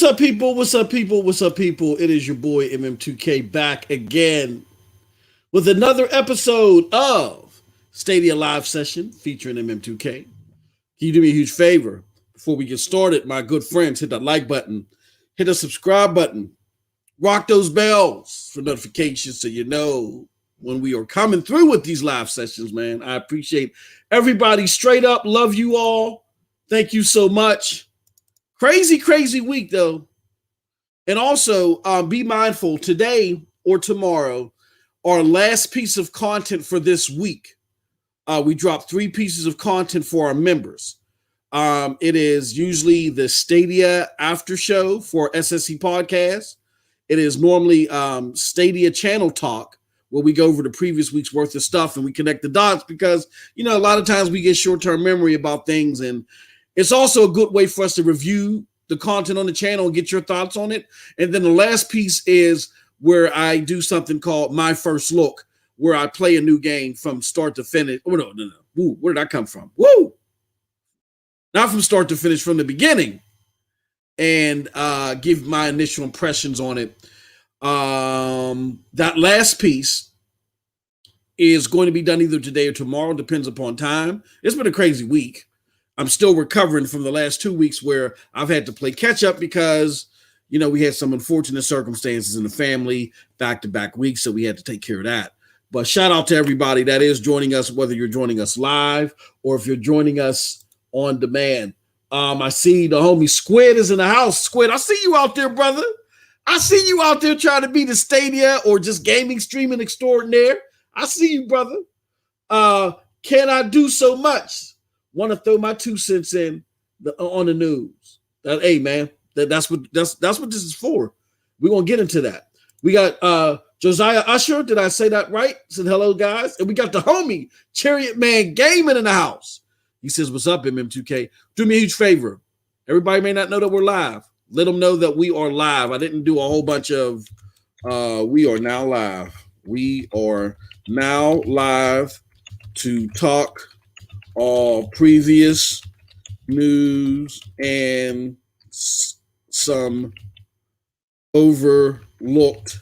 up, people? What's up, people? What's up, people? It is your boy MM2K back again with another episode of Stadia Live Session featuring MM2K. Can you do me a huge favor before we get started, my good friends? Hit that like button, hit the subscribe button, rock those bells for notifications so you know when we are coming through with these live sessions, man. I appreciate everybody. Straight up, love you all. Thank you so much. Crazy week though. And also be mindful today or tomorrow, our last piece of content for this week. We dropped 3 pieces of content for our members. It is usually the Stadia after show for SSC podcast. It is normally Stadia channel talk, where we go over the previous week's worth of stuff and we connect the dots because, you know, a lot of times we get short-term memory about things, and it's also a good way for us to review the content on the channel and get your thoughts on it. And then the last piece is where I do something called My First Look, where I play a new game from start to finish. Oh, no. Ooh, where did I come from? Woo! Not from start to finish, from the beginning, and give my initial impressions on it. That last piece is going to be done either today or tomorrow, depends upon time. It's been a crazy week. I'm still recovering from the last 2 weeks where I've had to play catch up because, you know, we had some unfortunate circumstances in the family back-to-back weeks, so we had to take care of that. But shout out to everybody that is joining us, whether you're joining us live or if you're joining us on demand. I see the homie Squid is in the house. Squid, I see you out there, brother. I see you out there trying to be the Stadia or just gaming streaming extraordinaire. I see you, brother. Can I do so much? Want to throw my 2 cents in on the news. Hey, man, that's what this is for. We're gonna get into that. We got Josiah Usher. Did I say that right? Said hello, guys. And we got the homie Chariot Man Gaming in the house. He says, "What's up, MM2K? Do me a huge favor. Everybody may not know that we're live. Let them know that we are live. I didn't do a whole bunch of. We are now live. We are now live to talk all previous news and some overlooked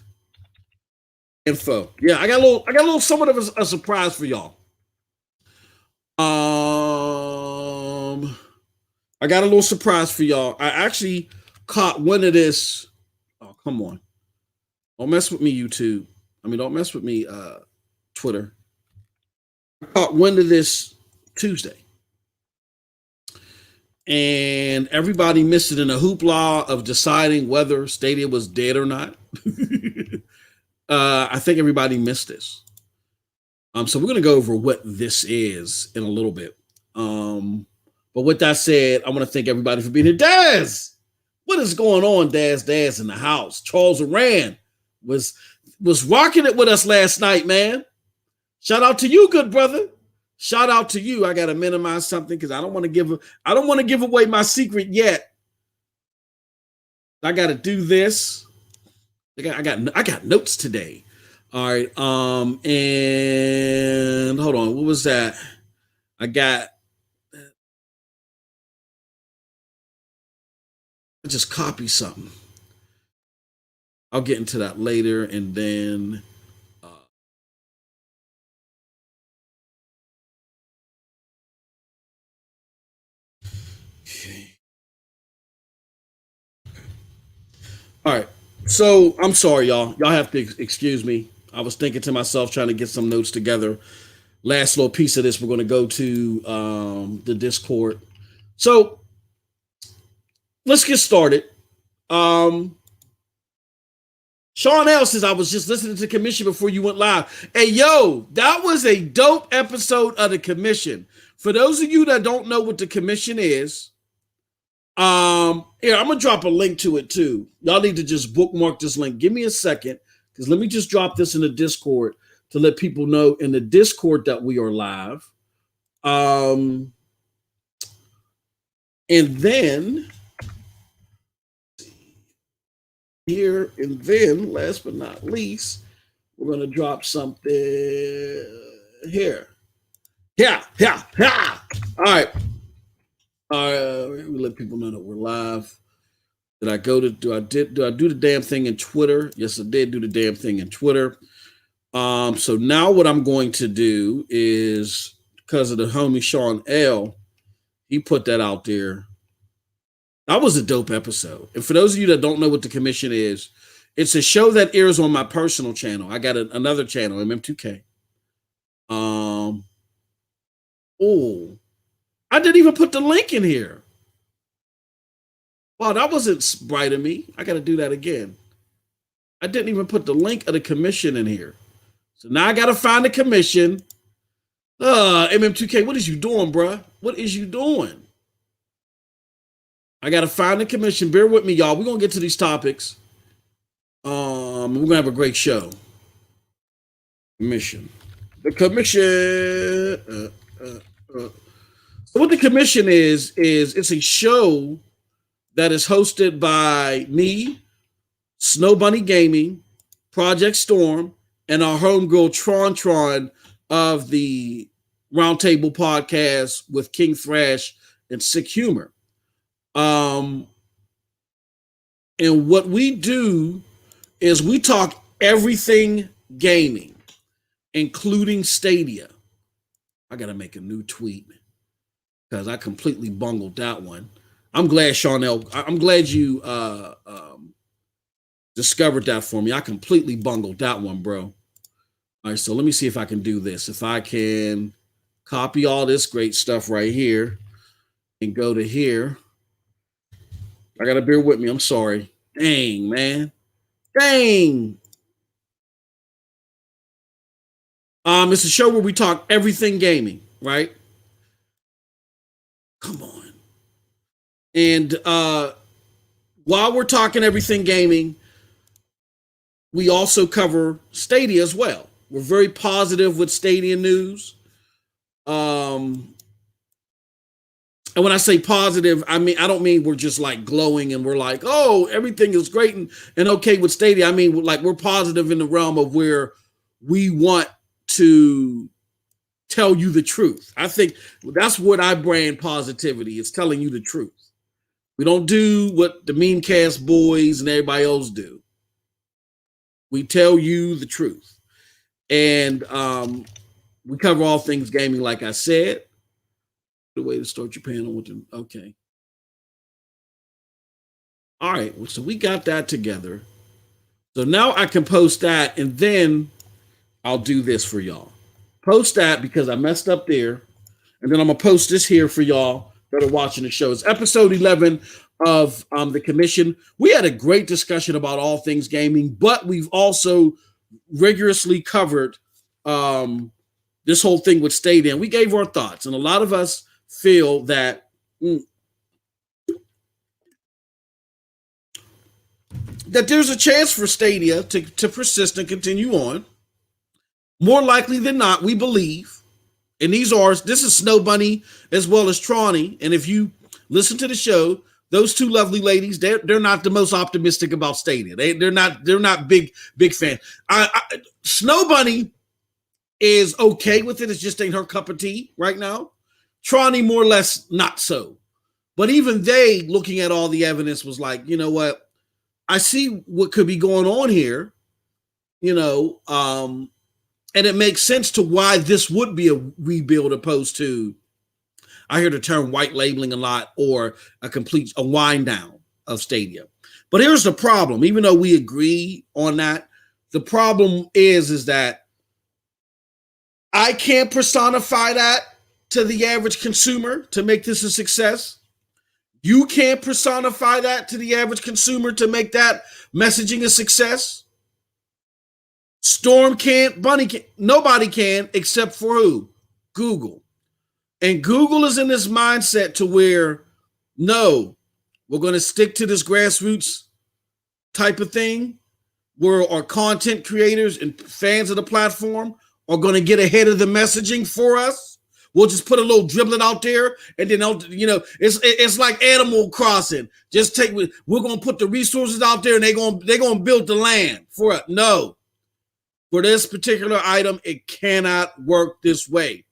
info. Yeah, I got a little somewhat of a surprise for y'all. I got a little surprise for y'all. I actually caught one of this. Oh, come on. Don't mess with me, YouTube. I mean, don't mess with me, Twitter. I caught one of this Tuesday. And everybody missed it in a hoopla of deciding whether Stadia was dead or not. I think everybody missed this. So we're going to go over what this is in a little bit. But with that said, I want to thank everybody for being here. Daz! What is going on, Daz? Daz in the house. Charles Aran was rocking it with us last night, man. Shout out to you, good brother. Shout out to you. I gotta minimize something because I don't want to give away my secret yet. I gotta do this. I got notes today. All right. And hold on. What was that? I just copy something. I'll get into that later, and then okay. All right. So I'm sorry, y'all. Y'all have to excuse me. I was thinking to myself, trying to get some notes together. Last little piece of this, we're going to go to the Discord. So let's get started. Sean L says, I was just listening to Commission before you went live. Hey, yo, that was a dope episode of the Commission. For those of you that don't know what the Commission is, here, I'm going to drop a link to it too. Y'all need to just bookmark this link. Give me a second, because let me just drop this in the Discord to let people know in the Discord that we are live. And then here, and then last but not least, we're going to drop something here. Yeah. All right. We let people know that we're live. Did I go to do I do the damn thing in Twitter? Yes, I did do the damn thing in Twitter. So now what I'm going to do is, because of the homie Sean L, he put that out there. That was a dope episode. And for those of you that don't know what the commission is, it's a show that airs on my personal channel. I got another channel, MM2K. Oh, I didn't even put the link in here. Wow, that wasn't bright of me. I got to do that again. I didn't even put the link of the commission in here. So now I got to find the commission. MM2K, what is you doing, bruh? What is you doing? I got to find the commission. Bear with me, y'all. We're going to get to these topics. We're going to have a great show. Commission. The commission. So what the commission is it's a show that is hosted by me, Snow Bunny Gaming, Project Storm, and our homegirl Tron of the Roundtable Podcast with King Thrash and Sick Humor. And what we do is we talk everything gaming, including Stadia. I got to make a new tweet because I completely bungled that one. I'm glad, Shawnell. I'm glad you discovered that for me. I completely bungled that one, bro. All right, so let me see if I can do this. If I can copy all this great stuff right here and go to here. I got to bear with me. I'm sorry. Dang, man. Dang. It's a show where we talk everything gaming, right? Come on. And while we're talking everything gaming, we also cover Stadia as well. We're very positive with Stadia news. And when I say positive, I don't mean we're just like glowing and we're like, oh, everything is great and okay with Stadia. I mean, like, we're positive in the realm of where we want to tell you the truth. I think that's what I brand positivity, is telling you the truth. We don't do what the meme cast boys and everybody else do. We tell you the truth. And we cover all things gaming, like I said. The way to start your panel with them. Okay. All right. So we got that together. So now I can post that, and then I'll do this for y'all. Post that because I messed up there. And then I'm going to post this here for y'all that are watching the show. It's episode 11 of the commission. We had a great discussion about all things gaming, but we've also rigorously covered this whole thing with Stadia. And we gave our thoughts. And a lot of us feel that that there's a chance for Stadia to persist and continue on. More likely than not, we believe. And this is Snow Bunny as well as Tronny. And if you listen to the show, those two lovely ladies, they're not the most optimistic about Stadia. They're not big fan. Snow Bunny is okay with it. It just ain't her cup of tea right now. Tronny more or less not so. But even they, looking at all the evidence, was like, you know what? I see what could be going on here, and it makes sense to why this would be a rebuild opposed to, I hear the term white labeling a lot, or a wind down of Stadia. But here's the problem. Even though we agree on that, the problem is that I can't personify that to the average consumer to make this a success. You can't personify that to the average consumer to make that messaging a success. Storm can't, Bunny can't, nobody can except for who? Google. And Google is in this mindset to where, no, we're going to stick to this grassroots type of thing where our content creators and fans of the platform are going to get ahead of the messaging for us. We'll just put a little dribbling out there, and then it's like Animal Crossing. We're gonna put the resources out there, and they're gonna build the land for it. No, for this particular item, it cannot work this way.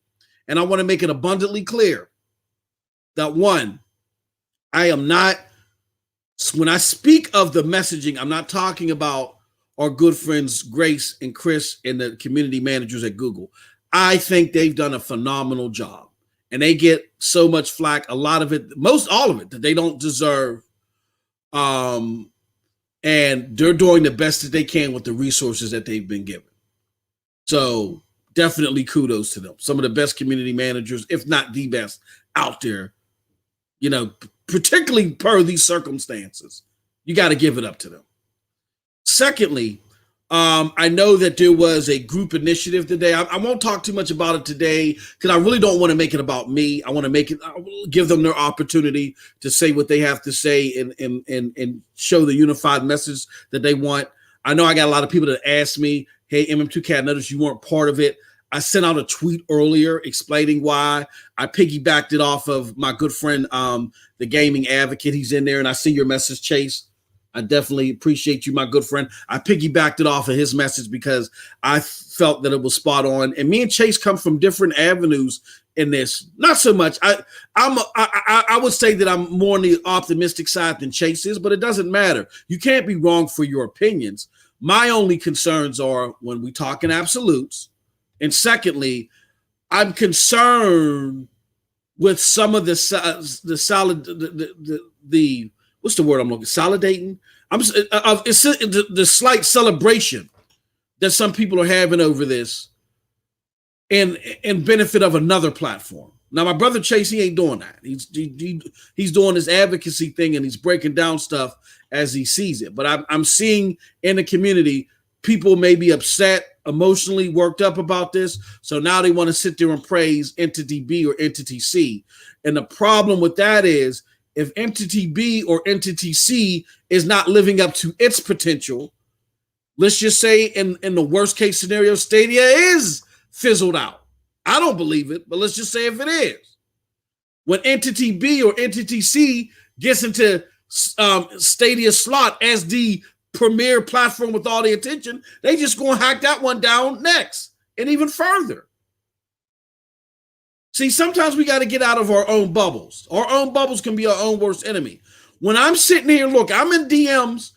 And I want to make it abundantly clear that, one, I am not When I speak of the messaging, I'm not talking about our good friends Grace and Chris and the community managers at Google. I think they've done a phenomenal job, and they get so much flack, a lot of it, most all of it, that they don't deserve. And they're doing the best that they can with the resources that they've been given. So definitely kudos to them. Some of the best community managers, if not the best out there, particularly per these circumstances. You got to give it up to them. Secondly, I know that there was a group initiative today. I won't talk too much about it today because I really don't want to make it about me. I want to give them their opportunity to say what they have to say and show the unified message that they want. I know I got a lot of people that asked me, hey, MM2K, I noticed you weren't part of it. I sent out a tweet earlier explaining why. I piggybacked it off of my good friend, the gaming advocate. He's in there, and I see your message, Chase. I definitely appreciate you, my good friend. I piggybacked it off of his message because I felt that it was spot on. And me and Chase come from different avenues in this. Not so much. I would say that I'm more on the optimistic side than Chase is, but it doesn't matter. You can't be wrong for your opinions. My only concerns are when we talk in absolutes. And secondly, I'm concerned with some of the what's the word I'm looking? Solidating. It's the slight celebration that some people are having over this, and benefit of another platform. Now, my brother Chase, he ain't doing that. He's doing his advocacy thing, and he's breaking down stuff as he sees it. But I'm seeing in the community people may be upset, emotionally worked up about this. So now they want to sit there and praise entity B or entity C. And the problem with that is if entity B or entity C is not living up to its potential, let's just say in the worst case scenario, Stadia is fizzled out. I don't believe it, but let's just say if it is. When entity B or entity C gets into Stadia slot as the premier platform with all the attention, they just gonna hack that one down next and even further. See, sometimes we got to get out of our own bubbles. Our own bubbles can be our own worst enemy. When I'm sitting here, look, I'm in DMs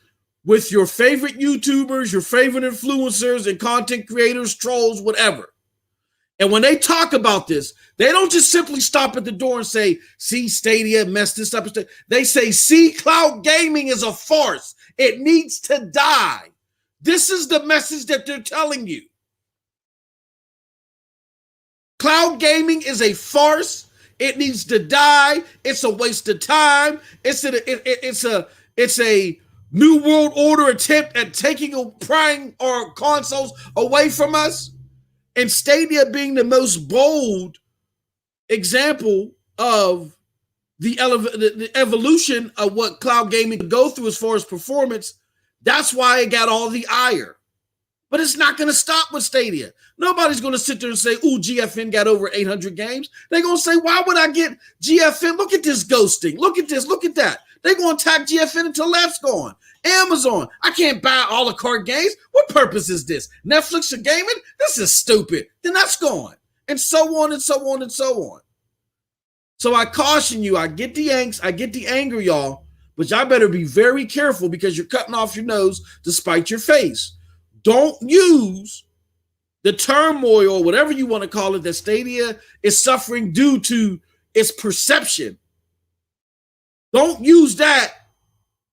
with your favorite YouTubers, your favorite influencers and content creators, trolls, whatever. And when they talk about this, they don't just simply stop at the door and say, see, Stadia messed this up. They say, see, cloud gaming is a farce. It needs to die. This is the message that they're telling you. Cloud gaming is a farce. It needs to die. It's a waste of time. It's a new world order attempt at prying our consoles away from us. And Stadia being the most bold example of the evolution of what cloud gaming could go through as far as performance. That's why it got all the ire. But it's not going to stop with Stadia. Nobody's going to sit there and say, ooh, GFN got over 800 games. They're going to say, why would I get GFN? Look at this ghosting. Look at this. Look at that. They're going to attack GFN until that's gone. Amazon, I can't buy a la carte games. What purpose is this? Netflix for gaming? This is stupid. Then that's gone. And so on and so on and so on. So I caution you, I get the angst, I get the anger, y'all, but y'all better be very careful because you're cutting off your nose to spite your face. Don't use the turmoil, or whatever you want to call it, that Stadia is suffering due to its perception. Don't use that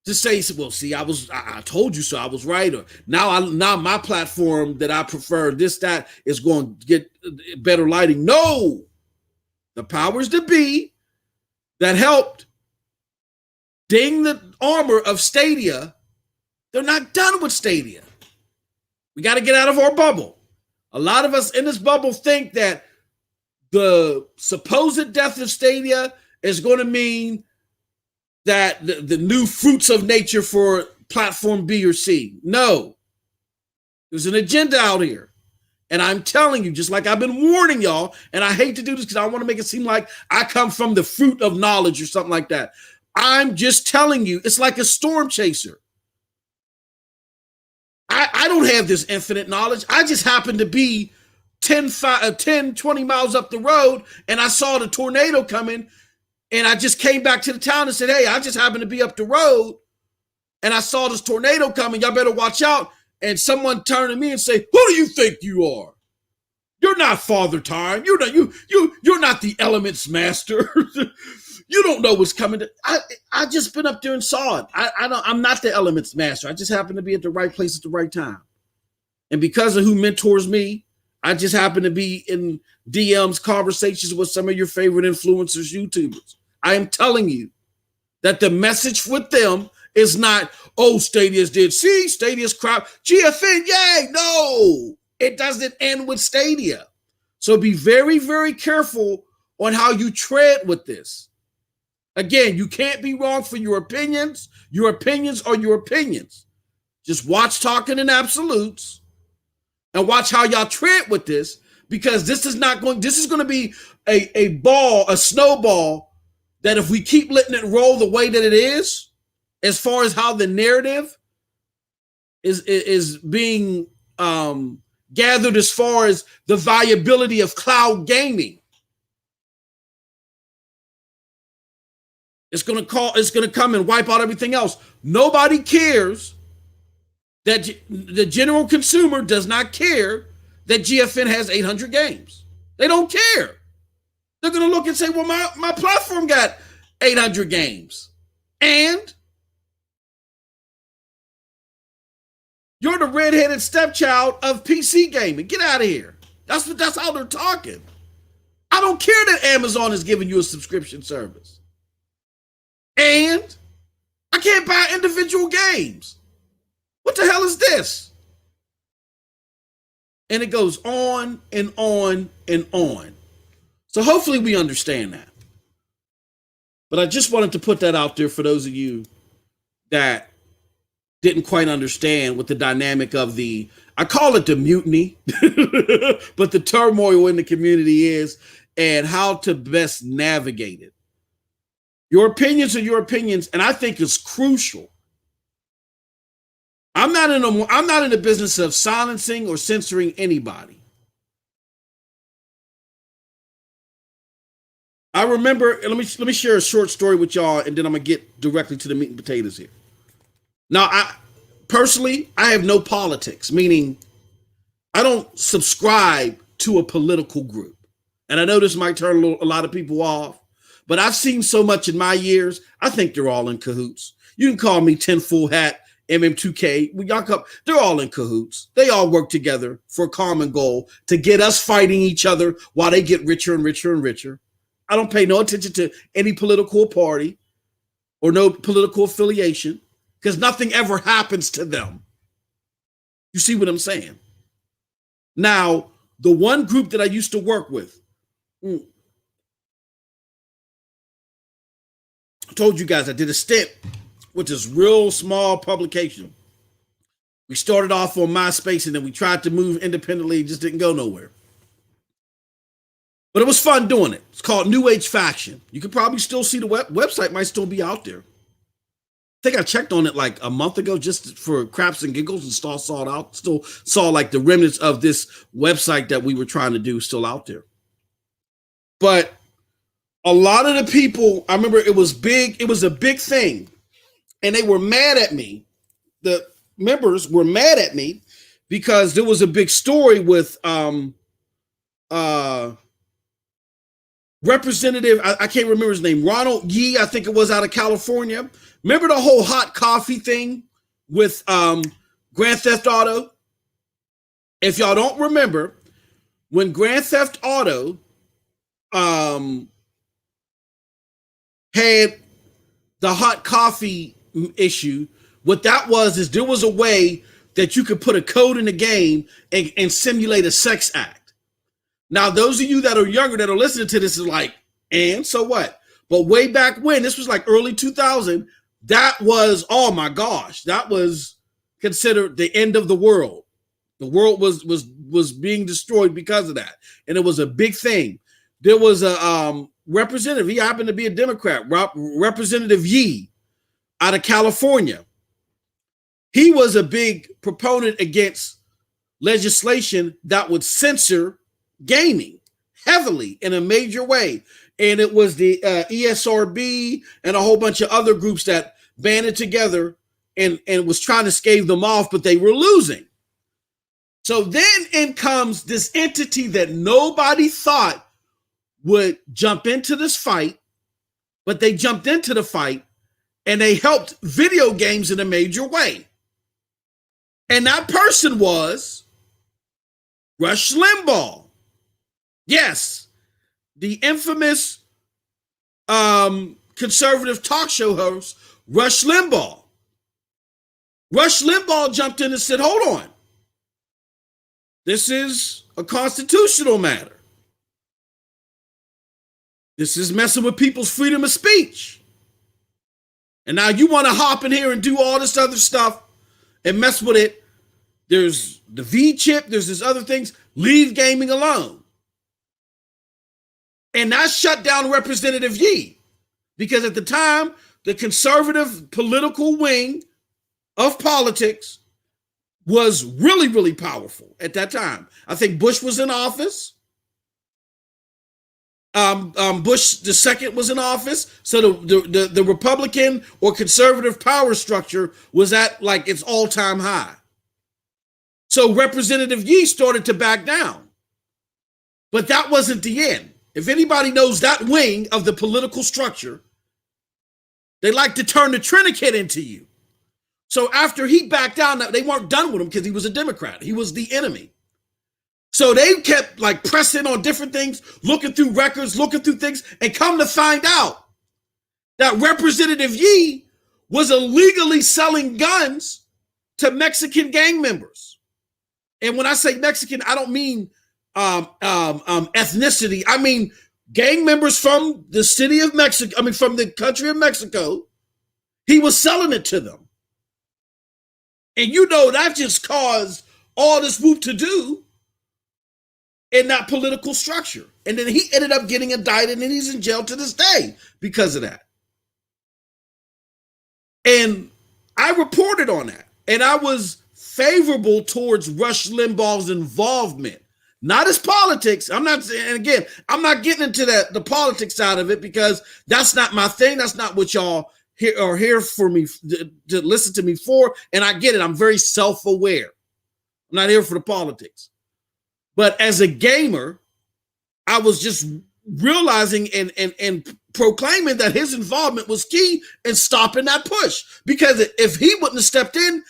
to say, well, see, I told you so, I was right, or now my platform that I prefer, that is going to get better lighting. No, the powers that be that helped ding the armor of Stadia, they're not done with Stadia. We got to get out of our bubble. A lot of us in this bubble think that the supposed death of Stadia is going to mean that the new fruits of nature for platform B or C. No. There's an agenda out here. And I'm telling you, just like I've been warning y'all, and I hate to do this because I want to make it seem like I come from the fruit of knowledge or something like that. I'm just telling you, it's like a storm chaser. I don't have this infinite knowledge. I just happen to be 10, 20 miles up the road, and I saw the tornado coming, and I just came back to the town and said, hey, I just happened to be up the road. and I saw this tornado coming. Y'all better watch out. And someone turned to me and say, "Who do you think you are? You're not Father Time. You're not the elements master. You don't know what's coming." I just been up there and saw it. I'm not the elements master. I just happen to be at the right place at the right time. And because of who mentors me, I just happen to be in DMs conversations with some of your favorite influencers, YouTubers. I am telling you that the message with them is not, "Oh, Stadia's dead. See, Stadia's crap. GFN, yay." No, it doesn't end with Stadia. So be very, very careful on how you tread with this. Again, you can't be wrong for your opinions. Your opinions are your opinions. Just watch talking in absolutes and watch how y'all tread with this, because this is going to be a snowball that if we keep letting it roll the way that it is, as far as how the narrative is being gathered as far as the viability of cloud gaming, it's going to come and wipe out everything else. Nobody cares. That the general consumer does not care that GFN has 800 games. They don't care. They're going to look and say, "Well, my platform got 800 games. And you're the redheaded stepchild of PC gaming. Get out of here." That's how they're talking. I don't care that Amazon is giving you a subscription service. And I can't buy individual games. What the hell is this? And it goes on and on and on. So hopefully we understand that. But I just wanted to put that out there for those of you that didn't quite understand what the dynamic of I call it the mutiny, but the turmoil in the community is, and how to best navigate it. Your opinions are your opinions, and I think it's crucial. I'm not in the business of silencing or censoring anybody. I remember, let me share a short story with y'all, and then I'm gonna get directly to the meat and potatoes here. Now, I have no politics, meaning I don't subscribe to a political group. And I know this might turn a lot of people off, but I've seen so much in my years, I think they're all in cahoots. You can call me 10 full hat, MM2K, they're all in cahoots. They all work together for a common goal to get us fighting each other while they get richer and richer and richer. I don't pay no attention to any political party or no political affiliation, because nothing ever happens to them. You see what I'm saying? Now, the one group that I used to work with, I told you guys I did a stint with this real small publication. We started off on MySpace and then we tried to move independently. It just didn't go nowhere. But it was fun doing it. It's called New Age Faction. You can probably still see the website might still be out there. I think I checked on it like a month ago just for craps and giggles and still saw it out. Still saw like the remnants of this website that we were trying to do still out there. But a lot of the people, I remember it was big. It was a big thing. And they were mad at me. The members were mad at me because there was a big story with Representative, I can't remember his name, Ronald Yee, I think it was, out of California. Remember the whole hot coffee thing with Grand Theft Auto? If y'all don't remember, when Grand Theft Auto had the hot coffee issue, what that was is there was a way that you could put a code in the game and simulate a sex act. Now, those of you that are younger that are listening to this is like, and so what? But way back when, this was like early 2000, that was, oh my gosh, that was considered the end of the world. The world was being destroyed because of that. And it was a big thing. There was a representative, he happened to be a Democrat, Representative Yee out of California. He was a big proponent against legislation that would censor gaming heavily in a major way. And it was the ESRB and a whole bunch of other groups that banded together and was trying to stave them off, but they were losing. So then in comes this entity that nobody thought would jump into this fight, but they jumped into the fight and they helped video games in a major way. And that person was Rush Limbaugh. Yes, the infamous conservative talk show host, Rush Limbaugh. Rush Limbaugh jumped in and said, hold on. This is a constitutional matter. This is messing with people's freedom of speech. And now you want to hop in here and do all this other stuff and mess with it. There's the V chip, there's this other things. Leave gaming alone. And that shut down Representative Yee. Because at the time, the conservative political wing of politics was really, really powerful at that time. I think Bush was in office. Bush II was in office. So the Republican or conservative power structure was at like its all-time high. So Representative Yee started to back down. But that wasn't the end. If anybody knows that wing of the political structure, they like to turn the tourniquet into you. So after he backed down, they weren't done with him because he was a Democrat. He was the enemy. So they kept like pressing on different things, looking through records, looking through things, and come to find out that Representative Yee was illegally selling guns to Mexican gang members. And when I say Mexican, I don't mean ethnicity. I mean gang members from the city of Mexico. I mean, from the country of Mexico. He was selling it to them. And you know, that just caused all this whoop to do in that political structure. And then he ended up getting indicted and he's in jail to this day because of that. And I reported on that. And I was favorable towards Rush Limbaugh's involvement. Not his politics. I'm not getting into the politics side of it because that's not my thing. That's not what y'all are here for me to listen to me for. And I get it. I'm very self-aware. I'm not here for the politics. But as a gamer, I was just realizing and proclaiming that his involvement was key in stopping that push. Because if he wouldn't have stepped in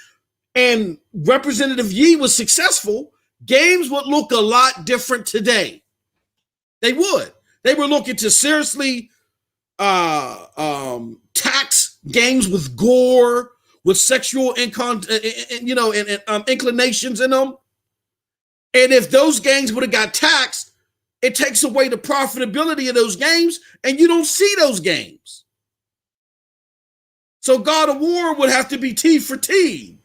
and Representative Yee was successful, games would look a lot different today. They would. They were looking to seriously tax games with gore, with sexual inclinations in them. And if those games would have got taxed, it takes away the profitability of those games, and you don't see those games. So God of War would have to be T for T.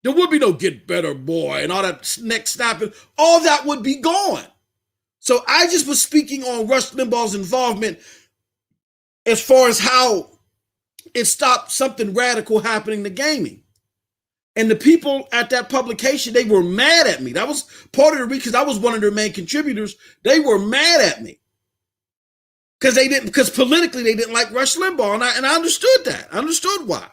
There would be no Get Better Boy and all that neck snapping. All that would be gone. So I just was speaking on Rush Limbaugh's involvement as far as how it stopped something radical happening to gaming. And the people at that publication, they were mad at me. That was part of the reason, because I was one of their main contributors. They were mad at me because politically they didn't like Rush Limbaugh, and I understood that. I understood why.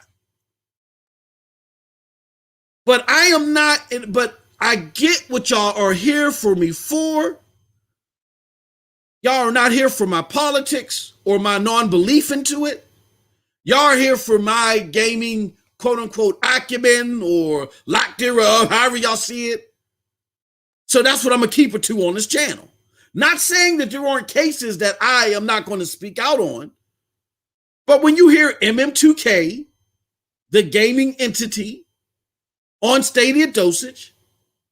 But I get what y'all are here for me for. Y'all are not here for my politics or my non-belief into it. Y'all are here for my gaming, quote unquote, acumen or lack thereof, however y'all see it. So that's what I'm going to keep it to on this channel. Not saying that there aren't cases that I am not going to speak out on. But when you hear MM2K, the gaming entity, on Stadia Dosage,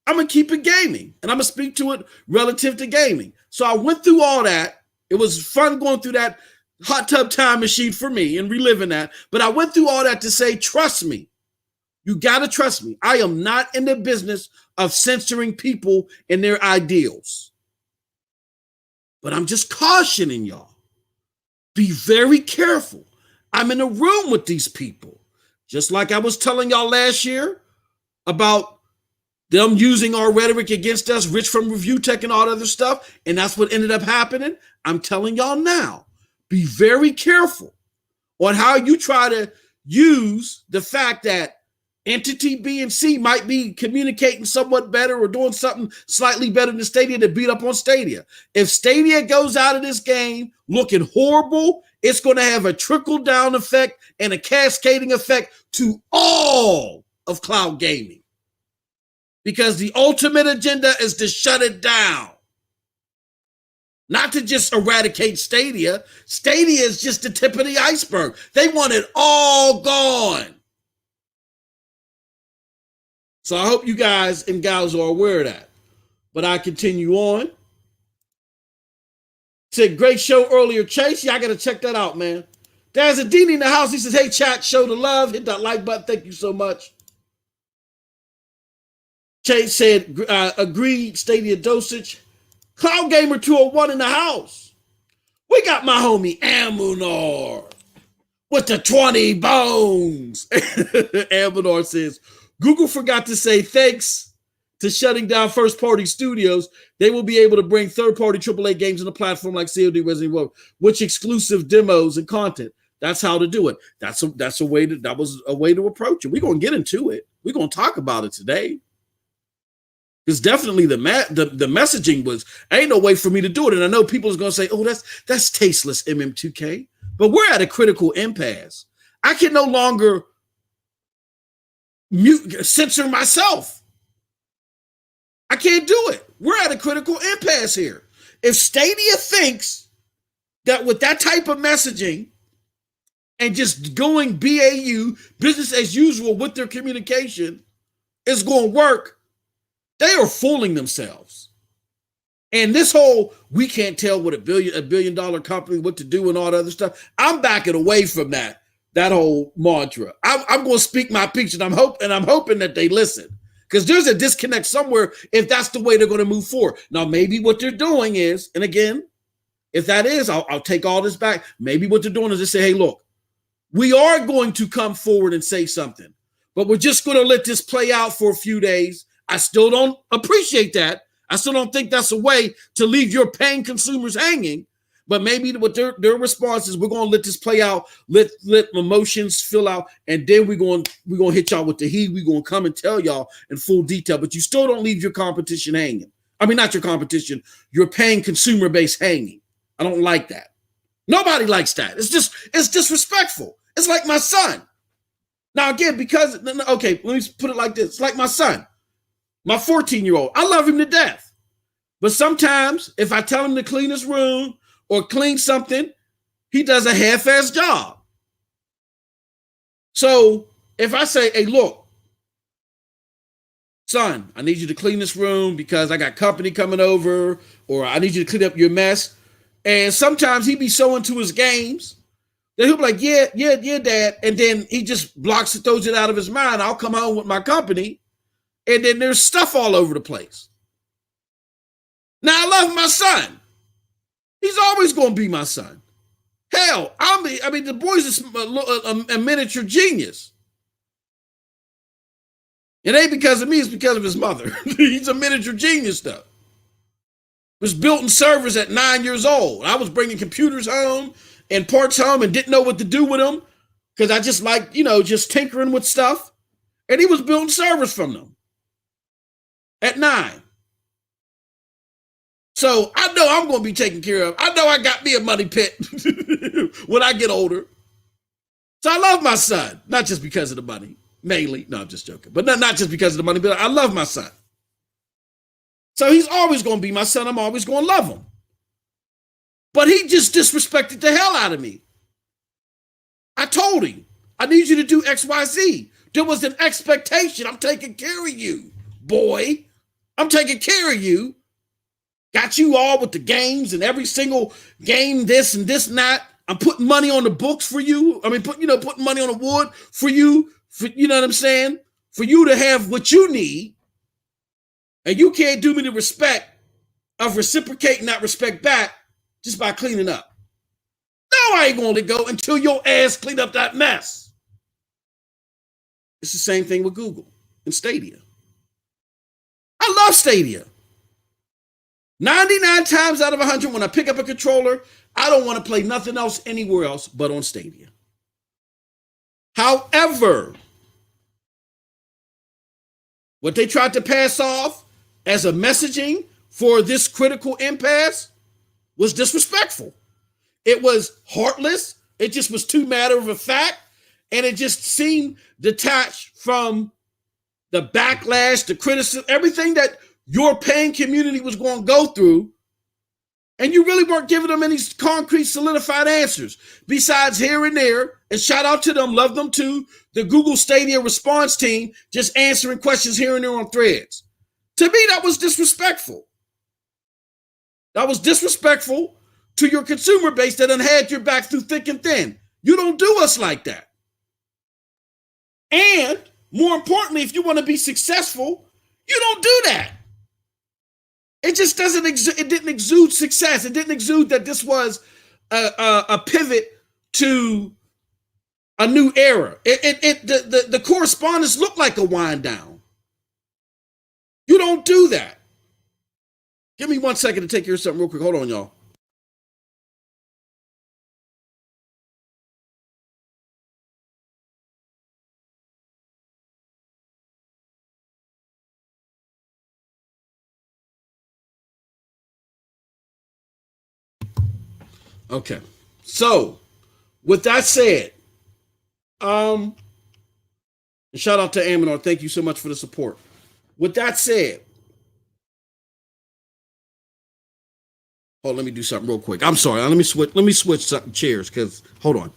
I'm going to keep it gaming. And I'm going to speak to it relative to gaming. So I went through all that. It was fun going through that hot tub time machine for me and reliving that. But I went through all that to say, trust me. You got to trust me. I am not in the business of censoring people and their ideals. But I'm just cautioning y'all. Be very careful. I'm in a room with these people. Just like I was telling y'all last year about them using our rhetoric against us, Rich from Review Tech and all that other stuff. And that's what ended up happening. I'm telling y'all now, be very careful on how you try to use the fact that entity B and C might be communicating somewhat better or doing something slightly better than Stadia to beat up on Stadia. If Stadia goes out of this game looking horrible, it's going to have a trickle-down effect and a cascading effect to all of cloud gaming. Because the ultimate agenda is to shut it down. Not to just eradicate Stadia. Stadia is just the tip of the iceberg. They want it all gone. So I hope you guys and gals are aware of that. But I continue on. Said, great show earlier, Chase. Yeah, I got to check that out, man. There's a Dean in the house. He says, hey, chat, show the love. Hit that like button. Thank you so much. Chase said, agreed, Stadia Dosage. Cloud Gamer 201 in the house. We got my homie Amunar with the 20 bones. Amunar says, Google forgot to say thanks to shutting down first-party studios. They will be able to bring third-party AAA games on the platform like COD, Resident Evil, which exclusive demos and content. That's how to do it. That was a way to approach it. We're gonna get into it. We're gonna talk about it today. Because definitely the messaging was, ain't no way for me to do it. And I know people is gonna say, oh, that's tasteless, MM2K. But we're at a critical impasse. I can no longer censor myself. I can't do it. We're at a critical impasse here. If Stadia thinks that with that type of messaging and just going BAU, business as usual with their communication is going to work, they are fooling themselves. And this whole, we can't tell what a billion dollar company what to do and all that other stuff, I'm backing away from that whole mantra. I'm going to speak my piece, and I'm hoping that they listen, because there's a disconnect somewhere if that's the way they're going to move forward. Now, maybe what they're doing is, and again, if that is, I'll take all this back. Maybe what they're doing is they say, hey, look, we are going to come forward and say something, but we're just going to let this play out for a few days. I still don't appreciate that. I still don't think that's a way to leave your paying consumers hanging. But maybe what their response is, we're going to let this play out, let emotions fill out, and then we're going to hit y'all with the heat. We're going to come and tell y'all in full detail, but you still don't leave your competition hanging. I mean, not your competition, your paying consumer base hanging. I don't like that. Nobody likes that. It's disrespectful. It's like my son. Now, again, okay, let me put it like this. It's like my son, my 14-year-old. I love him to death. But sometimes if I tell him to clean his room or clean something, he does a half-assed job. So if I say, hey, look, son, I need you to clean this room because I got company coming over, or I need you to clean up your mess. And sometimes he be so into his games that he'll be like, yeah, dad. And then he just blocks it, throws it out of his mind. I'll come home with my company, and then there's stuff all over the place. Now, I love my son. He's always going to be my son. Hell, the boy's a miniature genius. It ain't because of me, it's because of his mother. He's a miniature genius, though. Was building servers at 9 years old. I was bringing computers home and parts home and didn't know what to do with them because I just like, just tinkering with stuff. And he was building servers from them at 9. So I know I'm going to be taken care of. I know I got me a money pit when I get older. So I love my son, not just because of the money, mainly. No, I'm just joking. But not just because of the money, but I love my son. So he's always going to be my son. I'm always going to love him. But he just disrespected the hell out of me. I told him, I need you to do X, Y, Z. There was an expectation. I'm taking care of you, boy. I'm taking care of you. Got you all with the games and every single game, this and this and that. I'm putting money on the books for you. I mean, putting money on the wood for you. You know what I'm saying? For you to have what you need. And you can't do me the respect of reciprocating that respect back just by cleaning up. No, I ain't going to go until your ass clean up that mess. It's the same thing with Google and Stadia. I love Stadia. 99 times out of 100, when I pick up a controller, I don't want to play nothing else anywhere else but on Stadia. However, what they tried to pass off as a messaging for this critical impasse was disrespectful. It was heartless. It just was too matter of fact. And it just seemed detached from the backlash, the criticism, everything that your paying community was going to go through. And you really weren't giving them any concrete, solidified answers besides here and there. And shout out to them, love them too. The Google Stadia response team just answering questions here and there on threads. To me, that was disrespectful. That was disrespectful to your consumer base that done had your back through thick and thin. You don't do us like that. And more importantly, if you want to be successful, you don't do that. It just doesn't. It didn't exude success. It didn't exude that this was a pivot to a new era. The correspondence looked like a wind down. You don't do that. Give me 1 second to take care of something real quick. Hold on, y'all. Okay. So, with that said, shout out to Aminor. Thank you so much for the support. With that said, let me do something real quick. I'm sorry. Let me switch chairs because hold on.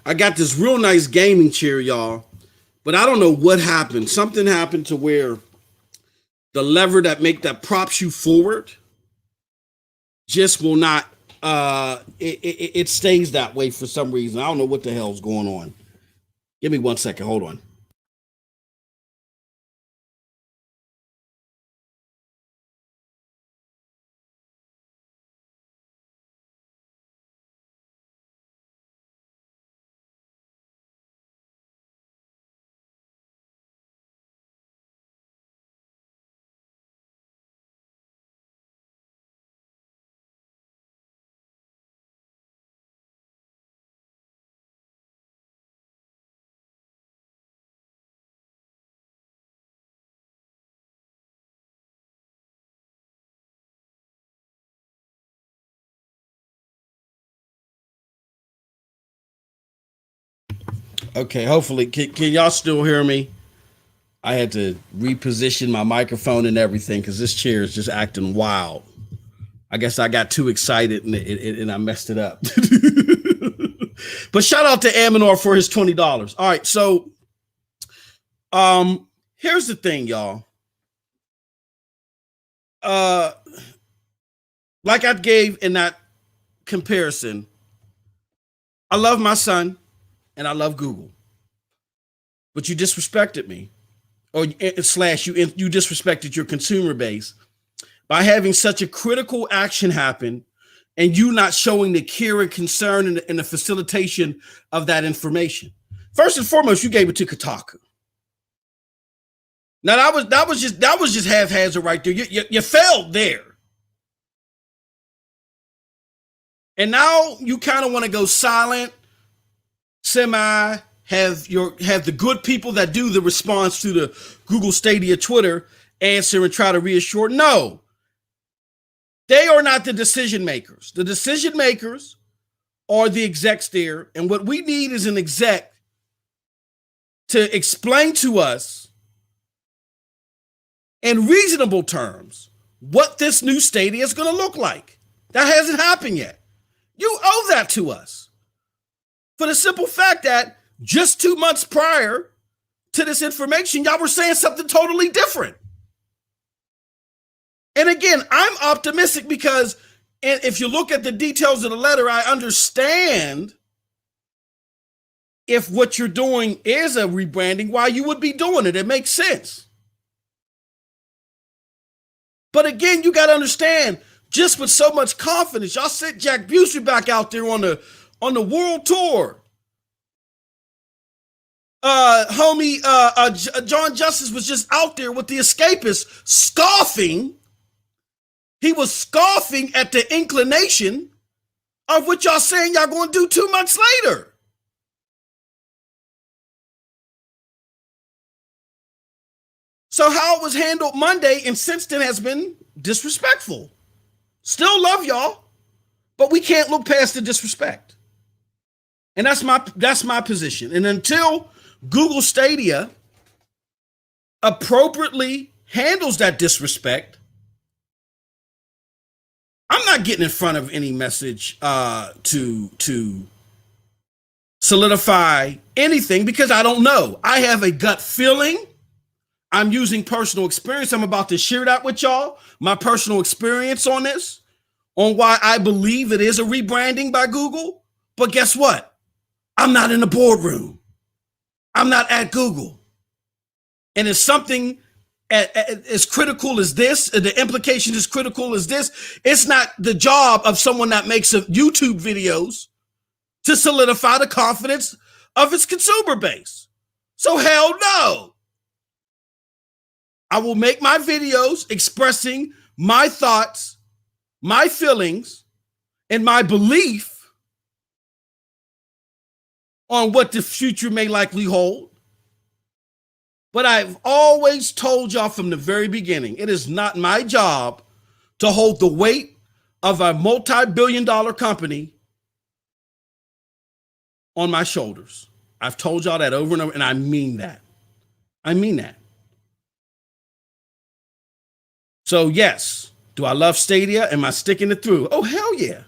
I got this real nice gaming chair, y'all, but I don't know what happened. Something happened to where the lever that props you forward just will not. It stays that way for some reason. I don't know what the hell's going on. Give me 1 second. Hold on. Okay, hopefully, can y'all still hear me? I had to reposition my microphone and everything because this chair is just acting wild. I guess I got too excited and I messed it up. But shout out to Aminor for his $20. All right, so here's the thing, y'all. Like I gave in that comparison, I love my son and I love Google, but you disrespected me, or slash you disrespected your consumer base by having such a critical action happen and you not showing the care and concern and the facilitation of that information. First and foremost, you gave it to Kotaku. Now that was just haphazard right there. You failed there. And now you kind of want to go silent, semi, have the good people that do the response to the Google Stadia Twitter answer and try to reassure. No, they are not the decision makers. The decision makers are the execs there. And what we need is an exec to explain to us in reasonable terms what this new Stadia is going to look like. That hasn't happened yet. You owe that to us. For the simple fact that just 2 months prior to this information, y'all were saying something totally different. And again, I'm optimistic because if you look at the details of the letter, I understand if what you're doing is a rebranding, why you would be doing it. It makes sense. But again, you got to understand, just with so much confidence, y'all sent Jack Busey back out there on the world tour. John Justice was just out there with the escapists scoffing. He was scoffing at the inclination of what y'all saying y'all going to do 2 months later. So how it was handled Monday and since then has been disrespectful. Still love y'all, but we can't look past the disrespect. And that's my position. And until Google Stadia appropriately handles that disrespect, I'm not getting in front of any message to solidify anything because I don't know. I have a gut feeling. I'm using personal experience. I'm about to share that with y'all, my personal experience on this, on why I believe it is a rebranding by Google. But guess what? I'm not in the boardroom. I'm not at Google. And it's something as critical as this, the implication is critical as this. It's not the job of someone that makes YouTube videos to solidify the confidence of its consumer base. So hell no. I will make my videos expressing my thoughts, my feelings, and my belief on what the future may likely hold. But I've always told y'all from the very beginning, it is not my job to hold the weight of a multi-billion-dollar company on my shoulders. I've told y'all that over and over, and I mean that. I mean that. So yes, do I love Stadia? Am I sticking it through? Oh, hell yeah.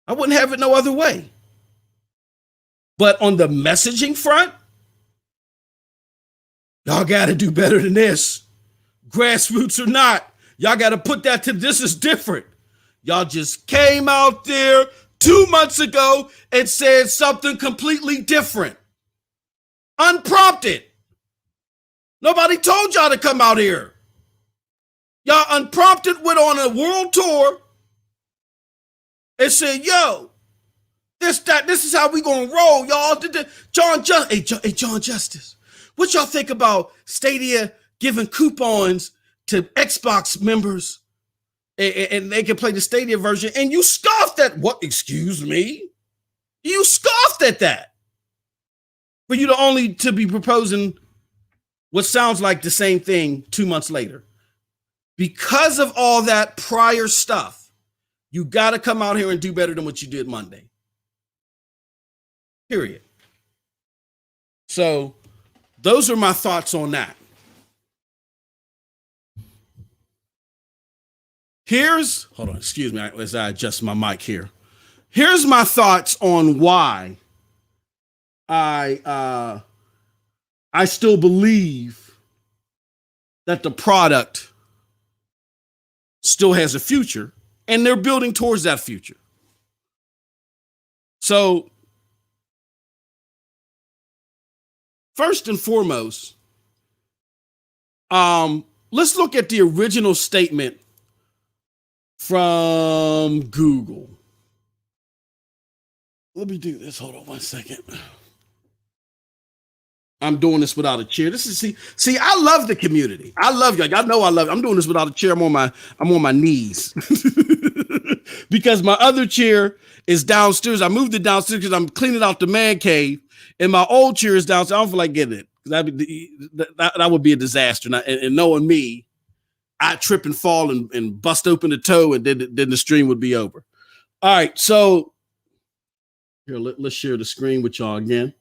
I wouldn't have it no other way. But on the messaging front, y'all got to do better than this. Grassroots or not, y'all got to put that to this is different. Y'all just came out there 2 months ago and said something completely different. Unprompted. Nobody told y'all to come out here. Y'all unprompted went on a world tour and said, yo, this is how we gonna roll, y'all. John Justice, what y'all think about Stadia giving coupons to Xbox members and they can play the Stadia version? And you scoffed at what? Excuse me? You scoffed at that. For you to be proposing what sounds like the same thing 2 months later. Because of all that prior stuff, you got to come out here and do better than what you did Monday. Period. So those are my thoughts on that. Hold on, excuse me, as I adjust my mic here. Here's my thoughts on why I still believe that the product still has a future, and they're building towards that future. So, first and foremost, let's look at the original statement from Google. Let me do this. Hold on 1 second. I'm doing this without a chair. See, I love the community. I love y'all. Y'all know I love it. I'm doing this without a chair. I'm on my knees because my other chair is downstairs. I moved it downstairs because I'm cleaning out the man cave, and my old chair is downstairs. I don't feel like getting it. That would be a disaster. And knowing me, I'd trip and fall and bust open the toe, and then the stream would be over. All right, so here, let's share the screen with y'all again.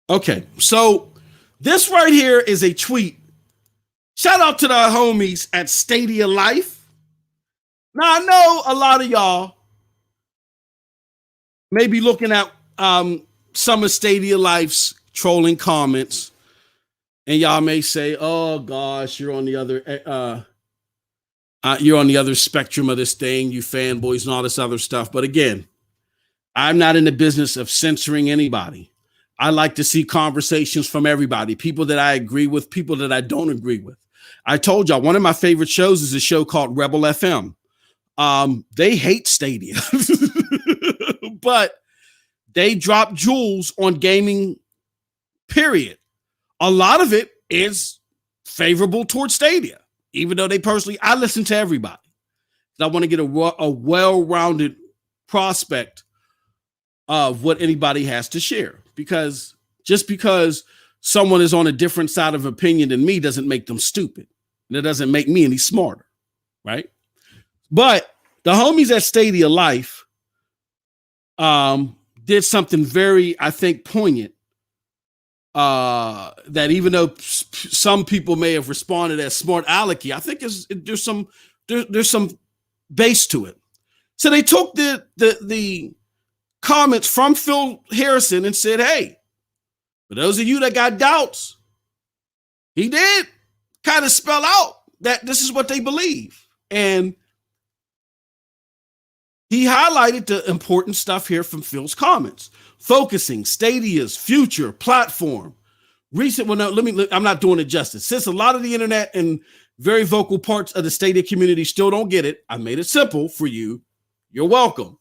Okay, so this right here is a tweet. Shout out to the homies at Stadia Life. Now, I know a lot of y'all may be looking at some of Stadia Life's trolling comments, and y'all may say, "Oh gosh, you're on the other spectrum of this thing, you fanboys and all this other stuff." But again, I'm not in the business of censoring anybody. I like to see conversations from everybody, people that I agree with, people that I don't agree with. I told y'all one of my favorite shows is a show called Rebel FM. They hate Stadia, but they drop jewels on gaming, period. A lot of it is favorable towards Stadia, even though I listen to everybody. I want to get a well-rounded prospect of what anybody has to share, because just because someone is on a different side of opinion than me doesn't make them stupid. And it doesn't make me any smarter, right? But the homies at Stadia Life did something very, I think, poignant, that even though some people may have responded as smart alecky, I think there's some base to it. So they took the comments from Phil Harrison and said, hey, for those of you that got doubts, he did kind of spell out that this is what they believe. And he highlighted the important stuff here from Phil's comments. Focusing Stadia's future platform. I'm not doing it justice. Since a lot of the internet and very vocal parts of the Stadia community still don't get it, I made it simple for you. You're welcome.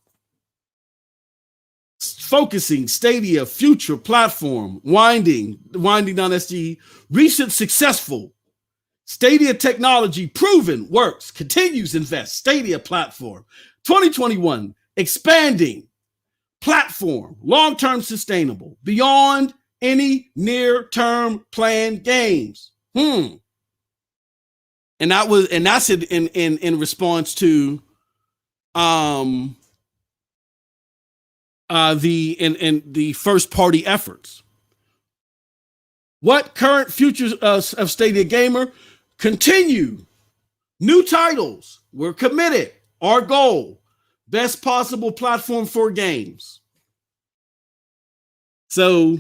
Focusing Stadia future platform, winding down SG, recent successful Stadia technology proven works, continues invest, Stadia platform, 2021, expanding platform, long-term sustainable, beyond any near-term planned games. And that's it in response to the first party efforts. What current futures of Stadia Gamer? Continue. New titles. We're committed. Our goal. Best possible platform for games. So,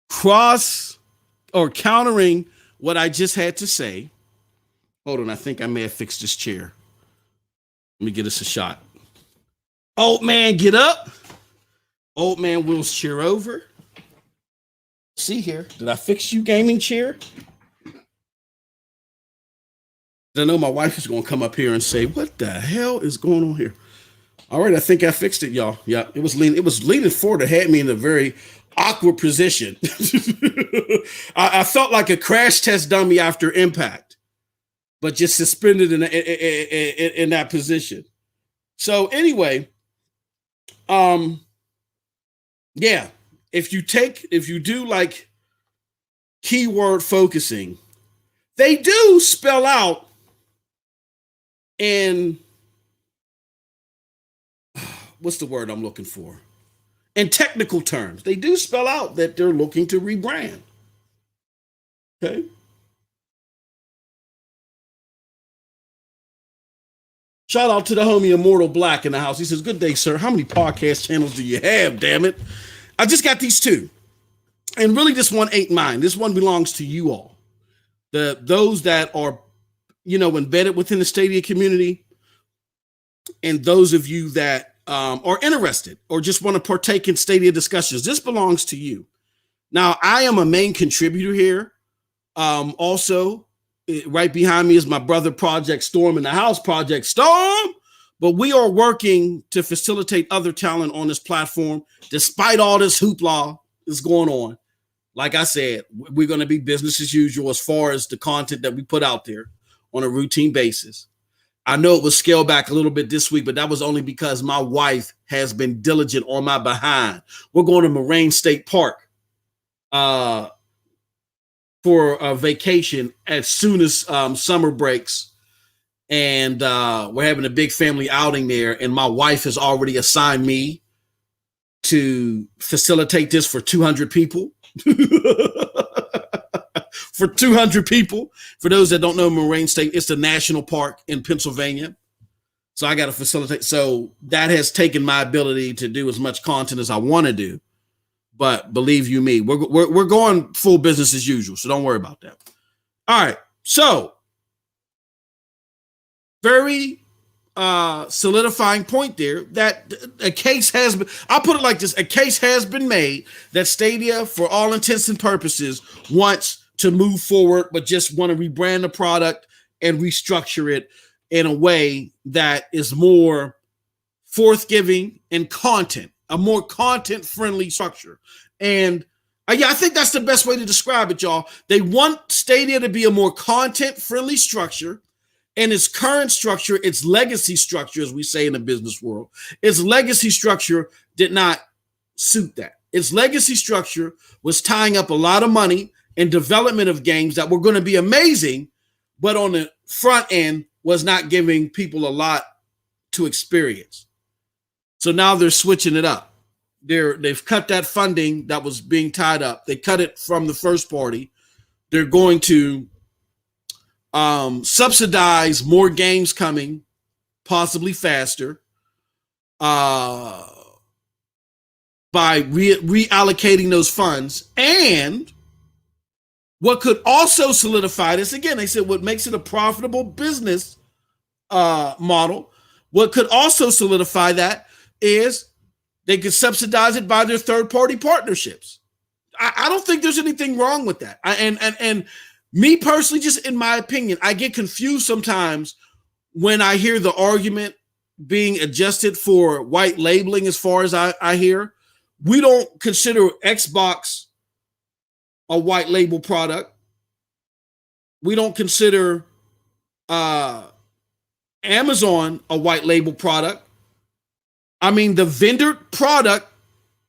cross or countering what I just had to say. Hold on, I think I may have fixed this chair. Let me get us a shot. Old man, get up. Old man wheels chair over. See here, did I fix you, gaming chair? I know my wife is going to come up here and say, what the hell is going on here? All right, I think I fixed it, y'all. Yeah, it was leaning forward. It had me in a very awkward position. I felt like a crash test dummy after impact, but just suspended in that position. So anyway, yeah, if you do like keyword focusing, they do spell out in, what's the word I'm looking for? In technical terms, they do spell out that they're looking to rebrand. Okay. Shout out to the homie Immortal Black in the house. He says, good day, sir. How many podcast channels do you have, damn it? I just got these two. And really, this one ain't mine. This one belongs to you all. Those that are, embedded within the Stadia community, and those of you that are interested or just want to partake in Stadia discussions. This belongs to you. Now, I am a main contributor here. Also, right behind me is my brother Project Storm in the house, Project Storm. But we are working to facilitate other talent on this platform, despite all this hoopla that's going on. Like I said, we're going to be business as usual as far as the content that we put out there on a routine basis. I know it was scaled back a little bit this week, but that was only because my wife has been diligent on my behind. We're going to Moraine State Park for a vacation as soon as summer breaks. And we're having a big family outing there. And my wife has already assigned me to facilitate this for 200 people. For 200 people. For those that don't know, Moraine State, it's a national park in Pennsylvania. So I got to facilitate. So that has taken my ability to do as much content as I want to do. But believe you me, we're going full business as usual. So don't worry about that. All right. So very solidifying point there that a case has been, I'll put it like this, a case has been made that Stadia, for all intents and purposes, wants to move forward, but just want to rebrand the product and restructure it in a way that is more forthgiving and content, a more content-friendly structure. And yeah, I think that's the best way to describe it, y'all. They want Stadia to be a more content-friendly structure, and its current structure, its legacy structure, as we say in the business world, its legacy structure did not suit that. Its legacy structure was tying up a lot of money in development of games that were going to be amazing, but on the front end was not giving people a lot to experience. So now they're switching it up. They've cut that funding that was being tied up. They cut it from the first party. They're going to subsidize more games coming, possibly faster, by reallocating those funds. And what could also solidify this, again, they said what makes it a profitable business model, what could also solidify that is they could subsidize it by their third-party partnerships. I don't think there's anything wrong with that. And me personally, just in my opinion, I get confused sometimes when I hear the argument being adjusted for white labeling. As far as I hear, we don't consider Xbox a white label product. We don't consider Amazon a white label product. I mean, the vendor product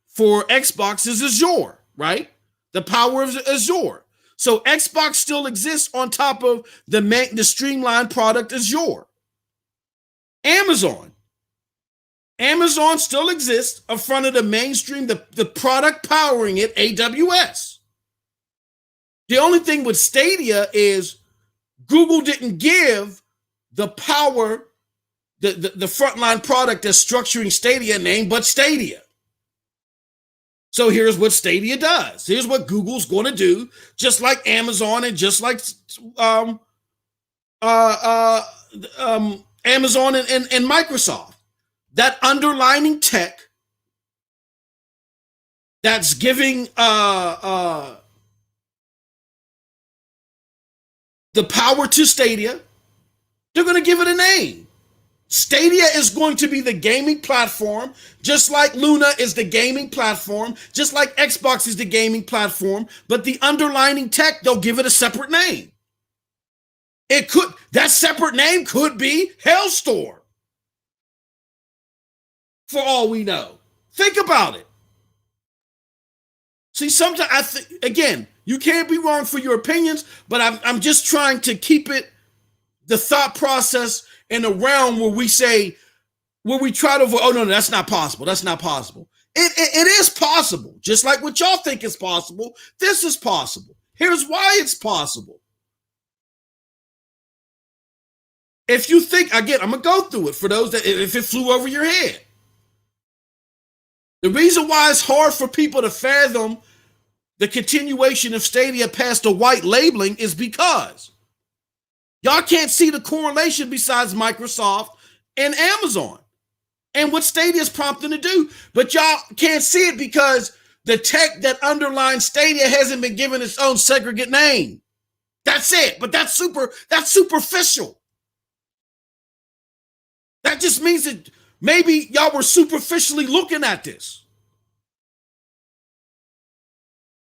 for Xbox is Azure, right? The power of Azure. So Xbox still exists on top of the streamlined product Azure. Amazon still exists in front of the mainstream, the product powering it, AWS. The only thing with Stadia is Google didn't give the power, the frontline product that's structuring Stadia name, but Stadia. So here's what Stadia does. Here's what Google's going to do, just like Amazon and just like Amazon and Microsoft. That underlining tech that's giving the power to Stadia, they're going to give it a name. Stadia is going to be the gaming platform, just like Luna is the gaming platform, just like Xbox is the gaming platform, but the underlining tech, they'll give it a separate name. That separate name could be Hellstorm, for all we know. Think about it. See, sometimes again, you can't be wrong for your opinions, but I'm just trying to keep it the thought process in a realm where we try to avoid, oh no, that's not possible. That's not possible. It is possible. Just like what y'all think is possible, this is possible. Here's why it's possible. If you think, again, I'm going to go through it for those that, if it flew over your head. The reason why it's hard for people to fathom the continuation of Stadia past the white labeling is because y'all can't see the correlation besides Microsoft and Amazon and what Stadia is prompting to do. But y'all can't see it because the tech that underlines Stadia hasn't been given its own segregate name. That's it. But that's superficial. That just means that maybe y'all were superficially looking at this.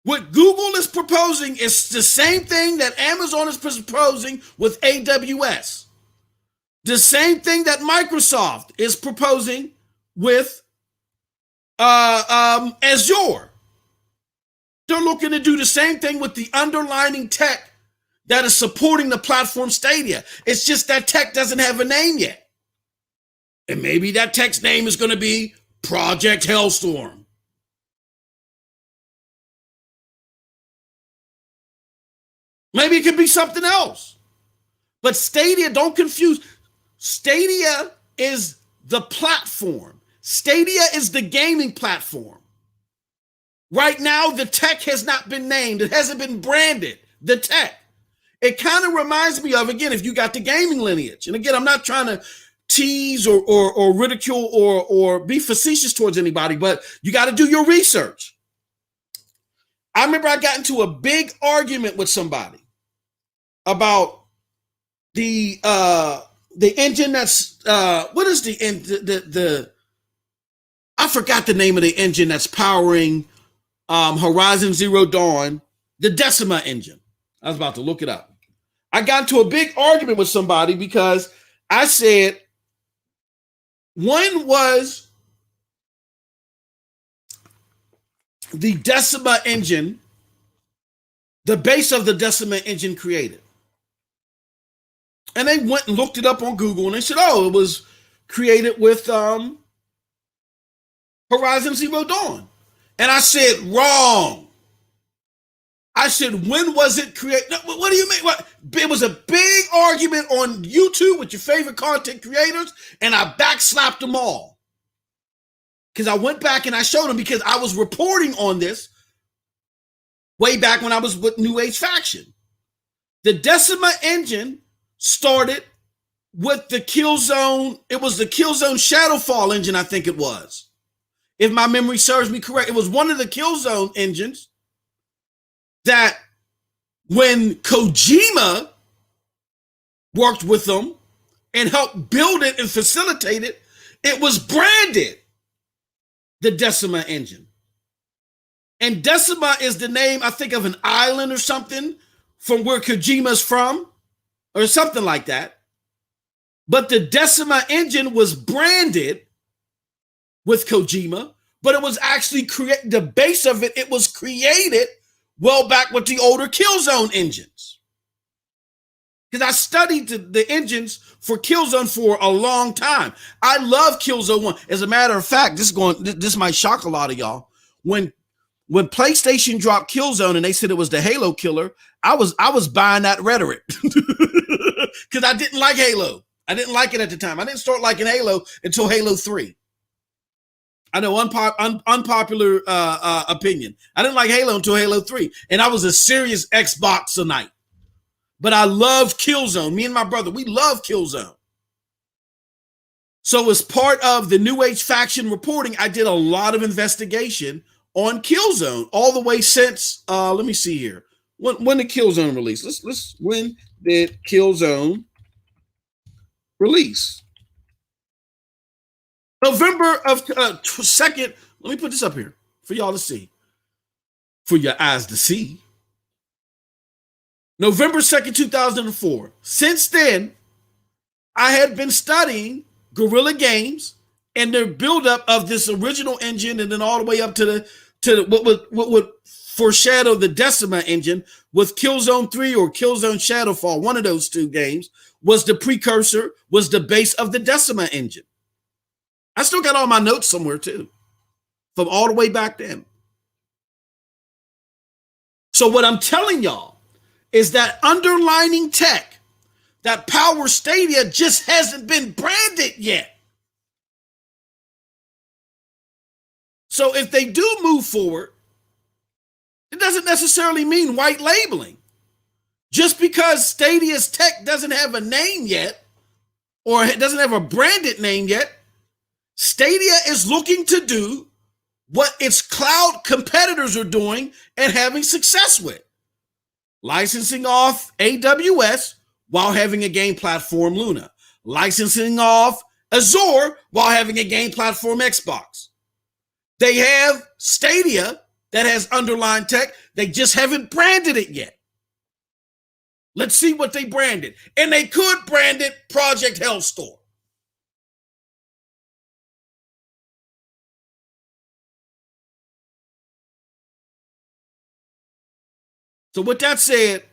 What Google is proposing is the same thing that Amazon is proposing with AWS. The same thing that Microsoft is proposing with Azure. They're looking to do the same thing with the underlining tech that is supporting the platform Stadia. It's just that tech doesn't have a name yet. And maybe that tech's name is going to be Project Hellstorm. Maybe it could be something else. But Stadia, don't confuse. Stadia is the platform. Stadia is the gaming platform. Right now, the tech has not been named. It hasn't been branded, the tech. It kind of reminds me of, again, if you got the gaming lineage. And again, I'm not trying to tease or ridicule or be facetious towards anybody, but you got to do your research. I remember I got into a big argument with somebody about the engine that's what is the I forgot the name of the engine that's powering Horizon Zero Dawn, the Decima engine. I was about to look it up. I got into a big argument with somebody because I said, when was the Decima engine, the base of the Decima engine created? And they went and looked it up on Google and they said, oh, it was created with Horizon Zero Dawn. And I said, wrong. I said, when was it created? What do you mean? What? It was a big argument on YouTube with your favorite content creators, and I backslapped them all. Because I went back and I showed them, because I was reporting on this way back when I was with New Age Faction. The Decima engine started with the Killzone. It was the Killzone Shadowfall engine, I think it was. If my memory serves me correct, it was one of the Killzone engines that when Kojima worked with them and helped build it and facilitate it, it was branded the Decima engine. And Decima is the name, I think, of an island or something from where Kojima's from, or something like that. But the Decima engine was branded with Kojima, but it was actually the base of it was created well back with the older Killzone engines. Because I studied the engines for Killzone for a long time. I love Killzone 1. As a matter of fact, this might shock a lot of y'all. When PlayStation dropped Killzone and they said it was the Halo killer, I was buying that rhetoric. Because I didn't like Halo. I didn't like it at the time. I didn't start liking Halo until Halo 3. I know, unpopular opinion. I didn't like Halo until Halo 3. And I was a serious Xboxonite. But I love Killzone. Me and my brother, we love Killzone. So as part of the New Age Faction reporting, I did a lot of investigation on Killzone all the way since, let me see here. When did Killzone release? When did Killzone release? November of 2nd. Let me put this up here for y'all to see, for your eyes to see. November 2nd, 2004. Since then, I had been studying Guerrilla Games and their buildup of this original engine, and then all the way up to what would foreshadow the Decima engine with Killzone 3 or Killzone Shadowfall. One of those two games was the precursor, was the base of the Decima engine. I still got all my notes somewhere too, from all the way back then. So what I'm telling y'all is that underlining tech, that Power Stadia, just hasn't been branded yet. So if they do move forward, it doesn't necessarily mean white labeling. Just because Stadia's tech doesn't have a name yet, or it doesn't have a branded name yet, Stadia is looking to do what its cloud competitors are doing and having success with. Licensing off AWS while having a game platform Luna. Licensing off Azure while having a game platform Xbox. They have Stadia that has underlying tech. They just haven't branded it yet. Let's see what they branded. And they could brand it Project Hellstorm. So with that said,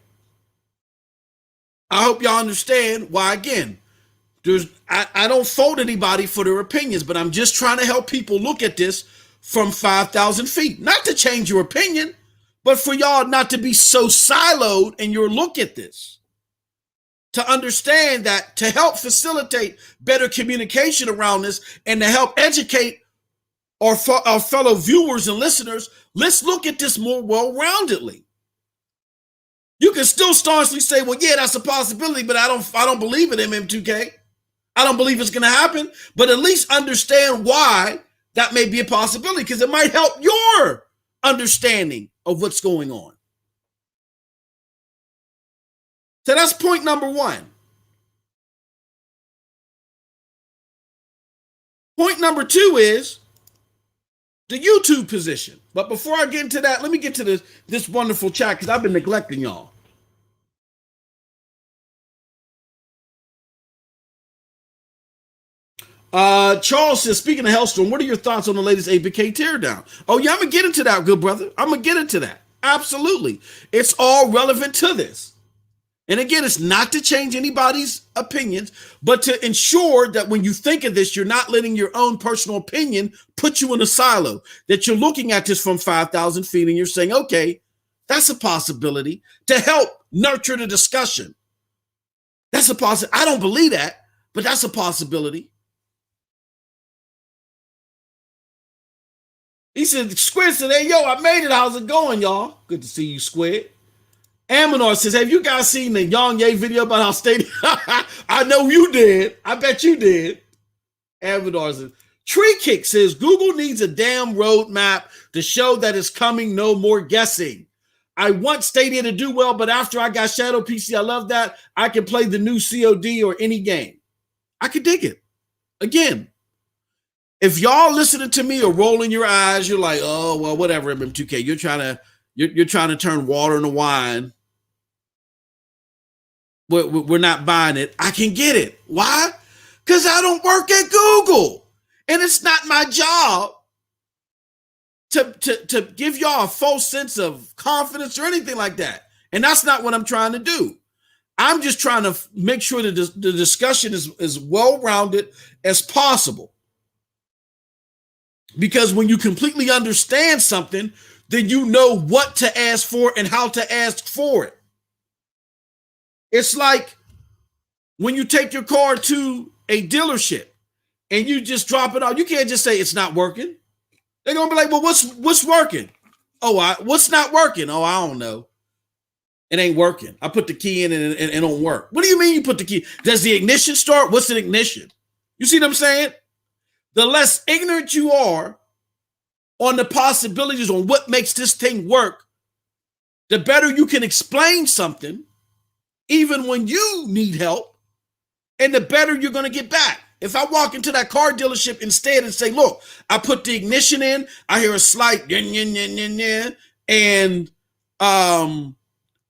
I hope y'all understand why, again, I don't fault anybody for their opinions, but I'm just trying to help people look at this from 5,000 feet. Not to change your opinion, but for y'all not to be so siloed in your look at this. to understand that to help facilitate better communication around this and to help educate our fellow viewers and listeners, let's look at this more well-roundedly. You can still staunchly say, well, yeah, that's a possibility, but I don't believe it, MM2K. I don't believe it's going to happen, but at least understand why that may be a possibility, because it might help your understanding of what's going on. So that's point number one. Point number two is the YouTube position. But before I get into that, let me get to this wonderful chat, because I've been neglecting y'all. Charles says, speaking of Hellstorm, what are your thoughts on the latest APK teardown? Oh, yeah, I'm going to get into that, good brother. I'm going to get into that. Absolutely. It's all relevant to this. And again, it's not to change anybody's opinions, but to ensure that when you think of this, you're not letting your own personal opinion put you in a silo, that you're looking at this from 5,000 feet and you're saying, okay, that's a possibility, to help nurture the discussion. That's a possibility. I don't believe that, but that's a possibility. He said, Squid said, hey, yo, I made it. How's it going, y'all? Good to see you, Squid. Aminor says, have you guys seen the Yang Ye video about how Stadia? I know you did. I bet you did. Aminor says, Tree Kick says, Google needs a damn roadmap to show that it's coming, no more guessing. I want Stadia to do well, but after I got Shadow PC, I love that. I can play the new COD or any game. I could dig it. Again, if y'all listening to me or rolling your eyes, you're like, oh, well, whatever, MM2K. You're trying to turn water into wine. We're not buying it. I can get it. Why? Because I don't work at Google. And it's not my job to give y'all a false sense of confidence or anything like that. And that's not what I'm trying to do. I'm just trying to make sure that the discussion is as well-rounded as possible. Because when you completely understand something, then you know what to ask for and how to ask for it. It's like when you take your car to a dealership and you just drop it off. You can't just say it's not working. They're gonna be like, well, what's working? Oh, what's not working? Oh, I don't know. It ain't working. I put the key in and it don't work. What do you mean you put the key? Does the ignition start? What's an ignition? You see what I'm saying? The less ignorant you are on the possibilities on what makes this thing work, the better you can explain something, even when you need help, and the better you're going to get back. If I walk into that car dealership instead and say, look, I put the ignition in, I hear a slight yin, yin, yin, yin, yin, and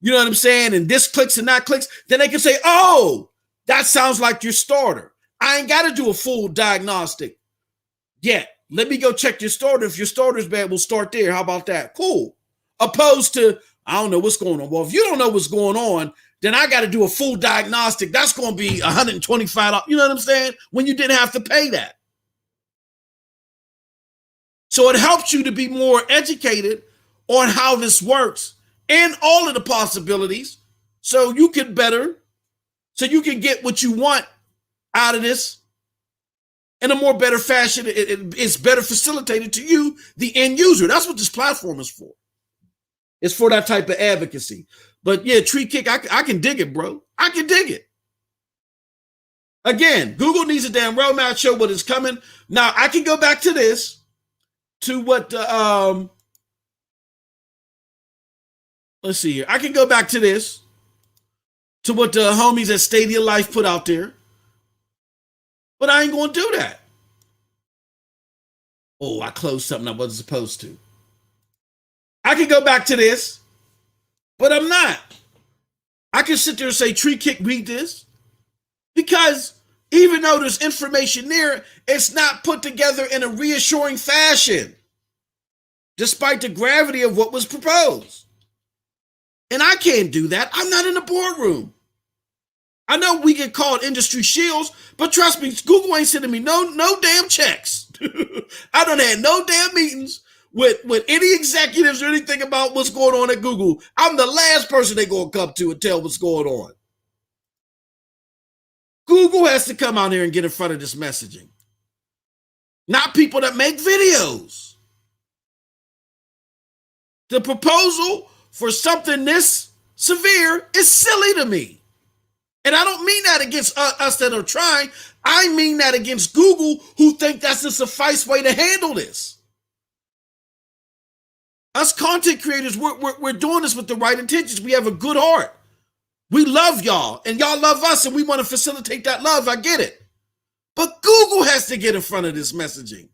you know what I'm saying, and this clicks and that clicks, then they can say, oh, that sounds like your starter. I ain't got to do a full diagnostic yet. Let me go check your starter. If your starter's bad, we'll start there. How about that? Cool. Opposed to, I don't know what's going on. Well, if you don't know what's going on, then I got to do a full diagnostic. That's going to be $125. You know what I'm saying? When you didn't have to pay that. So it helps you to be more educated on how this works and all of the possibilities so you can get what you want out of this in a more better fashion. It's better facilitated to you, the end user. That's what this platform is for. It's for that type of advocacy. But yeah, Tree Kick, I can dig it, bro. I can dig it. Again, Google needs a damn roadmap, show what is coming. Now, I can go back to this, to what, let's see here. I can go back to this, to what the homies at Stadia Life put out there. But I ain't going to do that. Oh, I closed something I wasn't supposed to. I can go back to this, but I'm not. I can sit there and say, Tree Kick, read this. Because even though there's information there, it's not put together in a reassuring fashion, despite the gravity of what was proposed. And I can't do that. I'm not in the boardroom. I know we get called industry shields, but trust me, Google ain't sending me no damn checks. I done had no damn meetings with any executives or anything about what's going on at Google. I'm the last person they gonna come to and tell what's going on. Google has to come out here and get in front of this messaging, not people that make videos. The proposal for something this severe is silly to me. And I don't mean that against us that are trying. I mean that against Google, who think that's the suffice way to handle this. Us content creators, we're doing this with the right intentions. We have a good heart. We love y'all, and y'all love us, and we want to facilitate that love. I get it. But Google has to get in front of this messaging.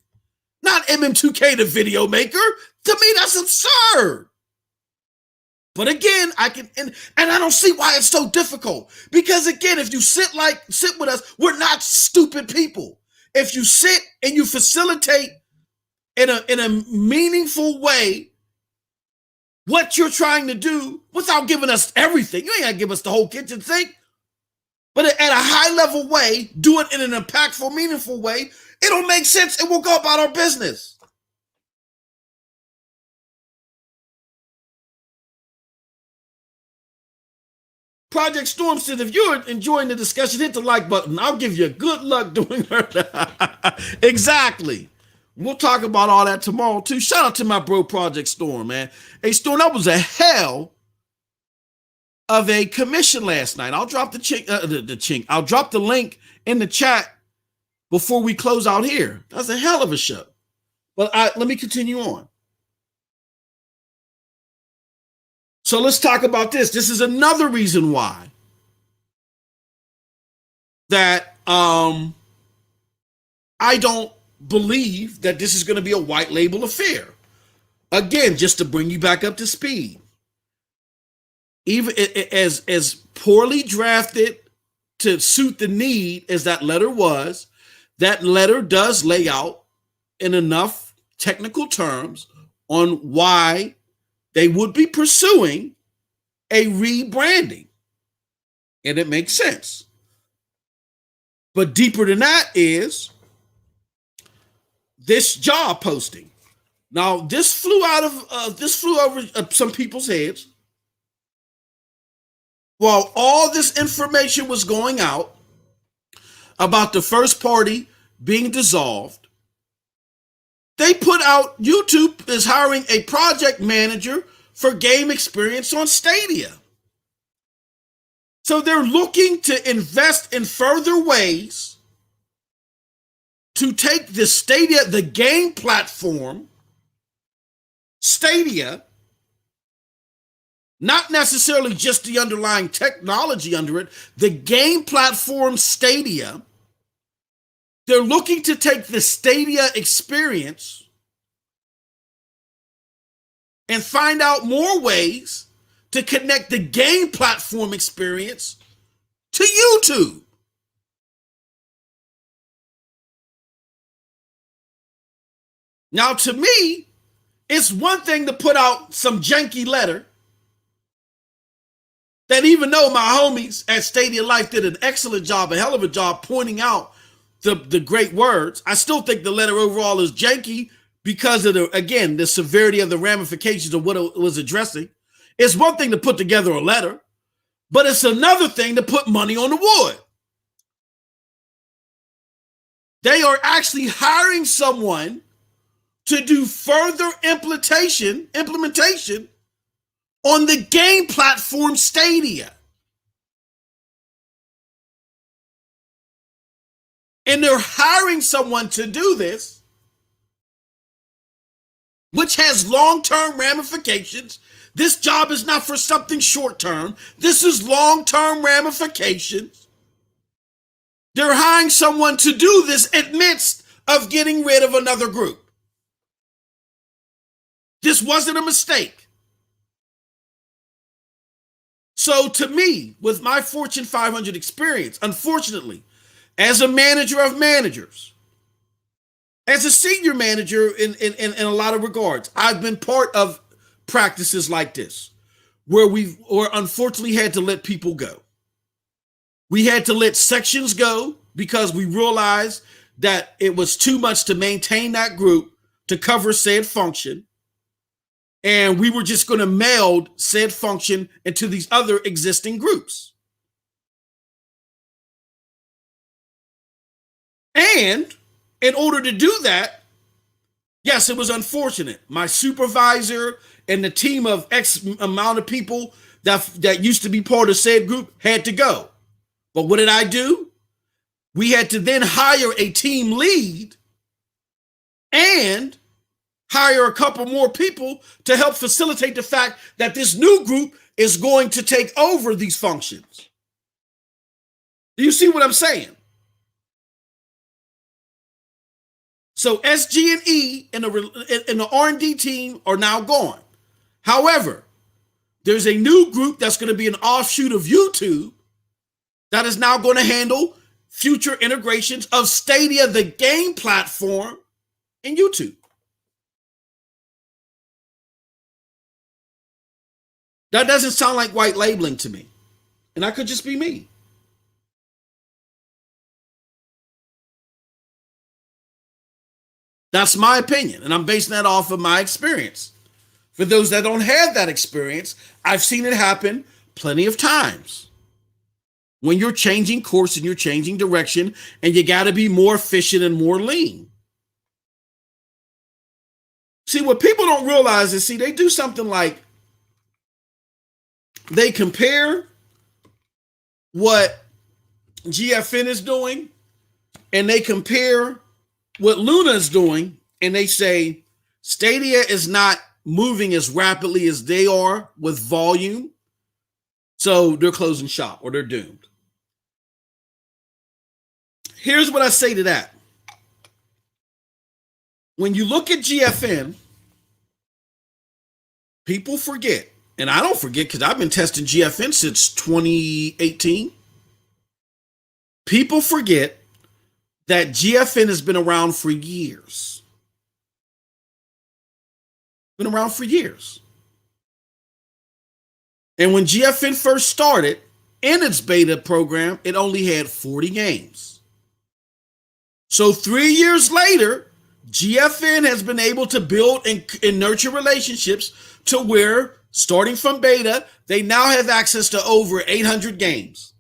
Not MM2K, the video maker. To me, that's absurd. But again, and I don't see why it's so difficult. Because again, if you sit with us, we're not stupid people. If you sit and you facilitate in a meaningful way what you're trying to do without giving us everything, you ain't gotta give us the whole kitchen sink. But at a high level way, do it in an impactful, meaningful way, it'll make sense and we'll go about our business. Project Storm says, if you're enjoying the discussion, hit the like button. I'll give you good luck doing that. Exactly. We'll talk about all that tomorrow, too. Shout out to my bro, Project Storm, man. Hey, Storm, that was a hell of a commission last night. I'll drop I'll drop the link in the chat before we close out here. That's a hell of a show. But let me continue on. So let's talk about this. This is another reason why that I don't believe that this is going to be a white label affair. Again, just to bring you back up to speed. Even as poorly drafted to suit the need as that letter was, that letter does lay out in enough technical terms on why they would be pursuing a rebranding. And it makes sense. But deeper than that is this job posting. Now, this flew over some people's heads. While all this information was going out about the first party being dissolved, they put out YouTube is hiring a project manager for game experience on Stadia. So they're looking to invest in further ways to take the Stadia, the game platform, Stadia, not necessarily just the underlying technology under it, the game platform Stadia. They're looking to take the Stadia experience and find out more ways to connect the game platform experience to YouTube. Now, to me, it's one thing to put out some janky letter that, even though my homies at Stadia Life did an excellent job, a hell of a job pointing out the great words, I still think the letter overall is janky because of the severity of the ramifications of what it was addressing. It's one thing to put together a letter, but it's another thing to put money on the wood. They are actually hiring someone to do further implementation on the game platform Stadia. And they're hiring someone to do this, which has long-term ramifications. This job is not for something short-term. This is long-term ramifications. They're hiring someone to do this amidst of getting rid of another group. This wasn't a mistake. So to me, with my Fortune 500 experience, unfortunately, as a manager of managers, as a senior manager in a lot of regards, I've been part of practices like this, where unfortunately had to let people go. We had to let sections go because we realized that it was too much to maintain that group to cover said function. And we were just going to meld said function into these other existing groups. And in order to do that, yes, it was unfortunate. My supervisor and the team of X amount of people that used to be part of said group had to go. But what did I do? We had to then hire a team lead and hire a couple more people to help facilitate the fact that this new group is going to take over these functions. Do you see what I'm saying? So SG&E and the R&D team are now gone. However, there's a new group that's going to be an offshoot of YouTube that is now going to handle future integrations of Stadia, the game platform, in YouTube. That doesn't sound like white labeling to me. And that could just be me. That's my opinion, and I'm basing that off of my experience. For those that don't have that experience, I've seen it happen plenty of times. When you're changing course and you're changing direction, and you got to be more efficient and more lean. See, what people don't realize is, they do something like they compare what GFN is doing, and they compare what Luna is doing, and they say Stadia is not moving as rapidly as they are with volume, so they're closing shop or they're doomed. Here's what I say to that. When you look at GFN, people forget, and I don't forget because I've been testing GFN since 2018. People forget that GFN has been around for years. Been around for years. And when GFN first started, in its beta program, it only had 40 games. So 3 years later, GFN has been able to build and nurture relationships to where, starting from beta, they now have access to over 800 games.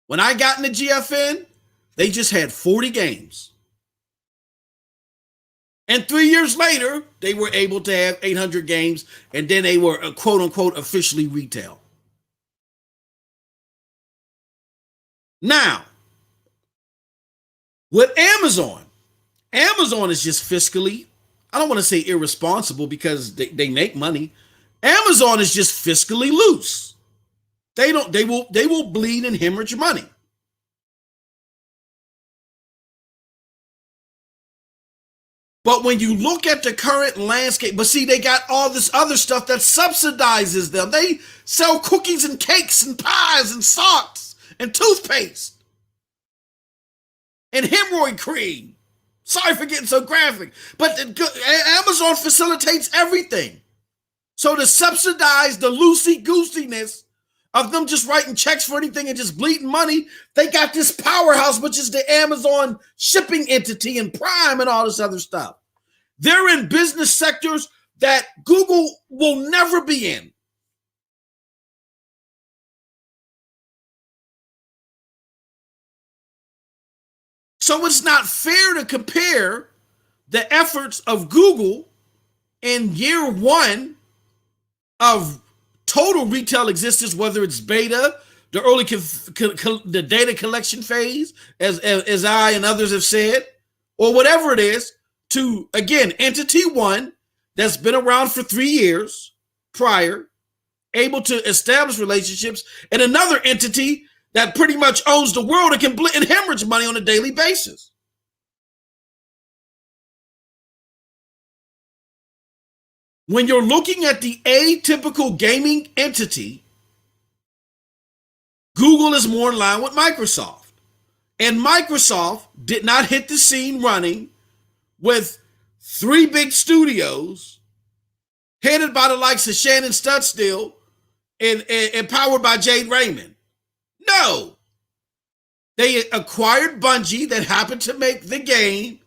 When I got into GFN, they just had 40 games. And 3 years later, they were able to have 800 games, and then they were, quote unquote, officially retail. Now, with Amazon is just fiscally, I don't want to say irresponsible because they make money. Amazon is just fiscally loose. They will bleed and hemorrhage money. But when you look at the current landscape, but see, they got all this other stuff that subsidizes them. They sell cookies and cakes and pies and socks and toothpaste and hemorrhoid cream. Sorry for getting so graphic, but Amazon facilitates everything. So to subsidize the loosey-goosiness of them just writing checks for anything and just bleeding money, they got this powerhouse, which is the Amazon shipping entity and Prime and all this other stuff. They're in business sectors that Google will never be in. So it's not fair to compare the efforts of Google in year one of total retail existence, whether it's beta, the early the data collection phase, as I and others have said, or whatever it is, to, again, entity one that's been around for 3 years prior, able to establish relationships, and another entity that pretty much owns the world and can and hemorrhage money on a daily basis. When you're looking at the atypical gaming entity, Google is more in line with Microsoft. And Microsoft did not hit the scene running with 3 big studios headed by the likes of Shannon Studstill and powered by Jade Raymond. No. They acquired Bungie that happened to make the game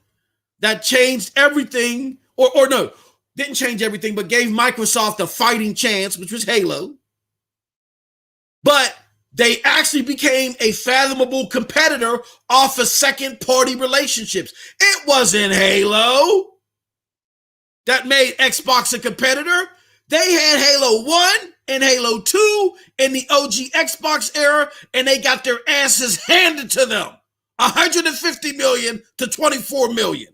that changed everything, or no, didn't change everything, but gave Microsoft a fighting chance, which was Halo. But They actually became a fathomable competitor off of second-party relationships. It wasn't Halo that made Xbox a competitor. They had Halo 1 and Halo 2 in the OG Xbox era, and they got their asses handed to them. 150 million to 24 million.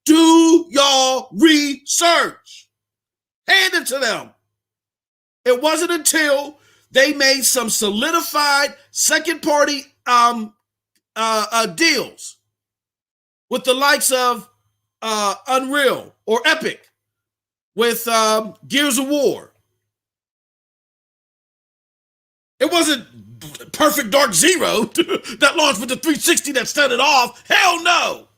Do y'all research. Handed to them. It wasn't until they made some solidified second-party deals with the likes of Unreal or Epic with Gears of War. It wasn't Perfect Dark Zero that launched with the 360 that set it off. Hell no.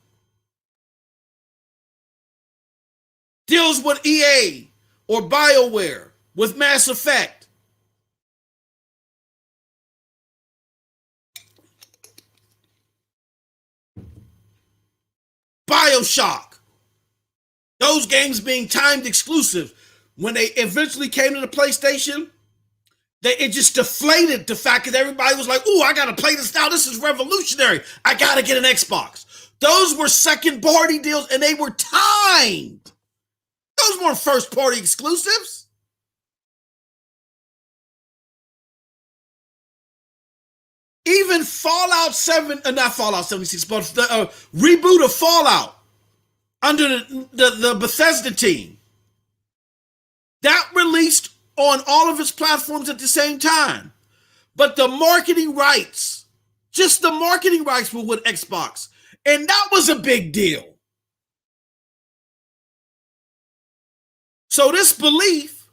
Deals with EA or BioWare with Mass Effect. BioShock. Those games being timed exclusive. When they eventually came to the PlayStation, it just deflated the fact that everybody was like, ooh, I got to play this now. This is revolutionary. I got to get an Xbox. Those were second-party deals, and they were timed. Those weren't first-party exclusives. Even Fallout 7, not Fallout 76, but the reboot of Fallout under the Bethesda team, that released on all of its platforms at the same time. But the marketing rights, just the marketing rights were with Xbox. And that was a big deal. So this belief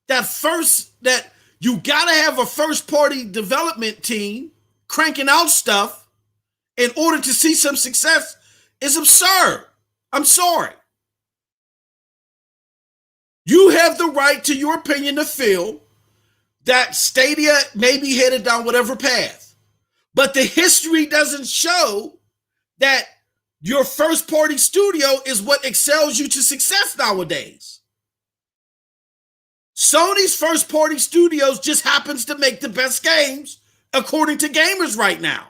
that you gotta have a first-party development team cranking out stuff in order to see some success is absurd. I'm sorry. You have the right to your opinion to feel that Stadia may be headed down whatever path. But the history doesn't show that your first-party studio is what excels you to success nowadays. Sony's first-party studios just happens to make the best games, according to gamers right now.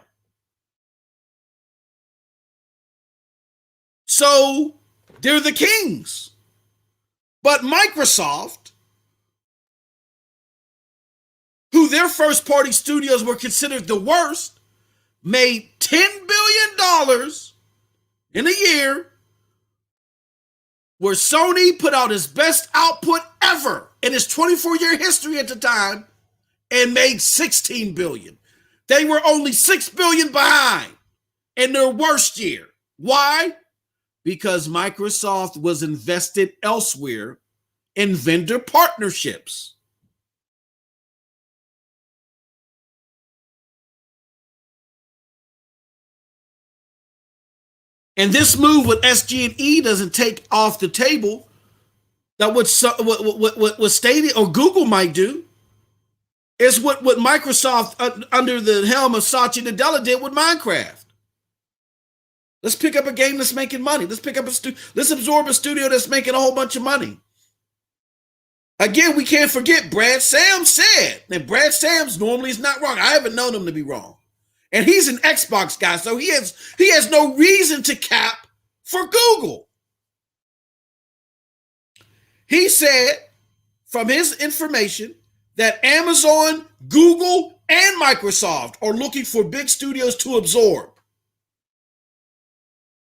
So, they're the kings. But Microsoft, who their first-party studios were considered the worst, made $10 billion in a year where Sony put out its best output ever in its 24-year history at the time and made $16 billion. They were only $6 billion behind in their worst year. Why? Because Microsoft was invested elsewhere in vendor partnerships. And this move with SG&E doesn't take off the table that what Stadia or Google might do. Is what Microsoft under the helm of Satya Nadella did with Minecraft. Let's pick up a game that's making money. Let's absorb a studio that's making a whole bunch of money. Again, we can't forget Brad Sams said, and Brad Sams normally is not wrong. I haven't known him to be wrong. And he's an Xbox guy, so he has no reason to cap for Google. He said, from his information, that Amazon, Google, and Microsoft are looking for big studios to absorb.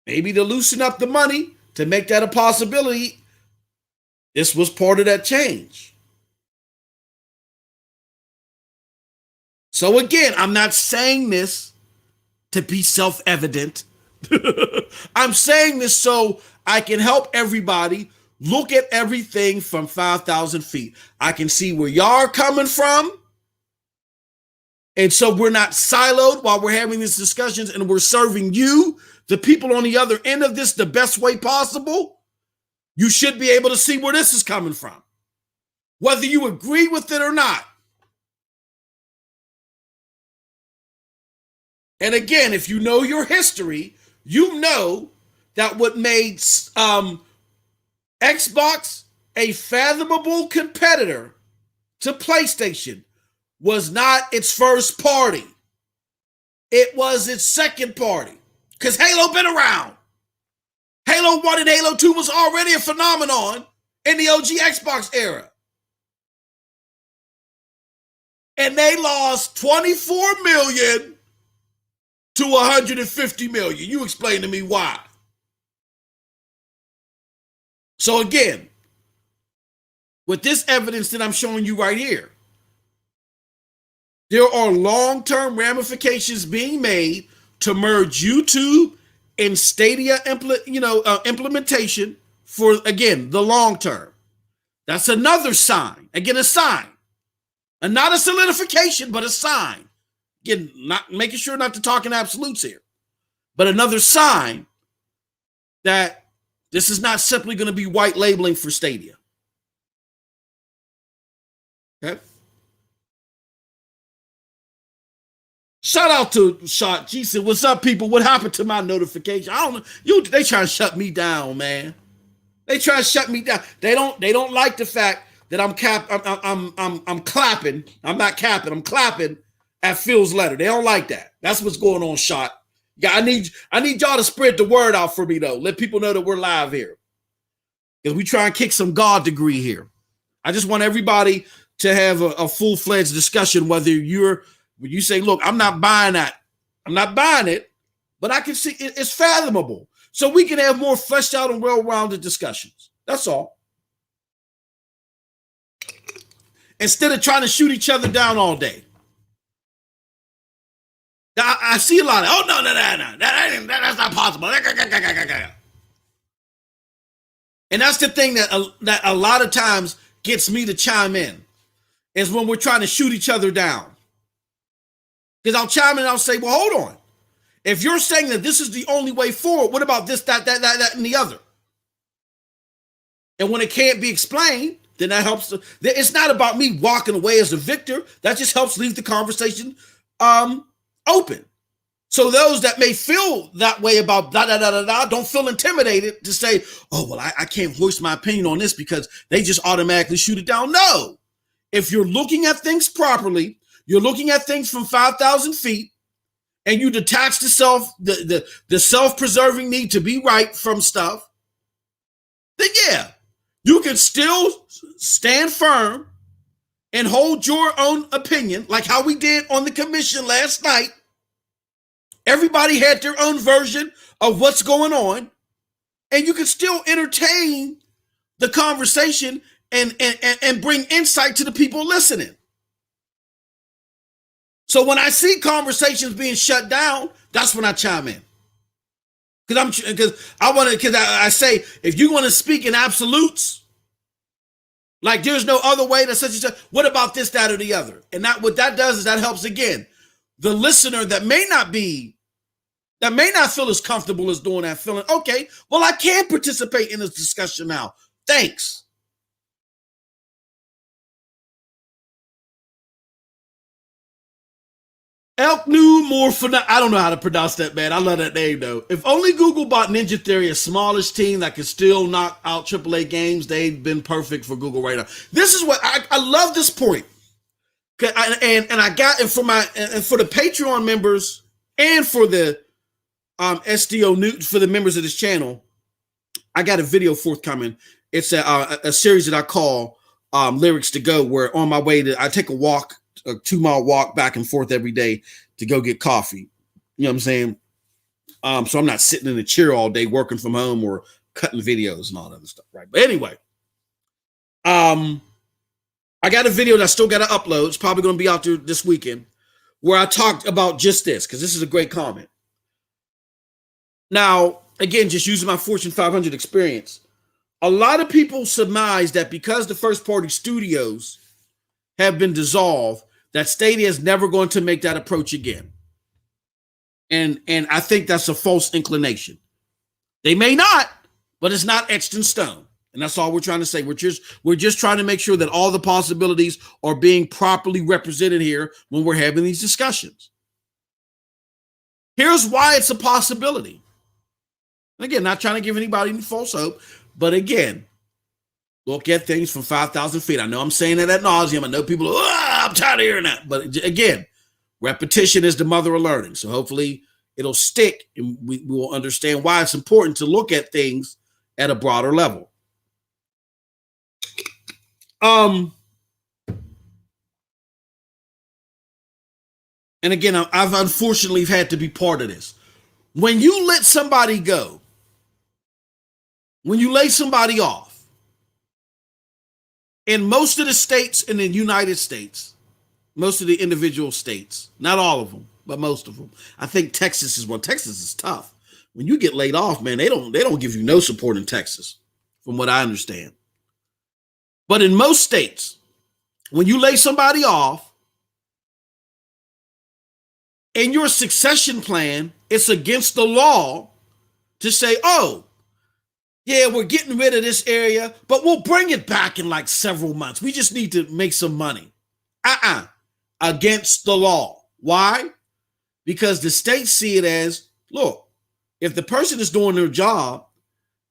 Maybe to loosen up the money to make that a possibility. This was part of that change. So again, I'm not saying this to be self-evident. I'm saying this so I can help everybody look at everything from 5,000 feet. I can see where y'all are coming from. And so we're not siloed while we're having these discussions, and we're serving you, the people on the other end of this, the best way possible. You should be able to see where this is coming from, whether you agree with it or not. And again, if you know your history, you know that what made Xbox a fathomable competitor to PlayStation was not its first party. It was its second party. Because Halo been around. Halo 1 and Halo 2 was already a phenomenon in the OG Xbox era. And they lost 24 million to 150 million. You explain to me why. So again, with this evidence that I'm showing you right here, there are long-term ramifications being made to merge YouTube and Stadia implementation for, again, the long term. That's another sign. Again, a sign. And not a solidification, but a sign. Again, not making sure not to talk in absolutes here. But another sign that this is not simply going to be white labeling for Stadia. Okay? Shout out to Shot G said, "What's up, people? What happened to my notification? I don't know. They trying to shut me down, man. They try to shut me down. They don't like the fact that I'm clapping. I'm not capping. I'm clapping at Phil's letter. They don't like that. That's what's going on, Shot. Yeah, I need y'all to spread the word out for me though. Let people know that we're live here. Because we try and kick some God degree here. I just want everybody to have a full-fledged discussion, whether when you say, look, I'm not buying that. I'm not buying it, but I can see it's fathomable. So we can have more fleshed out and well-rounded discussions. That's all. Instead of trying to shoot each other down all day. I see a lot of, oh, no, that's not possible. And that's the thing that a lot of times gets me to chime in, is when we're trying to shoot each other down. Because I'll chime in and I'll say, well, hold on. If you're saying that this is the only way forward, what about this, that, and the other? And when it can't be explained, then that helps. It's not about me walking away as a victor. That just helps leave the conversation open. So those that may feel that way about don't feel intimidated to say, oh, well, I can't voice my opinion on this because they just automatically shoot it down. No. If you're looking at things properly, you're looking at things from 5,000 feet, and you detach the self-preserving need to be right from stuff, then yeah, you can still stand firm and hold your own opinion, like how we did on the commission last night. Everybody had their own version of what's going on, and you can still entertain the conversation and bring insight to the people listening. So when I see conversations being shut down, that's when I chime in. Because I say, if you want to speak in absolutes, like there's no other way to such and such, what about this, that, or the other? And what that does is that helps, again, the listener that may not feel as comfortable as doing that, feeling, okay, well, I can participate in this discussion now. Thanks. Elk New more for I don't know how to pronounce that, man. I love that name though. If only Google bought Ninja Theory, a smallish team that could still knock out AAA games, they've been perfect for Google right now. This is what I love this point. And for the Patreon members and for the SDO new for the members of this channel, I got a video forthcoming. It's a series that I call Lyrics to Go, where on my way I take a 2-mile walk back and forth every day to go get coffee. You know what I'm saying? So I'm not sitting in a chair all day working from home or cutting videos and all that other stuff, right? But anyway, I got a video that I still got to upload. It's probably going to be out there this weekend, where I talked about just this, because this is a great comment. Now, again, just using my Fortune 500 experience, a lot of people surmise that because the first-party studios have been dissolved, that Stadia is never going to make that approach again. And I think that's a false inclination. They may not, but it's not etched in stone. And that's all we're trying to say. We're just trying to make sure that all the possibilities are being properly represented here when we're having these discussions. Here's why it's a possibility. Again, not trying to give anybody any false hope, but again, Look at things from 5,000 feet. I know I'm saying that ad nauseum. I know people are, I'm tired of hearing that. But again, repetition is the mother of learning. So hopefully it'll stick and we will understand why it's important to look at things at a broader level. And again, I've unfortunately had to be part of this. When you let somebody go, when you lay somebody off, in most of the states in the United States, most of the individual states, not all of them, but most of them. I think Texas is one. Texas is tough. When you get laid off, man, they don't give you no support in Texas, from what I understand. But in most states, when you lay somebody off, in your succession plan, it's against the law to say, oh, yeah, we're getting rid of this area, but we'll bring it back in like several months. We just need to make some money. Against the law. Why? Because the states see it as, look, if the person is doing their job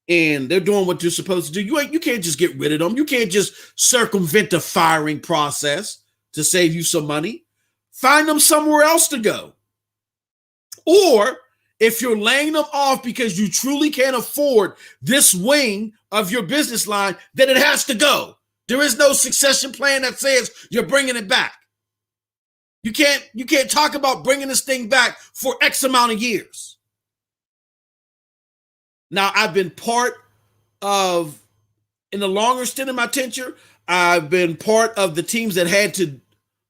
and they're doing what they're supposed to do, you can't just get rid of them. You can't just circumvent the firing process to save you some money. Find them somewhere else to go. Or if you're laying them off because you truly can't afford this wing of your business line, then it has to go. There is no succession plan that says you're bringing it back. You can't talk about bringing this thing back for X amount of years. Now, I've been part of, in the longer stint of my tenure, I've been part of the teams that had to,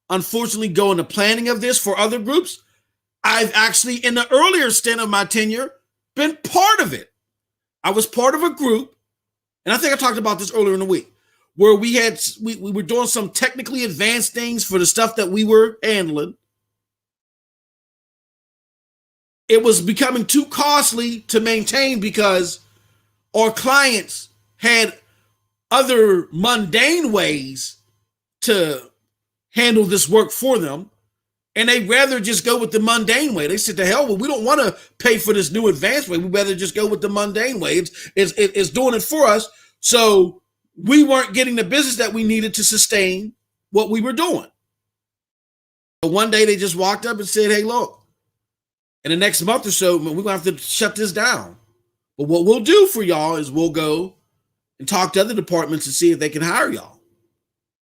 unfortunately, go into planning of this for other groups. I've actually, in the earlier stint of my tenure, been part of it. I was part of a group, and I think I talked about this earlier in the week, where we were doing some technically advanced things for the stuff that we were handling. It was becoming too costly to maintain because our clients had other mundane ways to handle this work for them. And they'd rather just go with the mundane way. They said, to hell, well, we don't want to pay for this new advanced way. We'd rather just go with the mundane way. It's doing it for us. So we weren't getting the business that we needed to sustain what we were doing. But one day they just walked up and said, hey, look, in the next month or so, we're going to have to shut this down. But what we'll do for y'all is we'll go and talk to other departments and see if they can hire y'all.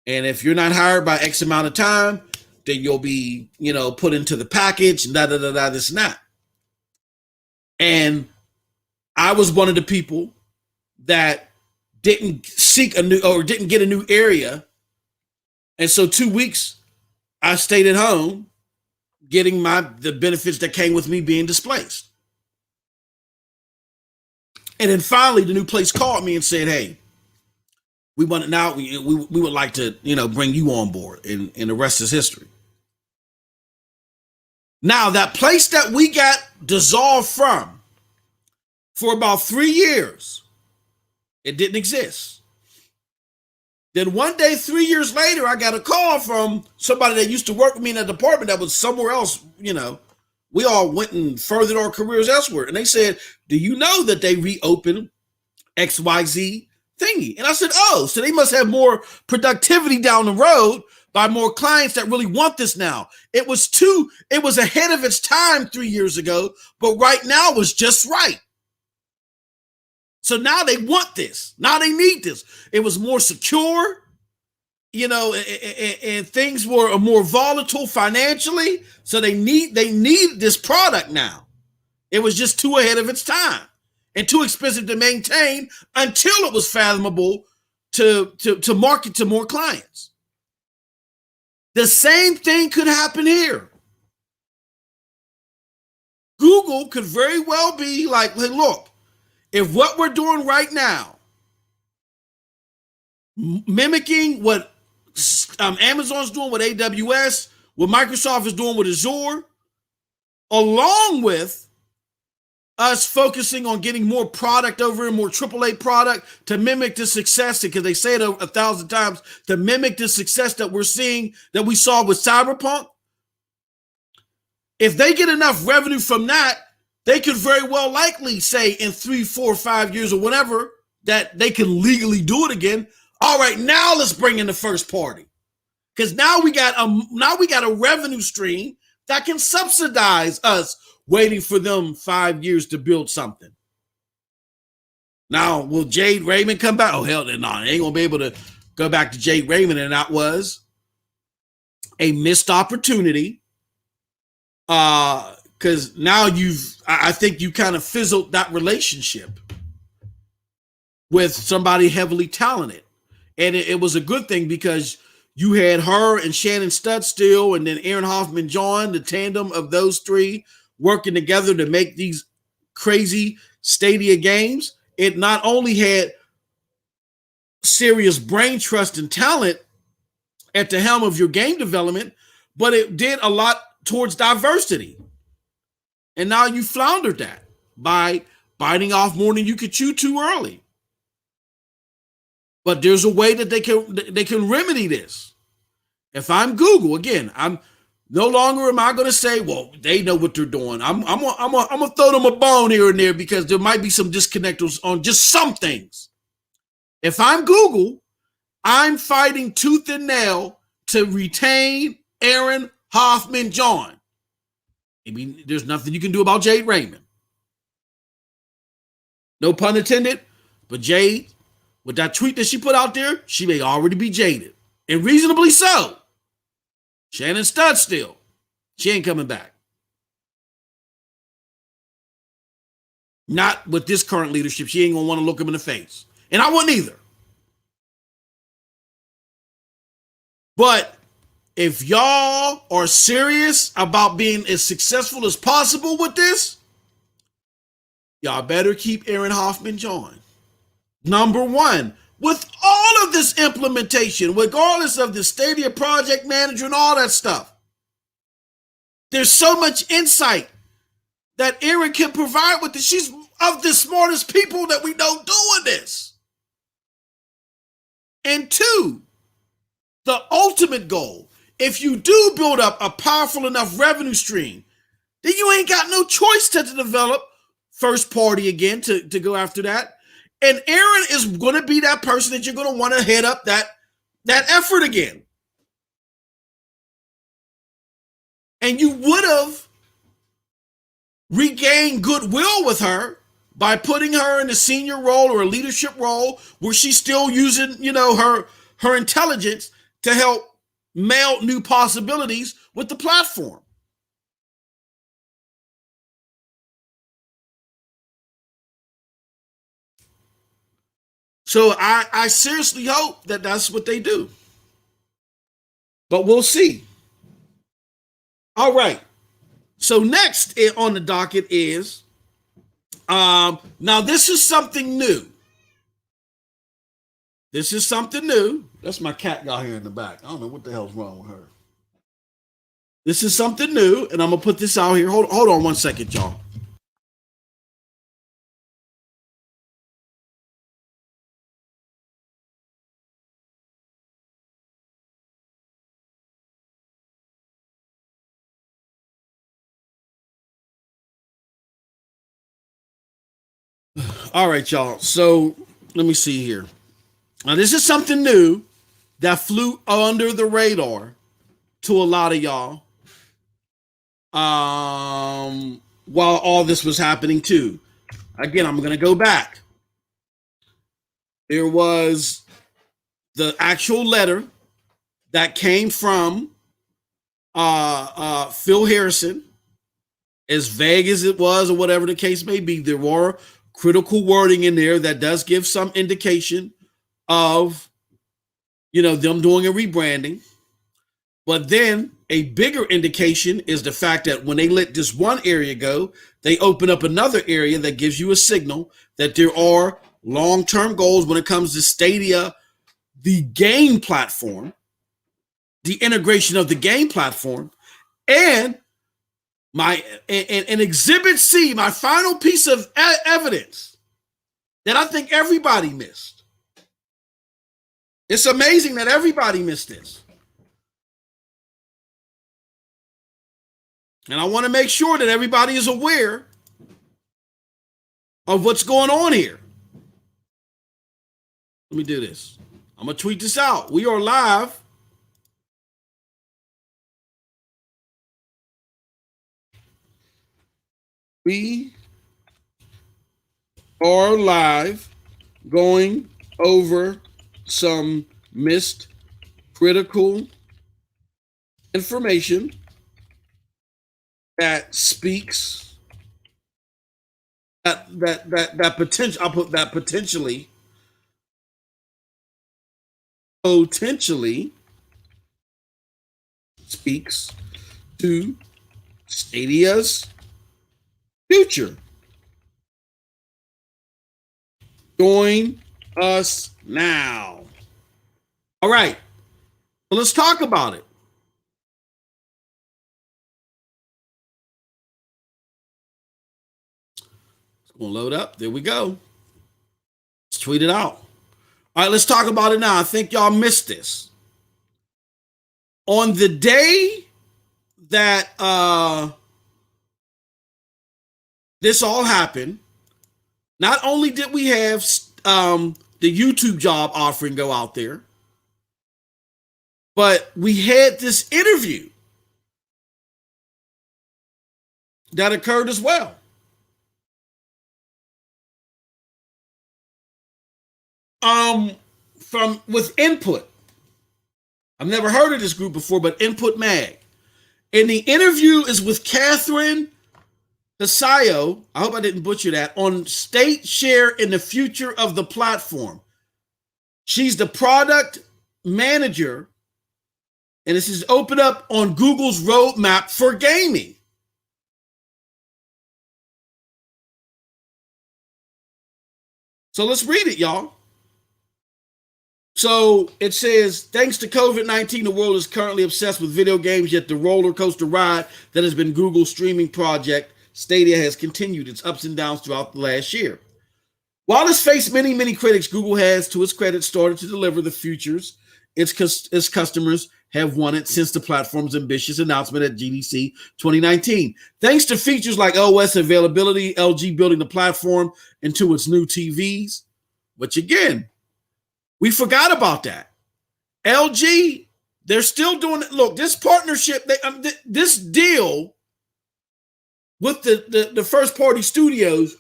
And if you're not hired by X amount of time, then you'll be, put into the package, this and that. And I was one of the people that didn't didn't get a new area. And so 2 weeks I stayed at home getting the benefits that came with me being displaced. And then finally the new place called me and said, hey, we want it now. We would like to, bring you on board, and the rest is history. Now, that place that we got dissolved from for about 3 years, it didn't exist. Then one day, 3 years later, I got a call from somebody that used to work with me in a department that was somewhere else. We all went and furthered our careers elsewhere. And they said, do you know that they reopened XYZ thingy? And I said, oh, so they must have more productivity down the road by more clients that really want this now. It was ahead of its time 3 years ago, but right now was just right. So now they want this. Now they need this. It was more secure, and things were more volatile financially. So they need this product now. It was just too ahead of its time and too expensive to maintain until it was fathomable to market to more clients. The same thing could happen here. Google could very well be like, hey, look, if what we're doing right now, mimicking what Amazon's doing with AWS, what Microsoft is doing with Azure, along with us focusing on getting more product over and more AAA product to mimic the success, because they say it 1,000 times, to mimic the success that we're seeing, that we saw with Cyberpunk. If they get enough revenue from that, they could very well likely say in 3, 4, 5 years or whatever that they can legally do it again. All right, now let's bring in the first party. Because now we got a revenue stream that can subsidize us waiting for them 5 years to build something. Now, will Jade Raymond come back? Oh, hell no. I ain't going to be able to go back to Jade Raymond. And that was a missed opportunity. Because now I think you kind of fizzled that relationship with somebody heavily talented. And it was a good thing because you had her and Shannon Studstill and then Aaron Hoffman John, the tandem of those three working together to make these crazy Stadia games. It not only had serious brain trust and talent at the helm of your game development, but it did a lot towards diversity. And now you floundered that by biting off more than you could chew too early. But there's a way that they can remedy this. If I'm Google, again, I'm no longer am I going to say, well, they know what they're doing. I'm gonna throw them a bone here and there because there might be some disconnectors on just some things. If I'm Google, I'm fighting tooth and nail to retain Aaron Hoffman John. I mean, there's nothing you can do about Jade Raymond. No pun intended, but Jade, with that tweet that she put out there, she may already be jaded. And reasonably so. Shannon Studstill, she ain't coming back. Not with this current leadership. She ain't going to want to look him in the face. And I wouldn't either. But if y'all are serious about being as successful as possible with this, y'all better keep Aaron Hoffman John. Number one, with all of this implementation, regardless of the Stadia project manager and all that stuff, there's so much insight that Erin can provide with this. She's of the smartest people that we know doing this. And two, the ultimate goal, if you do build up a powerful enough revenue stream, then you ain't got no choice to develop first party again to go after that. And Erin is going to be that person that you're going to want to head up that effort again. And you would have regained goodwill with her by putting her in a senior role or a leadership role where she's still using, her intelligence to help meld new possibilities with the platform. So I seriously hope that that's what they do. But we'll see. All right. So next on the docket is, now this is something new. This is something new. That's my cat out here in the back. I don't know what the hell's wrong with her. This is something new, and I'm going to put this out here. Hold on 1 second, y'all. All right, y'all. So let me see here. Now, this is something new that flew under the radar to a lot of y'all while all this was happening too. Again, I'm going to go back. There was the actual letter that came from Phil Harrison, as vague as it was or whatever the case may be. There were critical wording in there that does give some indication of, them doing a rebranding. But then a bigger indication is the fact that when they let this one area go, they open up another area that gives you a signal that there are long-term goals when it comes to Stadia, the game platform, the integration of the game platform, and and Exhibit C, my final piece of evidence that I think everybody missed. It's amazing that everybody missed this. And I want to make sure that everybody is aware of what's going on here. Let me do this. I'm going to tweet this out. We are live. We are live going over some missed critical information that speaks that potential. I'll put that potentially speaks to Stadia's future. Join us now. All right, so let's talk about it. It's going to load up. There we go. Let's tweet it out. All right, let's talk about it now. I think y'all missed this. On the day that this all happened, not only did we have the YouTube job offering go out there, but we had this interview that occurred as well. With Input. I've never heard of this group before, but Input Mag. And the interview is with Catherine Hasayo, I hope I didn't butcher that, on state share in the future of the platform. She's the product manager, and this is open up on Google's roadmap for gaming. So let's read it, y'all. So it says, thanks to COVID-19, the world is currently obsessed with video games, yet the roller coaster ride that has been Google's streaming project, Stadia, has continued its ups and downs throughout the last year. While it's faced many, many critics, Google has, to its credit, started to deliver the features its customers have wanted since the platform's ambitious announcement at GDC 2019. Thanks to features like OS availability, LG building the platform into its new TVs, which again, we forgot about that. LG, they're still doing it. Look, this partnership, this deal with the first party studios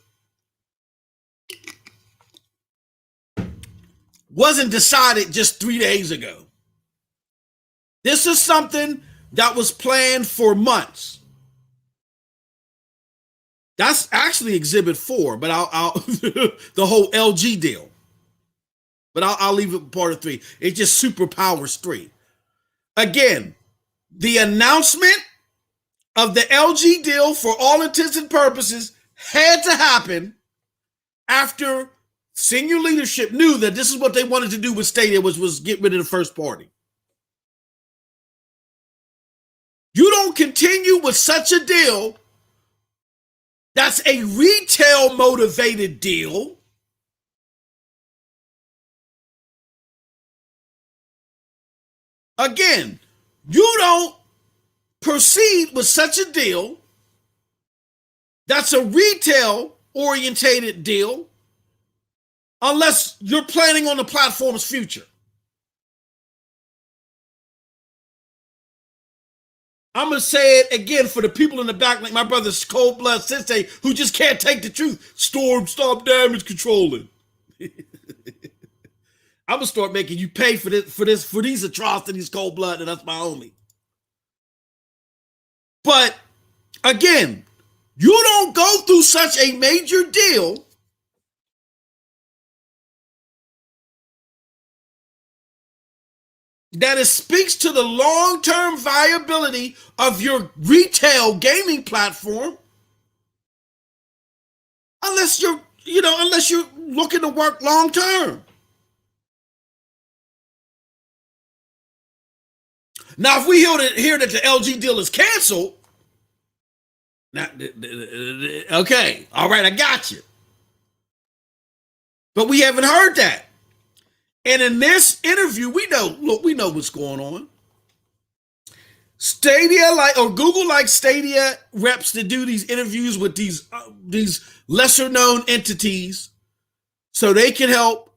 wasn't decided just 3 days ago. This is something that was planned for months. That's actually Exhibit 4, but I'll the whole LG deal. But I'll leave it part of 3. It just superpowers 3. Again, the announcement of the LG deal, for all intents and purposes, had to happen after senior leadership knew that this is what they wanted to do with Stadia, which was get rid of the first party. You don't continue with such a deal that's a retail motivated deal again, you don't proceed with such a deal that's a retail orientated deal unless you're planning on the platform's future. I'm going to say it again for the people in the back, like my brother Cold Blood Sensei, who just can't take the truth. Storm, stop damage controlling. I'm going to start making you pay for these atrocities, Cold Blood, and that's my homie. But again, you don't go through such a major deal that it speaks to the long-term viability of your retail gaming platform, unless you're looking to work long-term. Now, if we hear that the LG deal is canceled, okay, all right, I got you. But we haven't heard that. And in this interview, we know what's going on. Stadia, Google likes Stadia reps to do these interviews with these lesser known entities so they can help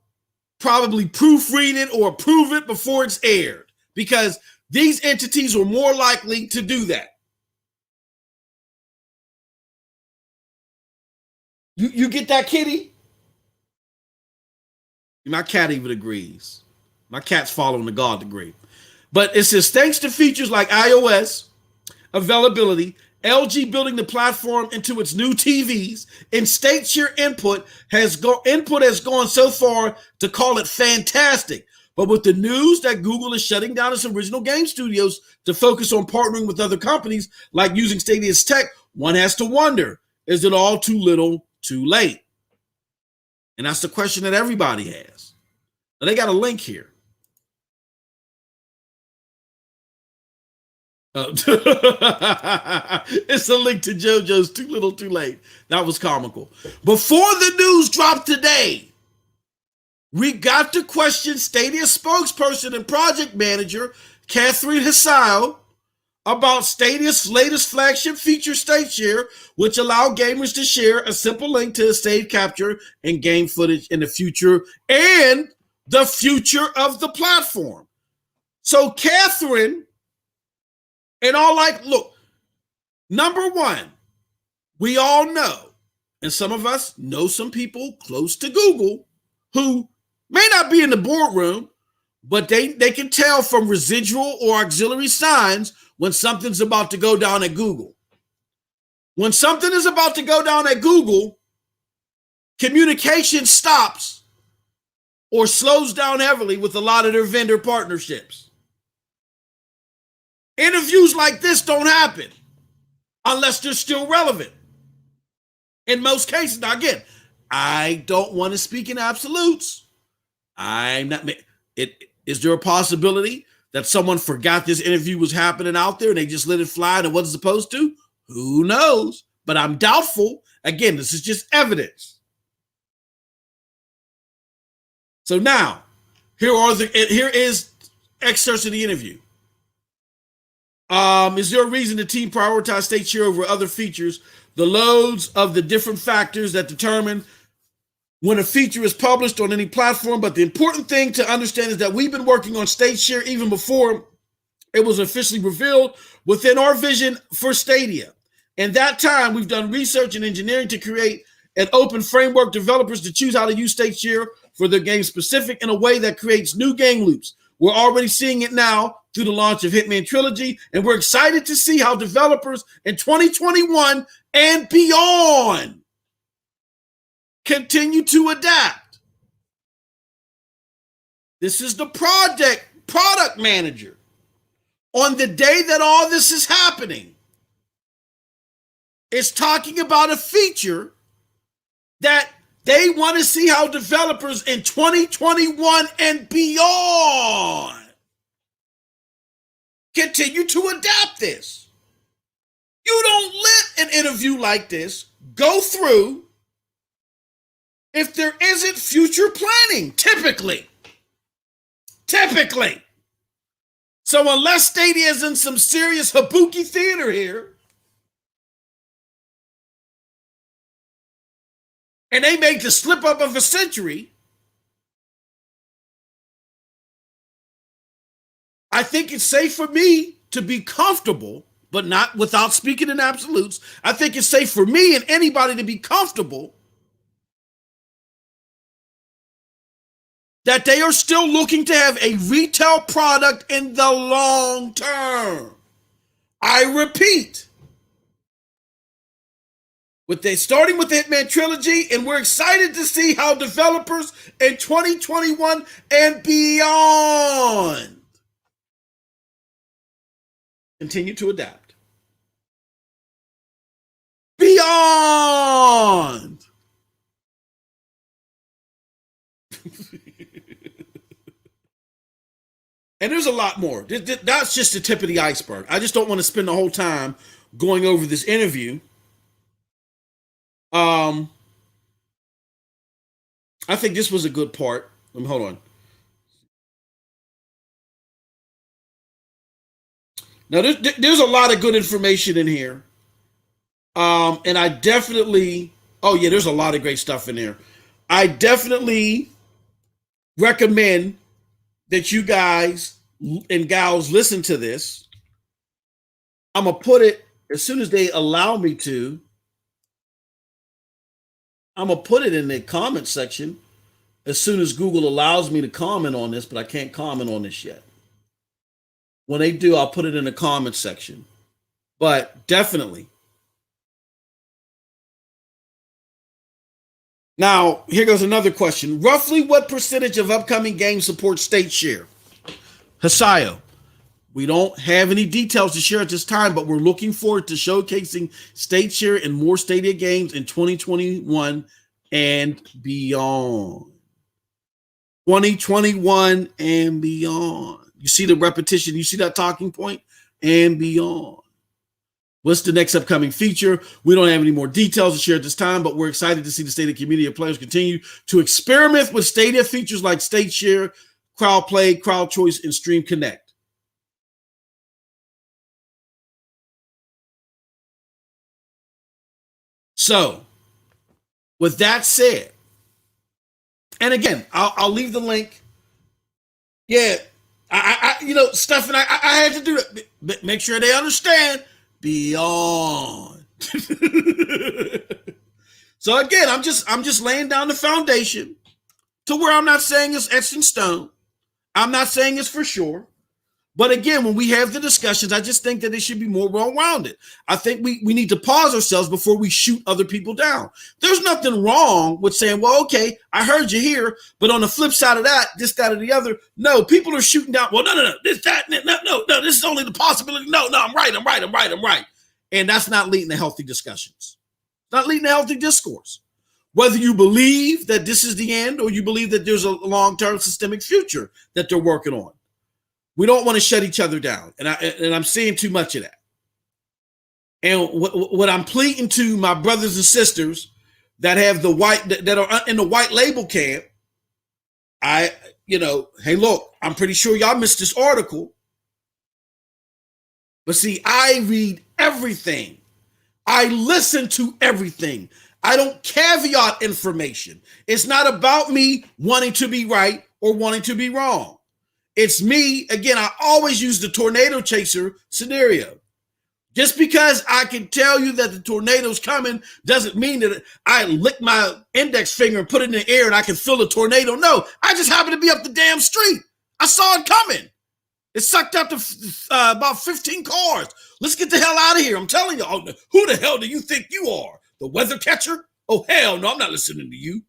probably proofread it or approve it before it's aired, because these entities are more likely to do that. You get that, Kitty? My cat even agrees. My cat's following the God degree. But it says, thanks to features like iOS availability, LG building the platform into its new TVs, and StateShare input has gone so far to call it fantastic. But with the news that Google is shutting down its original game studios to focus on partnering with other companies like using Stadia's tech, one has to wonder, is it all too little, too late? And that's the question that everybody has. Now, they got a link here. It's a link to JoJo's Too Little Too Late. That was comical. Before the news dropped today, we got to question Stadia spokesperson and project manager Catherine Hassail about Stadia's latest flagship feature, StateShare, which allow gamers to share a simple link to save capture and game footage in the future and the future of the platform. So Catherine, and all like, look, number one, we all know, and some of us know some people close to Google who may not be in the boardroom, but they can tell from residual or auxiliary signs when something's about to go down at Google. When something is about to go down at Google, communication stops or slows down heavily with a lot of their vendor partnerships. Interviews like this don't happen unless they're still relevant. In most cases, now again, I don't want to speak in absolutes. I'm not. Is there a possibility that someone forgot this interview was happening out there and they just let it fly and it wasn't supposed to? Who knows? But I'm doubtful. Again, this is just evidence. So now, here is excerpts of the interview. Is there a reason the team prioritized StateShare over other features? The loads of the different factors that determine when a feature is published on any platform. But the important thing to understand is that we've been working on StateShare even before it was officially revealed within our vision for Stadia. In that time, we've done research and engineering to create an open framework developers to choose how to use StateShare for their game specific in a way that creates new game loops. We're already seeing it now through the launch of Hitman Trilogy, and we're excited to see how developers in 2021 and beyond continue to adapt. This is the product manager on the day that all this is happening. It's talking about a feature that they want to see how developers in 2021 and beyond continue to adapt this. You don't let an interview like this go through if there isn't future planning, typically. So unless Stadia is in some serious Habuki theater here, and they make the slip up of a century, I think it's safe for me to be comfortable, but not without speaking in absolutes. I think it's safe for me and anybody to be comfortable that they are still looking to have a retail product in the long term. I repeat, starting with the Hitman Trilogy, and we're excited to see how developers in 2021 and beyond continue to adapt. Beyond. And there's a lot more. That's just the tip of the iceberg. I just don't want to spend the whole time going over this interview. I think this was a good part. Hold on. Now, there's a lot of good information in here. And I definitely, there's a lot of great stuff in there. I definitely recommend that you guys and gals listen to this. I'm going to put it as soon as they allow me to. I'm going to put it in the comment section as soon as Google allows me to comment on this, but I can't comment on this yet. When they do, I'll put it in the comment section. But definitely. Now, here goes another question. Roughly what percentage of upcoming games support state share? Hasayo, we don't have any details to share at this time, but we're looking forward to showcasing state share in more Stadia games in 2021 and beyond. 2021 and beyond. You see the repetition? You see that talking point? And beyond. What's the next upcoming feature? We don't have any more details to share at this time, but we're excited to see the Stadia community of players continue to experiment with Stadia features like State Share, Crowd Play, Crowd Choice, and Stream Connect. So, with that said, and again, I'll leave the link. Yeah, Steph, I had to do it. Make sure they understand. Beyond. So again, I'm just laying down the foundation to where I'm not saying it's etched in stone. I'm not saying it's for sure. But again, when we have the discussions, I just think that it should be more well-rounded. I think we need to pause ourselves before we shoot other people down. There's nothing wrong with saying, well, okay, I heard you here, but on the flip side of that, this, that, or the other, no, people are shooting down. Well, no, this, that, no, this is only the possibility. No, I'm right. And that's not leading to healthy discussions. Not leading to healthy discourse. Whether you believe that this is the end or you believe that there's a long-term systemic future that they're working on. We don't want to shut each other down, and I'm seeing too much of that. And what I'm pleading to my brothers and sisters that have that are in the white label camp, hey, look, I'm pretty sure y'all missed this article, but see, I read everything, I listen to everything. I don't caveat information. It's not about me wanting to be right or wanting to be wrong. It's me, again, I always use the tornado chaser scenario. Just because I can tell you that the tornado's coming doesn't mean that I lick my index finger and put it in the air and I can feel the tornado. No, I just happen to be up the damn street. I saw it coming. It sucked up to about 15 cars. Let's get the hell out of here. I'm telling you, who the hell do you think you are? The weather catcher? Oh, hell no, I'm not listening to you.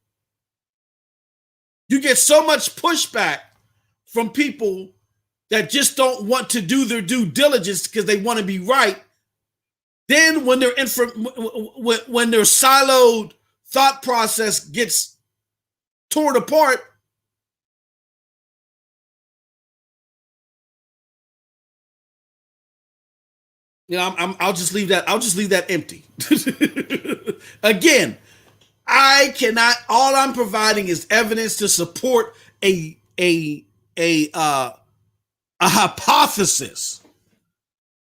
You get so much pushback from people that just don't want to do their due diligence because they want to be right. Then when their siloed thought process gets torn apart, I'll just leave that empty. Again, I cannot. All I'm providing is evidence to support a hypothesis,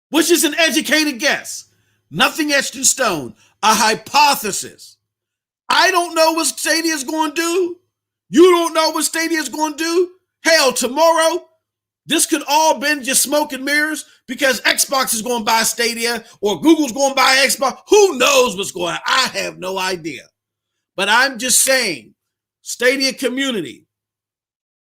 which is an educated guess. Nothing etched in stone. A hypothesis. I don't know what Stadia is going to do. You don't know what Stadia is going to do. Hell, tomorrow, this could all been just smoke and mirrors because Xbox is going to buy Stadia or Google's going to buy Xbox. Who knows what's going on? I have no idea. But I'm just saying, Stadia community,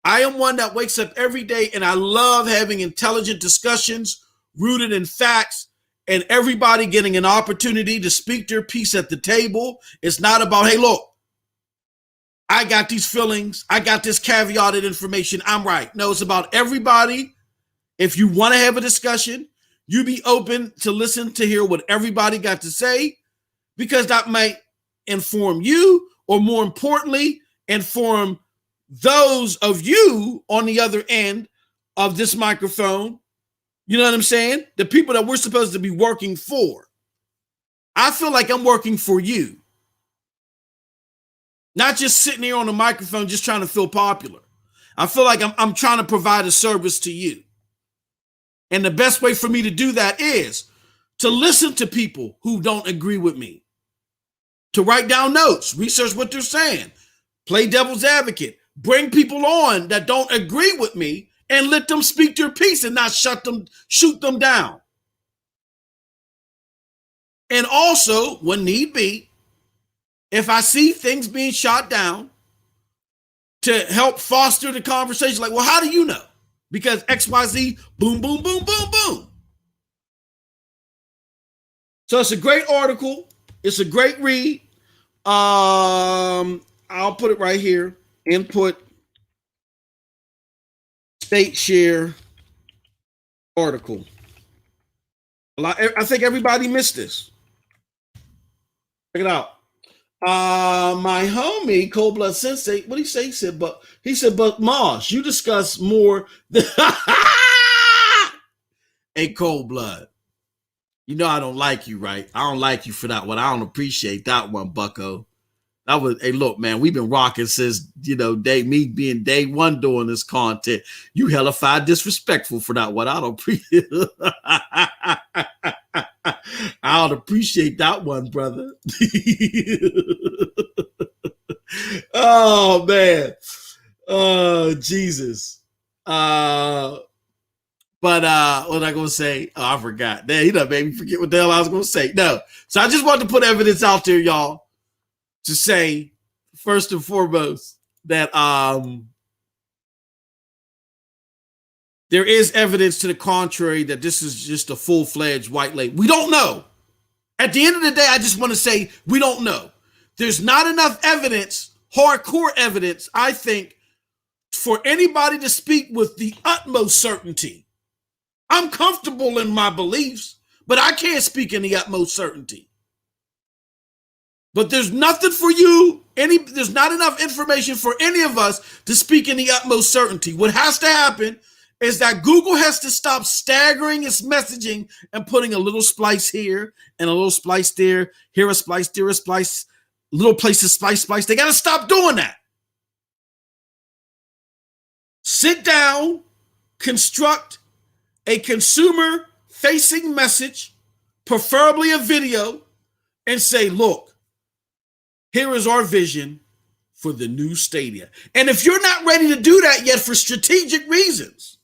I am one that wakes up every day and I love having intelligent discussions rooted in facts and everybody getting an opportunity to speak their piece at the table. It's not about, hey, look, I got these feelings. I got this caveated information. I'm right. No, it's about everybody. If you want to have a discussion, you be open to listen to hear what everybody got to say, because that might inform you, or more importantly, inform those of you on the other end of this microphone. You know what I'm saying? The people that we're supposed to be working for. I feel like I'm working for you. Not just sitting here on the microphone just trying to feel popular. I feel like I'm trying to provide a service to you. And the best way for me to do that is to listen to people who don't agree with me. To write down notes, research what they're saying, play devil's advocate, bring people on that don't agree with me and let them speak their piece and not shoot them down. And also, when need be, if I see things being shot down, to help foster the conversation, like, well, how do you know? Because XYZ, boom, boom, boom, boom, boom. So it's a great article. It's a great read. I'll put it right here. Input state share article. I think everybody missed this. Check it out. My homie, Cold Blood Sensei, what did he say? He said, but Moss, you discuss more than a Cold Blood. You know I don't like you, right? I don't like you for that one. I don't appreciate that one, Bucko. That was, hey, look, man, we've been rocking since, me being day one doing this content. You hellified disrespectful for that one. I don't appreciate I don't appreciate that one, brother. Oh, man. Oh, Jesus. But what was I going to say? Oh, I forgot. Damn, he done made me forget what the hell I was going to say. No. So I just wanted to put evidence out there, y'all, to say, first and foremost, that there is evidence to the contrary that this is just a full-fledged white label. We don't know. At the end of the day, I just want to say we don't know. There's not enough evidence, hardcore evidence, I think, for anybody to speak with the utmost certainty. I'm comfortable in my beliefs, but I can't speak in the utmost certainty. But there's nothing for you, there's not enough information for any of us to speak in the utmost certainty. What has to happen is that Google has to stop staggering its messaging and putting a little splice here and a little splice there, here a splice, there a splice, little places splice. They got to stop doing that. Sit down, construct a consumer-facing message, preferably a video, and say, look, here is our vision for the new Stadia. And if you're not ready to do that yet for strategic reasons,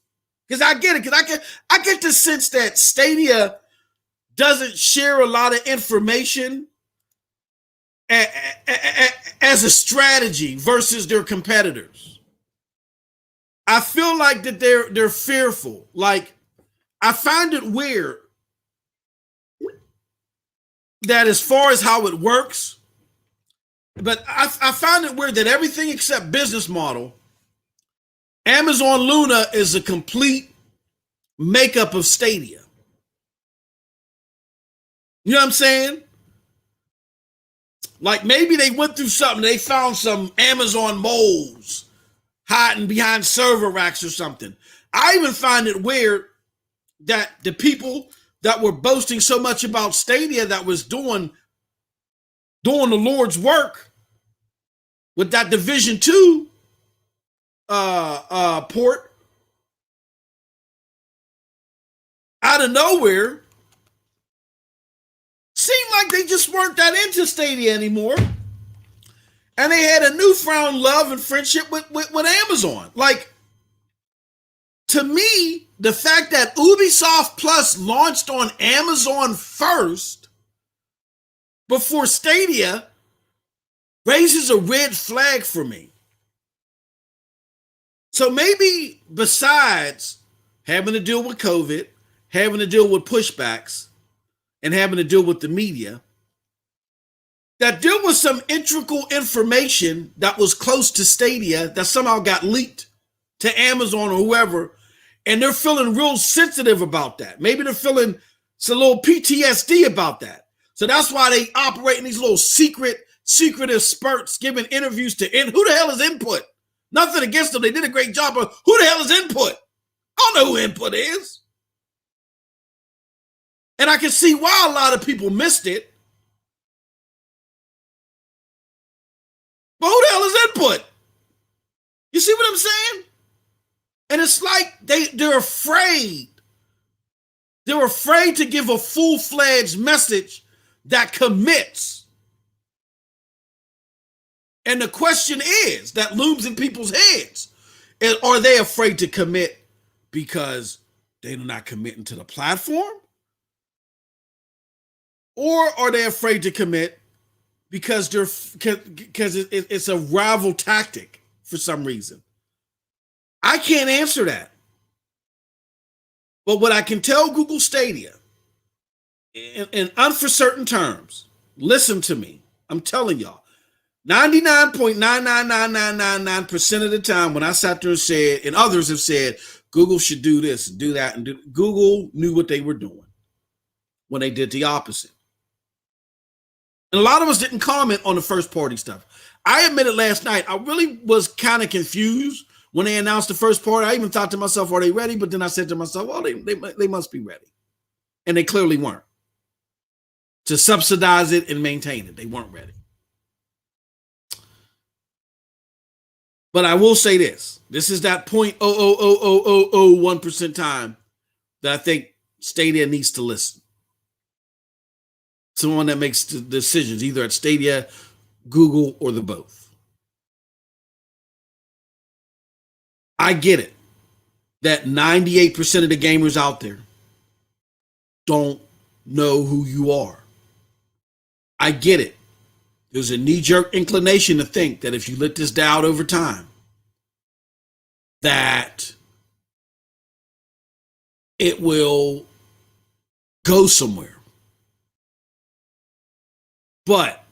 because I get it, because I get the sense that Stadia doesn't share a lot of information as a strategy versus their competitors. I feel like that they're fearful. Like, I find it weird that as far as how it works, but I found it weird that everything except business model, Amazon Luna is a complete makeup of Stadia. You know what I'm saying? Like maybe they went through something, they found some Amazon moles hiding behind server racks or something. I even find it weird that the people that were boasting so much about Stadia that was doing the Lord's work with that Division 2 port, out of nowhere, seemed like they just weren't that into Stadia anymore. And they had a newfound love and friendship with Amazon. Like, to me, the fact that Ubisoft Plus launched on Amazon first before Stadia raises a red flag for me. So maybe besides having to deal with COVID, having to deal with pushbacks, and having to deal with the media, that there was some integral information that was close to Stadia that somehow got leaked to Amazon or whoever, and they're feeling real sensitive about that. Maybe they're feeling some little PTSD about that. So that's why they operate in these little secretive spurts, giving interviews to who the hell is Input? Nothing against them. They did a great job, but who the hell is Input? I don't know who Input is. And I can see why a lot of people missed it. But who the hell is Input? You see what I'm saying? And it's like they're afraid. They're afraid to give a full-fledged message that commits. And the question is that looms in people's heads. Are they afraid to commit because they're not committing to the platform? Or are they afraid to commit because it's a rival tactic for some reason? I can't answer that. But what I can tell Google Stadia in uncertain terms, listen to me. I'm telling y'all, 99.99999% of the time when I sat there and said, and others have said, Google should do this and do that, and Google knew what they were doing when they did the opposite. And a lot of us didn't comment on the first party stuff. I admitted last night, I really was kind of confused when they announced the first party. I even thought to myself, are they ready? But then I said to myself, well, they must be ready. And they clearly weren't. To subsidize it and maintain it, they weren't ready. But I will say this. This is that 0.00001% time that I think Stadia needs to listen. Someone that makes the decisions, either at Stadia, Google, or the both. I get it that 98% of the gamers out there don't know who you are. I get it. There's a knee-jerk inclination to think that if you let this die out over time, that it will go somewhere. But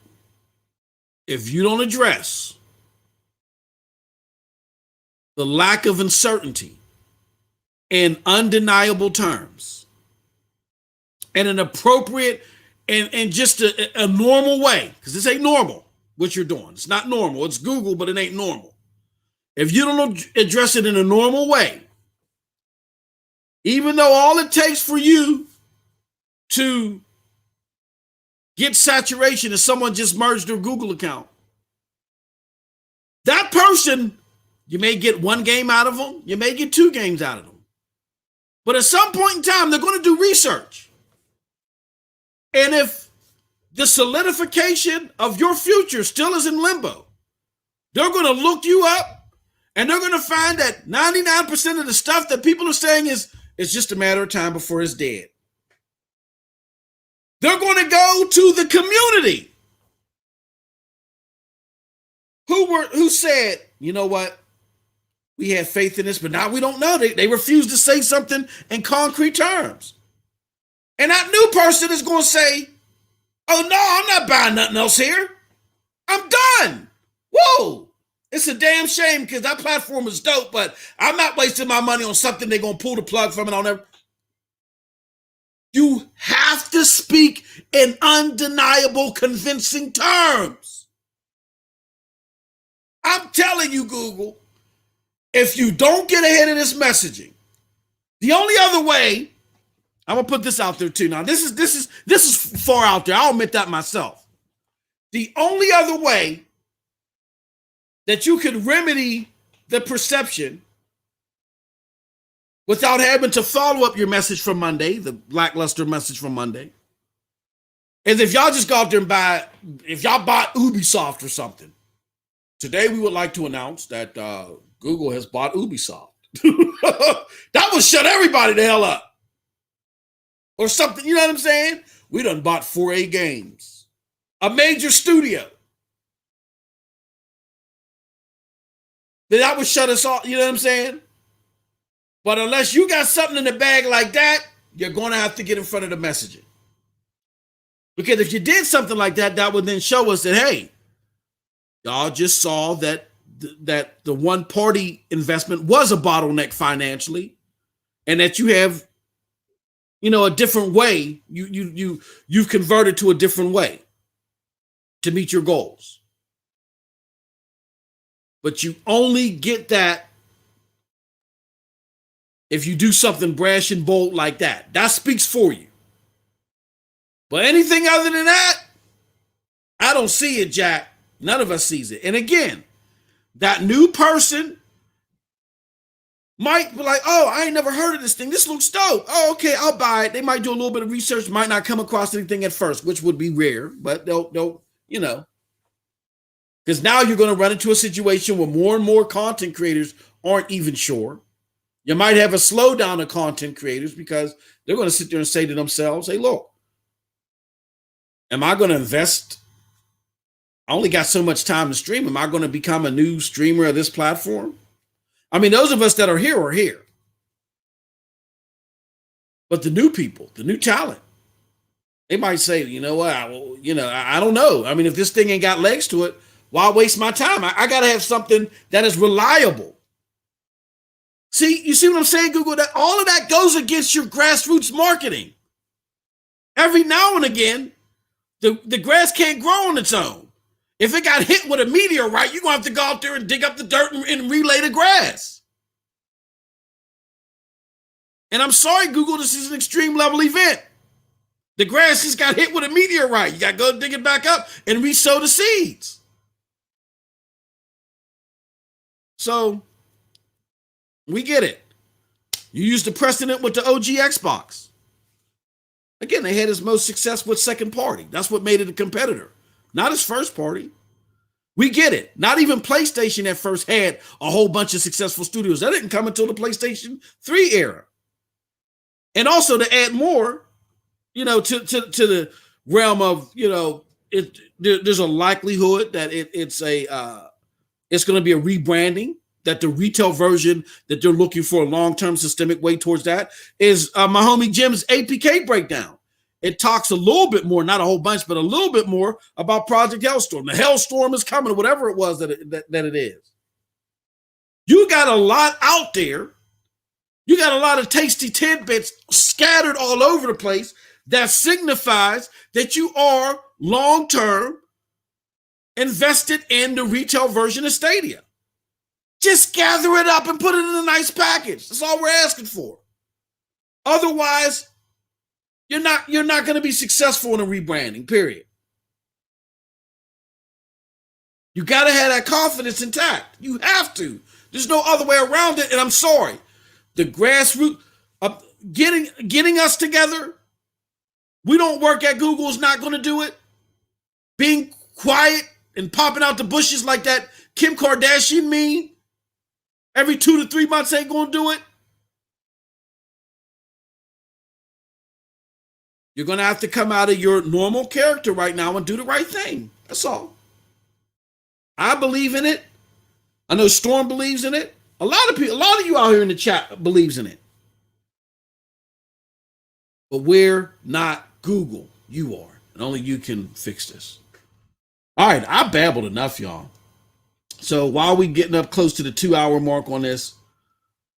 if you don't address the lack of uncertainty in undeniable terms and an appropriate and just a normal way, because this ain't normal what you're doing. It's not normal. It's Google, but it ain't normal. If you don't address it in a normal way, even though all it takes for you to get saturation is someone just merged their Google account, that person, you may get one game out of them, you may get 2 games out of them. But at some point in time, they're going to do research. And if the solidification of your future still is in limbo, they're going to look you up and they're going to find that 99% of the stuff that people are saying is just a matter of time before it's dead. They're going to go to the community who said, you know what? We had faith in this, but now we don't know. They refuse to say something in concrete terms. And that new person is going to say, oh, no, I'm not buying nothing else here. I'm done. Whoa. It's a damn shame because that platform is dope, but I'm not wasting my money on something they're going to pull the plug from it on there. You have to speak in undeniable, convincing terms. I'm telling you, Google, if you don't get ahead of this messaging, the only other way, I'm gonna put this out there too. Now, this is far out there. I'll admit that myself. The only other way that you could remedy the perception without having to follow up your message from Monday, the lackluster message from Monday, is if y'all just go out there and if y'all bought Ubisoft or something. Today, we would like to announce that Google has bought Ubisoft. That would shut everybody the hell up. Or something, you know what I'm saying? We done bought 4A Games, a major studio. Then that would shut us off, you know what I'm saying? But unless you got something in the bag like that, you're going to have to get in front of the messaging. Because if you did something like that, that would then show us that, hey, y'all just saw that the one-party investment was a bottleneck financially, and that you have, a different way. You've converted to a different way to meet your goals. But you only get that if you do something brash and bold like that. That speaks for you. But anything other than that, I don't see it, Jack. None of us sees it. And again, that new person might be like, oh, I ain't never heard of this thing. This looks dope. Oh, okay, I'll buy it. They might do a little bit of research, might not come across anything at first, which would be rare, but they'll Because now you're going to run into a situation where more and more content creators aren't even sure. You might have a slowdown of content creators because they're going to sit there and say to themselves, hey, look, am I going to invest? I only got so much time to stream. Am I going to become a new streamer of this platform? I mean, those of us that are here are here. But the new people, the new talent, they might say, you know what, I don't know. I mean, if this thing ain't got legs to it, why waste my time? I got to have something that is reliable. You see what I'm saying, Google? That all of that goes against your grassroots marketing. Every now and again, the grass can't grow on its own. If it got hit with a meteorite, you're going to have to go out there and dig up the dirt and relay the grass. And I'm sorry, Google, this is an extreme level event. The grass just got hit with a meteorite. You got to go dig it back up and re-sow the seeds. So, we get it. You used the precedent with the OG Xbox. Again, they had its most success with second party. That's what made it a competitor, not its first party. We get it. Not even PlayStation at first had a whole bunch of successful studios. That didn't come until the PlayStation 3 era. And also to add more, to the realm of, there's a likelihood that it's going to be a rebranding, that the retail version that they're looking for a long-term systemic way towards that is my homie Jim's APK breakdown. It talks a little bit more, not a whole bunch, but a little bit more about Project Hellstorm. The Hellstorm is coming, or whatever it was that it is. You got a lot out there. You got a lot of tasty tidbits scattered all over the place that signifies that you are long-term invested in the retail version of Stadia. Just gather it up and put it in a nice package. That's all we're asking for. Otherwise, you're not going to be successful in a rebranding, period. You got to have that confidence intact. You have to. There's no other way around it, and I'm sorry. The grassroots, getting us together, we don't work at Google is not going to do it. Being quiet and popping out the bushes like that Kim Kardashian meme every 2 to 3 months ain't going to do it. You're going to have to come out of your normal character right now and do the right thing. That's all. I believe in it. I know Storm believes in it. A lot of you out here in the chat believes in it. But we're not Google. You are. And only you can fix this. All right. I babbled enough, y'all. So while we getting up close to the 2-hour mark on this,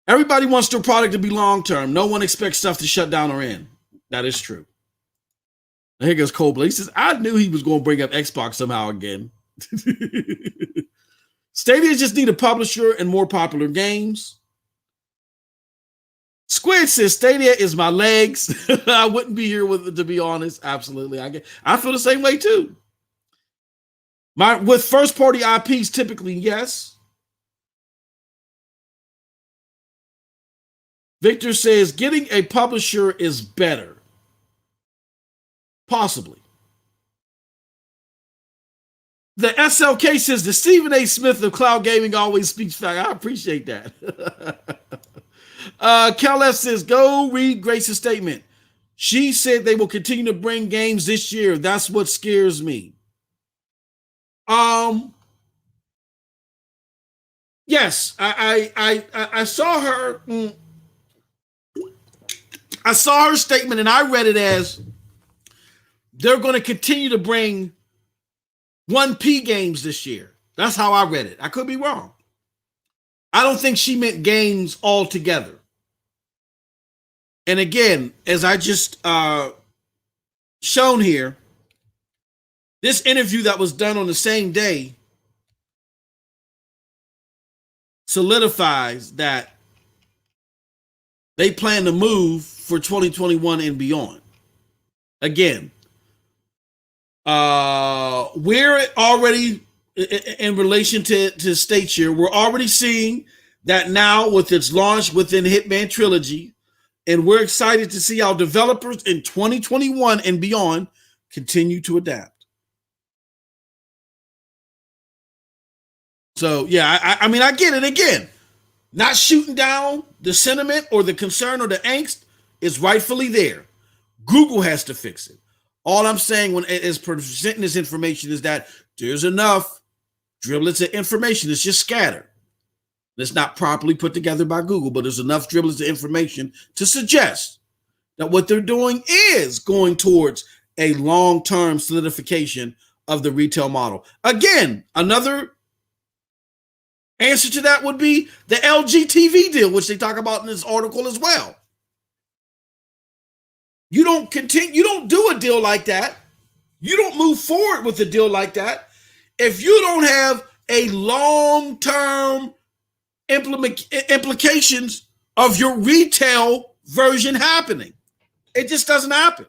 everybody wants their product to be long-term. No one expects stuff to shut down or end. That is true. Here goes Cold. He says, I knew he was going to bring up Xbox somehow again. Stadia just need a publisher and more popular games. Squid says, Stadia is my legs. I wouldn't be here with it, to be honest. Absolutely. I feel the same way too. With first-party IPs, typically, yes. Victor says, getting a publisher is better. Possibly. The SLK says, the Stephen A. Smith of cloud gaming always speaks fact. I appreciate that. Cal F says, go read Grace's statement. She said they will continue to bring games this year. That's what scares me. Yes, I saw her. I saw her statement and I read it as they're going to continue to bring 1P games this year. That's how I read it. I could be wrong. I don't think she meant games altogether. And again, as I just shown here, this interview that was done on the same day solidifies that they plan to move for 2021 and beyond. Again, we're already, in relation to State Share, we're already seeing that now with its launch within Hitman Trilogy, and we're excited to see how developers in 2021 and beyond continue to adapt. So yeah, I mean, I get it. Again, not shooting down the sentiment or the concern or the angst is rightfully there. Google has to fix it. All I'm saying when it is presenting this information is that there's enough driblets of information. It's just scattered. It's not properly put together by Google, but there's enough driblets of information to suggest that what they're doing is going towards a long-term solidification of the retail model. Again, another answer to that would be the LG TV deal, which they talk about in this article as well. You don't do a deal like that. You don't move forward with a deal like that if you don't have a long-term implications of your retail version happening. It just doesn't happen.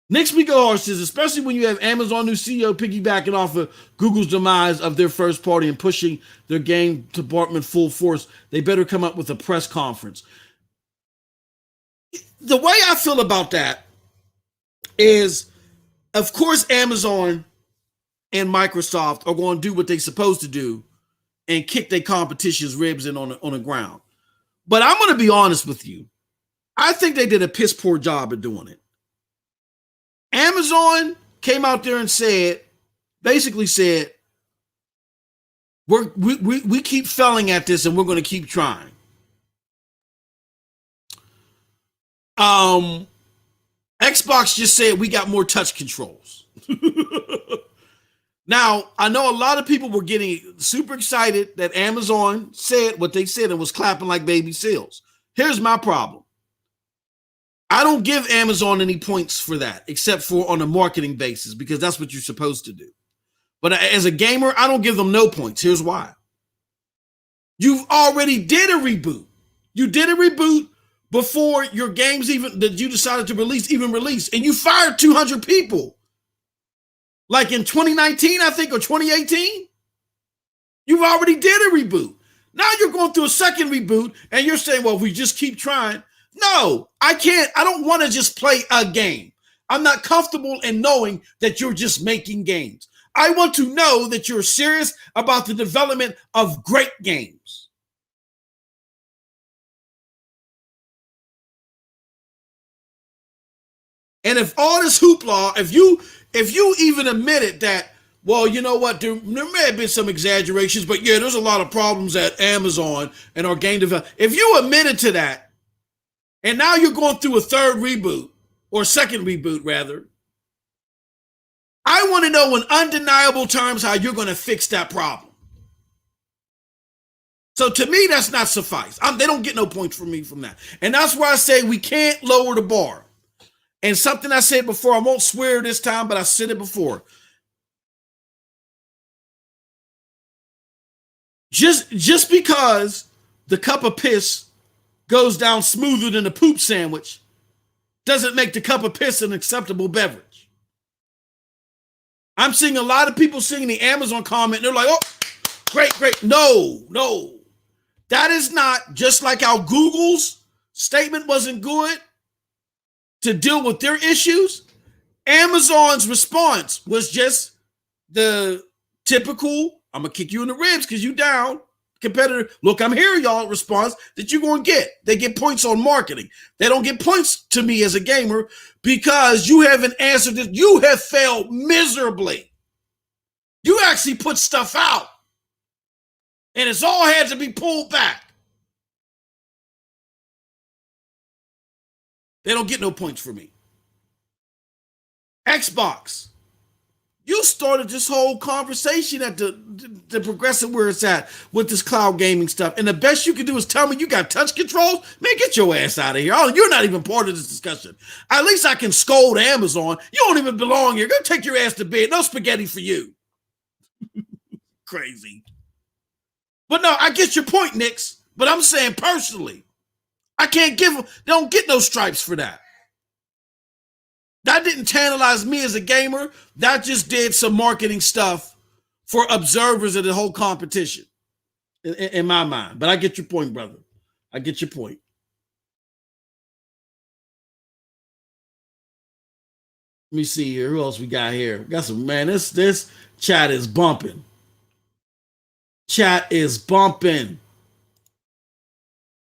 Nick Geforce says, especially when you have Amazon new CEO piggybacking off of Google's demise of their first party and pushing their game department full force, they better come up with a press conference. The way I feel about that is, of course, Amazon and Microsoft are going to do what they're supposed to do and kick their competition's ribs in on the ground. But I'm going to be honest with you. I think they did a piss poor job at doing it. Amazon came out there and basically said, we keep failing at this and we're going to keep trying. Xbox just said we got more touch controls. Now, I know a lot of people were getting super excited that Amazon said what they said and was clapping like baby seals. Here's my problem. I don't give Amazon any points for that, except for on a marketing basis, because that's what you're supposed to do. But as a gamer, I don't give them no points. Here's why. You've already did a reboot. You did a reboot before your games even that you decided to release, and you fired 200 people. Like in 2019, I think, or 2018, you've already did a reboot. Now you're going through a second reboot and you're saying, well, we just keep trying. No, I can't. I don't want to just play a game. I'm not comfortable in knowing that you're just making games. I want to know that you're serious about the development of great games. And if all this hoopla, if you even admitted that, well, you know what, there may have been some exaggerations, but yeah, there's a lot of problems at Amazon and our game development. If you admitted to that, and now you're going through a third reboot, or second reboot rather, I want to know in undeniable terms how you're going to fix that problem. So to me, that's not suffice. They don't get no points from me from that. And that's why I say we can't lower the bar. And something I said before, I won't swear this time, but I said it before. Just because the cup of piss goes down smoother than a poop sandwich doesn't make the cup of piss an acceptable beverage. I'm seeing a lot of people seeing the Amazon comment, and they're like, oh, great. No. That is not, just like how Google's statement wasn't good to deal with their issues, Amazon's response was just the typical, I'm going to kick you in the ribs because you down, competitor. Look, I'm here, y'all, response that you're going to get. They get points on marketing. They don't get points to me as a gamer because you haven't answered this. You have failed miserably. You actually put stuff out, and it's all had to be pulled back. They don't get no points for me. Xbox, you started this whole conversation at the progressive where it's at with this cloud gaming stuff. And the best you can do is tell me you got touch controls? Man, get your ass out of here. Oh, you're not even part of this discussion. At least I can scold Amazon. You don't even belong here. Go take your ass to bed. No spaghetti for you. Crazy. But no, I get your point, Nix. But I'm saying personally, I can't give them, they don't get no stripes for that. That didn't tantalize me as a gamer. That just did some marketing stuff for observers of the whole competition, in my mind. But I get your point, brother. I get your point. Let me see here. Who else we got here? We got some, man. This chat is bumping. Chat is bumping.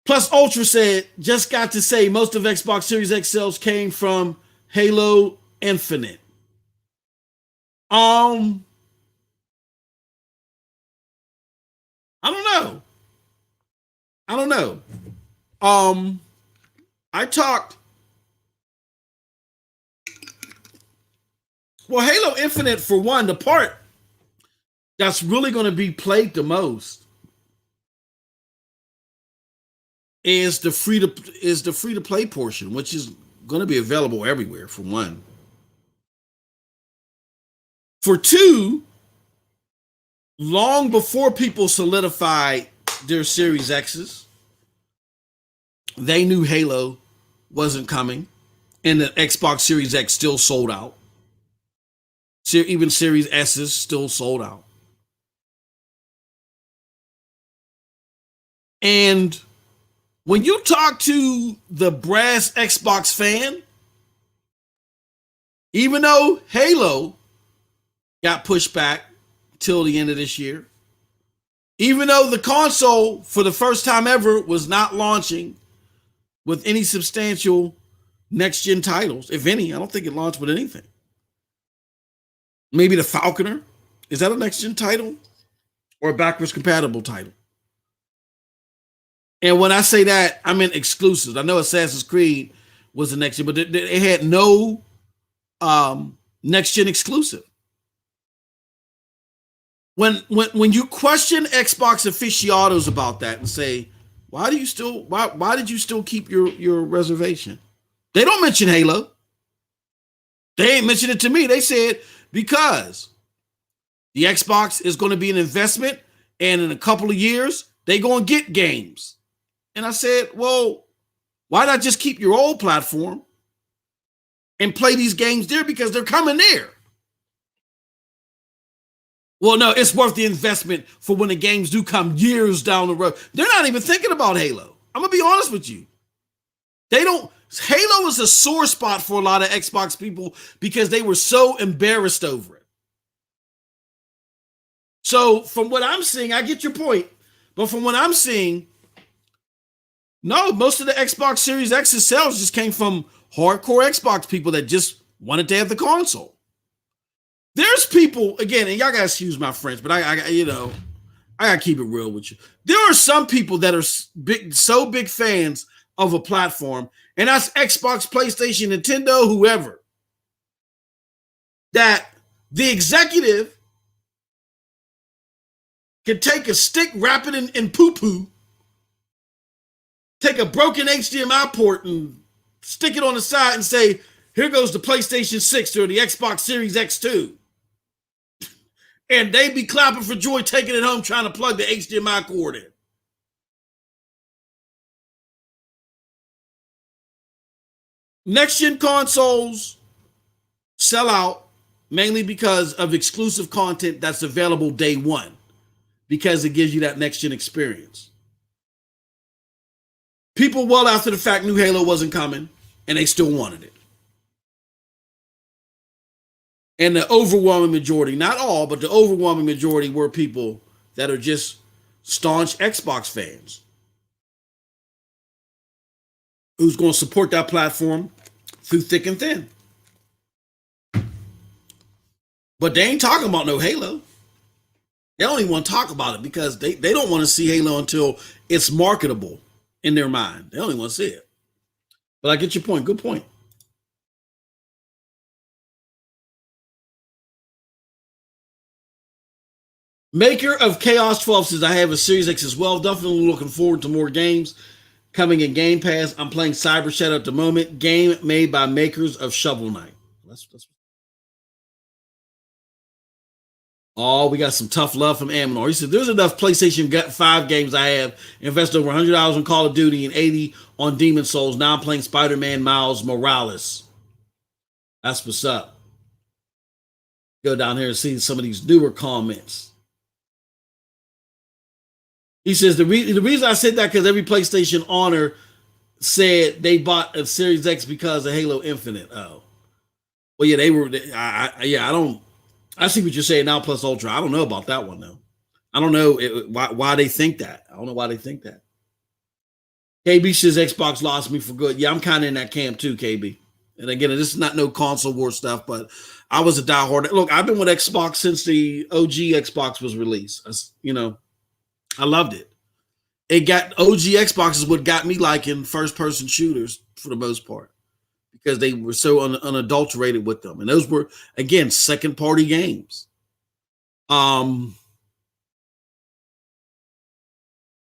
Plus Ultra said, just got to say, most of Xbox Series X sales came from Halo Infinite. I don't know. I talked. Well, Halo Infinite, for one, the part that's really going to be played the most is the free to play portion, which is going to be available everywhere, for one. For two, long before people solidified their Series X's, they knew Halo wasn't coming, and the Xbox Series X still sold out. Even Series S's still sold out. And when you talk to the brass Xbox fan, even though Halo got pushed back till the end of this year, even though the console for the first time ever was not launching with any substantial next-gen titles, if any. I don't think it launched with anything. Maybe the Falconer. Is that a next-gen title or a backwards compatible title? And when I say that, I mean exclusives. I know Assassin's Creed was the next gen, but it had no next-gen exclusive. When you question Xbox aficionados about that and say, why did you still keep your reservation? They don't mention Halo. They ain't mentioned it to me. They said because the Xbox is going to be an investment, and in a couple of years they going to get games. And I said, well, why not just keep your old platform and play these games there, because they're coming there? Well, no, it's worth the investment for when the games do come years down the road. They're not even thinking about Halo. I'm going to be honest with you. Halo is a sore spot for a lot of Xbox people because they were so embarrassed over it. So from what I'm seeing, I get your point. But from what I'm seeing, no, most of the Xbox Series X sales just came from hardcore Xbox people that just wanted to have the console. There's people, again, and y'all gotta excuse my French, but I gotta keep it real with you. There are some people that are so big fans of a platform, and that's Xbox, PlayStation, Nintendo, whoever, that the executive can take a stick, wrap it in poo-poo, take a broken HDMI port and stick it on the side and say, here goes the PlayStation 6 or the Xbox Series X2. And they be clapping for joy taking it home trying to plug the HDMI cord in. Next-gen consoles sell out mainly because of exclusive content that's available day one, because it gives you that next-gen experience. People well after the fact knew Halo wasn't coming, and they still wanted it. And the overwhelming majority, not all, but the overwhelming majority were people that are just staunch Xbox fans who's going to support that platform through thick and thin. But they ain't talking about no Halo. They don't even want to talk about it because they don't want to see Halo until it's marketable in their mind. They only want to see it. But I get your point. Good point. Maker of Chaos 12 says, I have a Series X as well. Definitely looking forward to more games coming in Game Pass. I'm playing Cyber Shadow at the moment. Game made by makers of Shovel Knight. Oh, we got some tough love from Aminor. He said, there's enough PlayStation 5 games I have. Invested over $100 on Call of Duty and $80 on Demon Souls. Now I'm playing Spider-Man Miles Morales. That's what's up. Go down here and see some of these newer comments. He says, the reason I said that because every PlayStation owner said they bought a Series X because of Halo Infinite. Oh. Well, yeah, they were. I don't. I see what you're saying now. Plus Ultra. I don't know about that one though. I don't know why they think that. I don't know why they think that. KB says Xbox lost me for good. Yeah, I'm kind of in that camp too, KB. And again, this is not no console war stuff, but I was a diehard. Look, I've been with Xbox since the OG Xbox was released. I loved it. It got OG Xbox is what got me liking first person shooters for the most part because they were so unadulterated with them, and those were again second party games.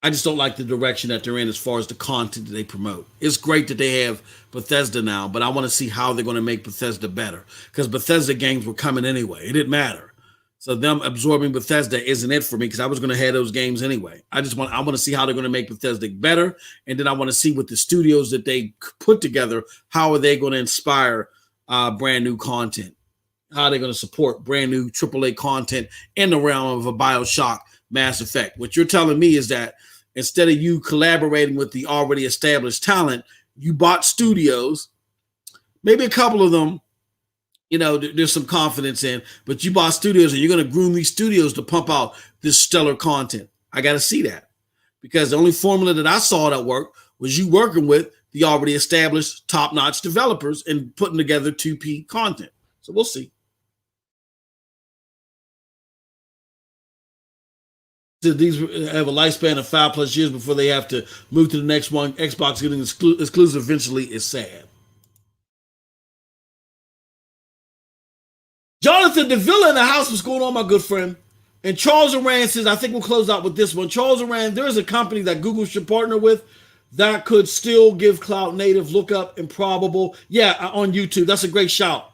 I just don't like the direction that they're in as far as the content that they promote. It's great that they have Bethesda now, but I want to see how they're going to make Bethesda better because Bethesda games were coming anyway. It didn't matter. So them absorbing Bethesda isn't it for me because I was going to have those games anyway. I want to see how they're going to make Bethesda better, and then I want to see what the studios that they put together, how are they going to inspire brand new content? How are they going to support brand new AAA content in the realm of a BioShock, Mass Effect? What you're telling me is that instead of you collaborating with the already established talent, you bought studios, maybe a couple of them, there's some confidence in, but you bought studios and you're going to groom these studios to pump out this stellar content. I got to see that because the only formula that I saw that worked was you working with the already established top-notch developers and putting together 2P content. So we'll see. These have a lifespan of 5+ years before they have to move to the next one. Xbox getting exclusive eventually is sad. Jonathan DeVilla in the house. What's going on, my good friend? And Charles Aran says, I think we'll close out with this one. Charles Aran, there is a company that Google should partner with that could still give cloud native. Look up Improbable. Yeah, on YouTube. That's a great shout.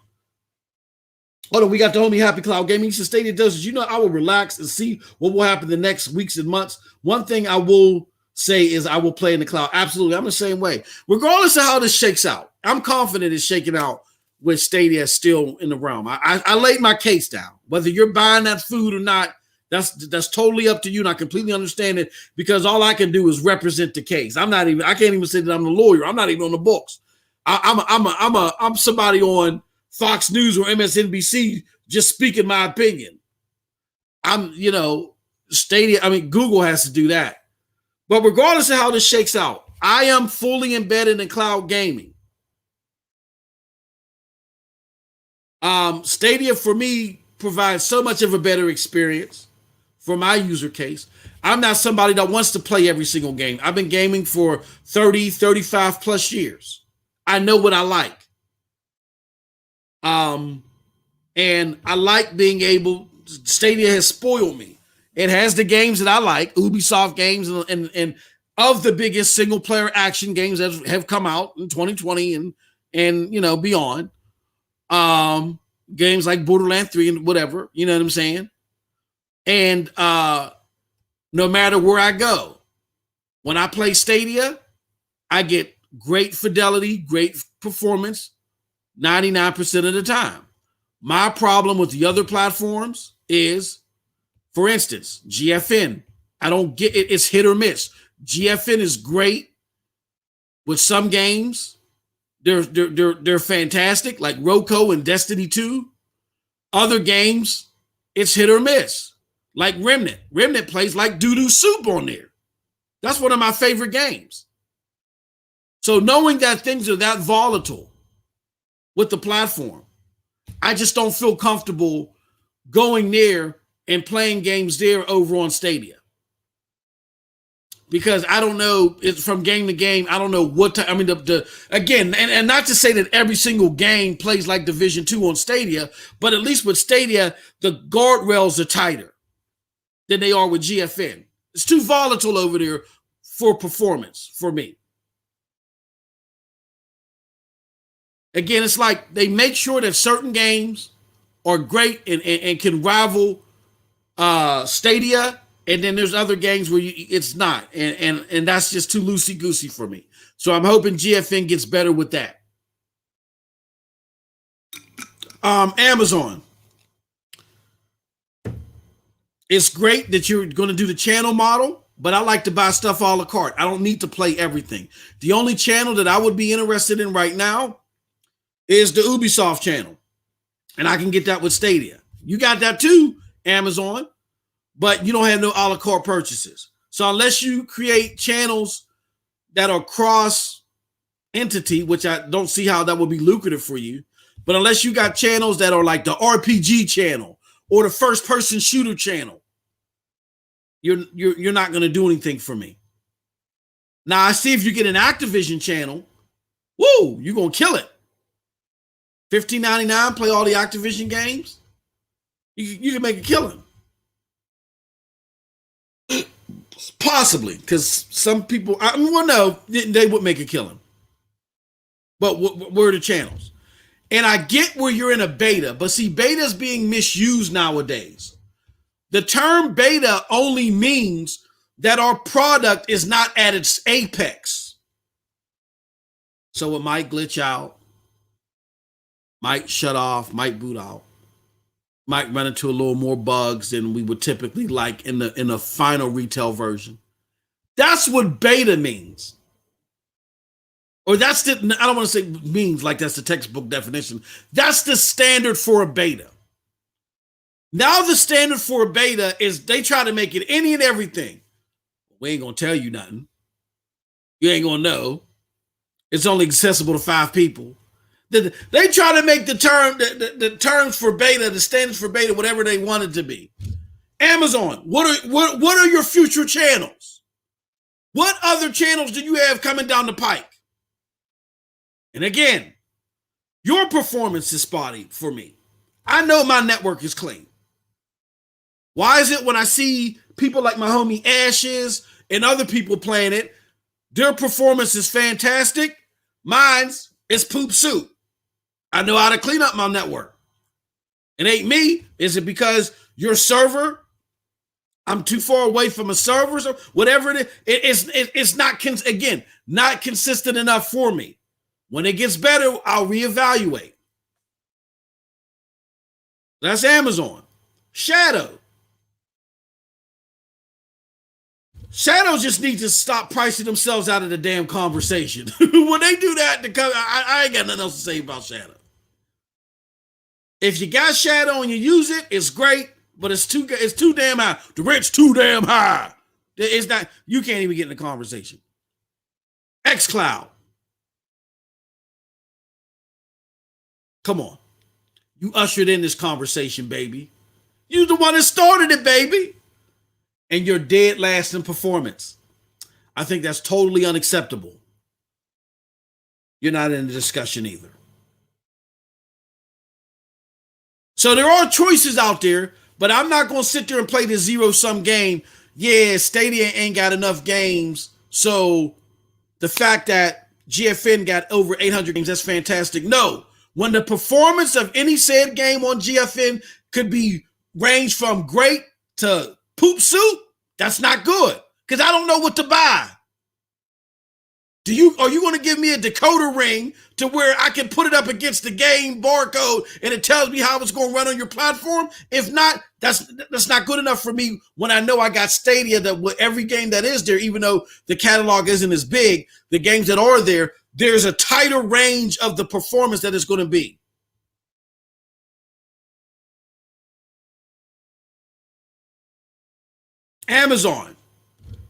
Hold on, we got the homie Happy Cloud Gaming. He says, Stadia Dosage. I will relax and see what will happen the next weeks and months. One thing I will say is I will play in the cloud. Absolutely. I'm the same way. Regardless of how this shakes out, I'm confident it's shaking out with Stadia still in the realm. I laid my case down. Whether you're buying that food or not, that's totally up to you, and I completely understand it because all I can do is represent the case. I can't even say that I'm the lawyer. I'm not even on the books. I'm somebody on Fox News or MSNBC just speaking my opinion. Stadia, Google has to do that. But regardless of how this shakes out, I am fully embedded in cloud gaming. Stadia for me provides so much of a better experience for my user case. I'm not somebody that wants to play every single game. I've been gaming for 30, 35 plus years. I know what I like. And I like being able, Stadia has spoiled me. It has the games that I like, Ubisoft games and of the biggest single player action games that have come out in 2020 and beyond. Games like Borderlands 3 and whatever, you know what I'm saying? And no matter where I go, when I play Stadia, I get great fidelity, great performance 99% of the time. My problem with the other platforms is, for instance, GFN. I don't get it. It's hit or miss. GFN is great with some games. They're fantastic, like Roko and Destiny 2. Other games, it's hit or miss, like Remnant. Remnant plays like doo-doo soup on there. That's one of my favorite games. So knowing that things are that volatile with the platform, I just don't feel comfortable going there and playing games there over on Stadia. Because I don't know, it's from game to game. I don't know what time. Again, and not to say that every single game plays like Division 2 on Stadia, but at least with Stadia, the guardrails are tighter than they are with GFN. It's too volatile over there for performance for me. Again, it's like they make sure that certain games are great and can rival Stadia. And then there's other games where it's not. And that's just too loosey-goosey for me. So I'm hoping GFN gets better with that. Amazon. It's great that you're going to do the channel model, but I like to buy stuff a la carte. I don't need to play everything. The only channel that I would be interested in right now is the Ubisoft channel. And I can get that with Stadia. You got that too, Amazon, but you don't have no a la carte purchases. So unless you create channels that are cross entity, which I don't see how that would be lucrative for you, but unless you got channels that are like the RPG channel or the first person shooter channel, you're not going to do anything for me. Now I see if you get an Activision channel, woo, you're going to kill it. $15.99, play all the Activision games. You can make a killing. Possibly, because some people, no, they would make a killing. But where are the channels? And I get where you're in a beta, but see, beta is being misused nowadays. The term beta only means that our product is not at its apex. So it might glitch out, might shut off, might boot out, might run into a little more bugs than we would typically like in the final retail version. That's what beta means. Or that's the, I don't want to say means like that's the textbook definition. That's the standard for a beta. Now the standard for a beta is they try to make it any and everything. We ain't going to tell you nothing. You ain't going to know. It's only accessible to 5 people. They try to make the terms for beta, the standards for beta, whatever they want it to be. Amazon, what are your future channels? What other channels do you have coming down the pike? And again, your performance is spotty for me. I know my network is clean. Why is it when I see people like my homie Ashes and other people playing it, their performance is fantastic? Mine's is poop soup. I know how to clean up my network. It ain't me. Is it because your server, I'm too far away from a server or whatever it is? It's not, again, not consistent enough for me. When it gets better, I'll reevaluate. That's Amazon. Shadows just need to stop pricing themselves out of the damn conversation. When they do that, I ain't got nothing else to say about Shadow. If you got Shadow and you use it, it's great, but it's too damn high. The rent's too damn high. It's not. You can't even get in the conversation. Xcloud. Come on. You ushered in this conversation, baby. You're the one that started it, baby. And you're dead last in performance. I think that's totally unacceptable. You're not in the discussion either. So there are choices out there, but I'm not going to sit there and play this zero-sum game. Yeah, Stadia ain't got enough games, so the fact that GFN got over 800 games, that's fantastic. No. When the performance of any said game on GFN could be ranged from great to poop soup, that's not good because I don't know what to buy. Are you going to give me a decoder ring to where I can put it up against the game barcode and it tells me how it's going to run on your platform? If not, that's not good enough for me when I know I got Stadia that with every game that is there, even though the catalog isn't as big, the games that are there, there's a tighter range of the performance that it's going to be. Amazon,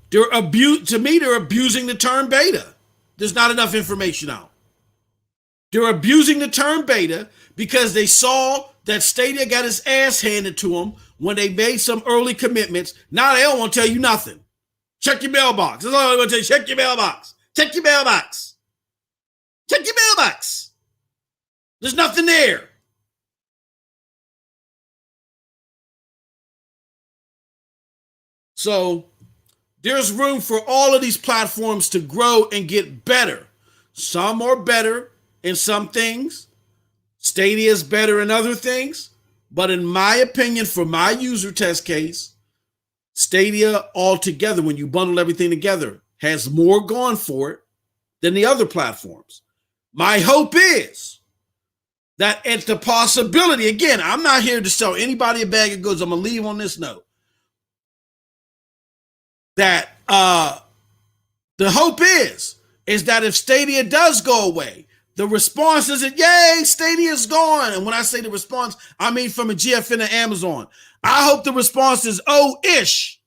they're abusing the term beta. There's not enough information out. They're abusing the term beta because they saw that Stadia got his ass handed to them when they made some early commitments. Now they don't want to tell you nothing. Check your mailbox. That's all I want to tell you. Check your mailbox. Check your mailbox. Check your mailbox. There's nothing there. So there's room for all of these platforms to grow and get better. Some are better in some things. Stadia is better in other things. But in my opinion, for my user test case, Stadia altogether, when you bundle everything together, has more going for it than the other platforms. My hope is that it's the possibility, again, I'm not here to sell anybody a bag of goods. I'm going to leave on this note. That the hope is that if Stadia does go away, the response isn't, yay, Stadia's gone. And when I say the response, I mean from a GFN and Amazon. I hope the response is, oh-ish.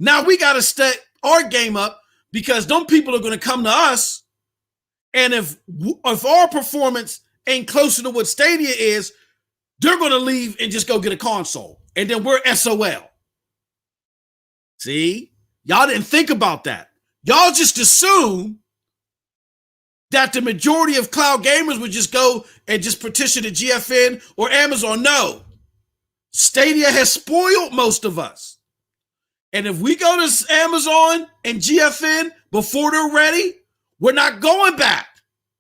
Now we got to step our game up because them people are going to come to us. And if our performance ain't closer to what Stadia is, they're going to leave and just go get a console. And then we're SOL. See? Y'all didn't think about that. Y'all just assume that the majority of cloud gamers would just go and just petition to GFN or Amazon. No. Stadia has spoiled most of us. And if we go to Amazon and GFN before they're ready, we're not going back.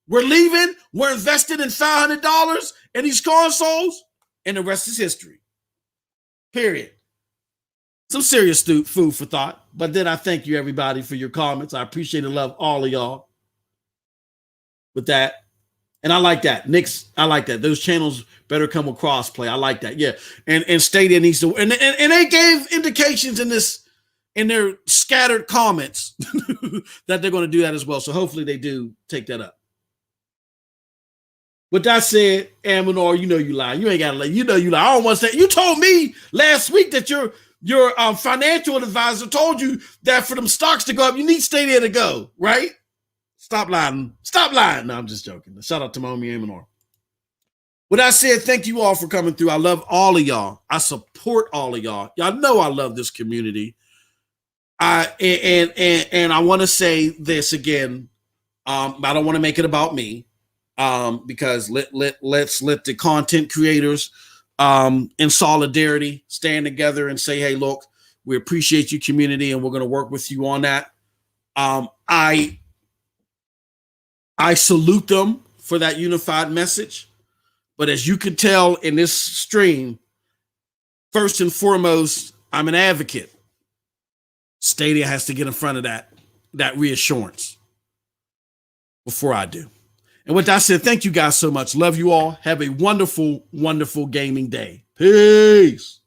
We're leaving. We're invested in $500 in these consoles, and the rest is history. Period. Some serious food for thought. But then I thank you, everybody, for your comments. I appreciate and love all of y'all with that. And I like that. Nick's, I like that. Those channels better come with crossplay. I like that. Yeah. And Stadia needs to, and they gave indications in their scattered comments that they're going to do that as well. So hopefully they do take that up. With that said, Amanor, you know you lie. You ain't got to lie. You know you lie. I don't want to say, you told me last week that your financial advisor told you that for them stocks to go up, you need Stadia to go, right? Stop lying. Stop lying. No, I'm just joking. Shout out to my homie Amanor. With that said, thank you all for coming through. I love all of y'all. I support all of y'all. Y'all know I love this community. And I want to say this again. I don't want to make it about me. Because let's let the content creators in solidarity stand together and say, hey, look, we appreciate you, community, and we're going to work with you on that. I salute them for that unified message. But as you can tell in this stream, first and foremost, I'm an advocate. Stadia has to get in front of that reassurance before I do. And with that said, thank you guys so much. Love you all. Have a wonderful, wonderful gaming day. Peace.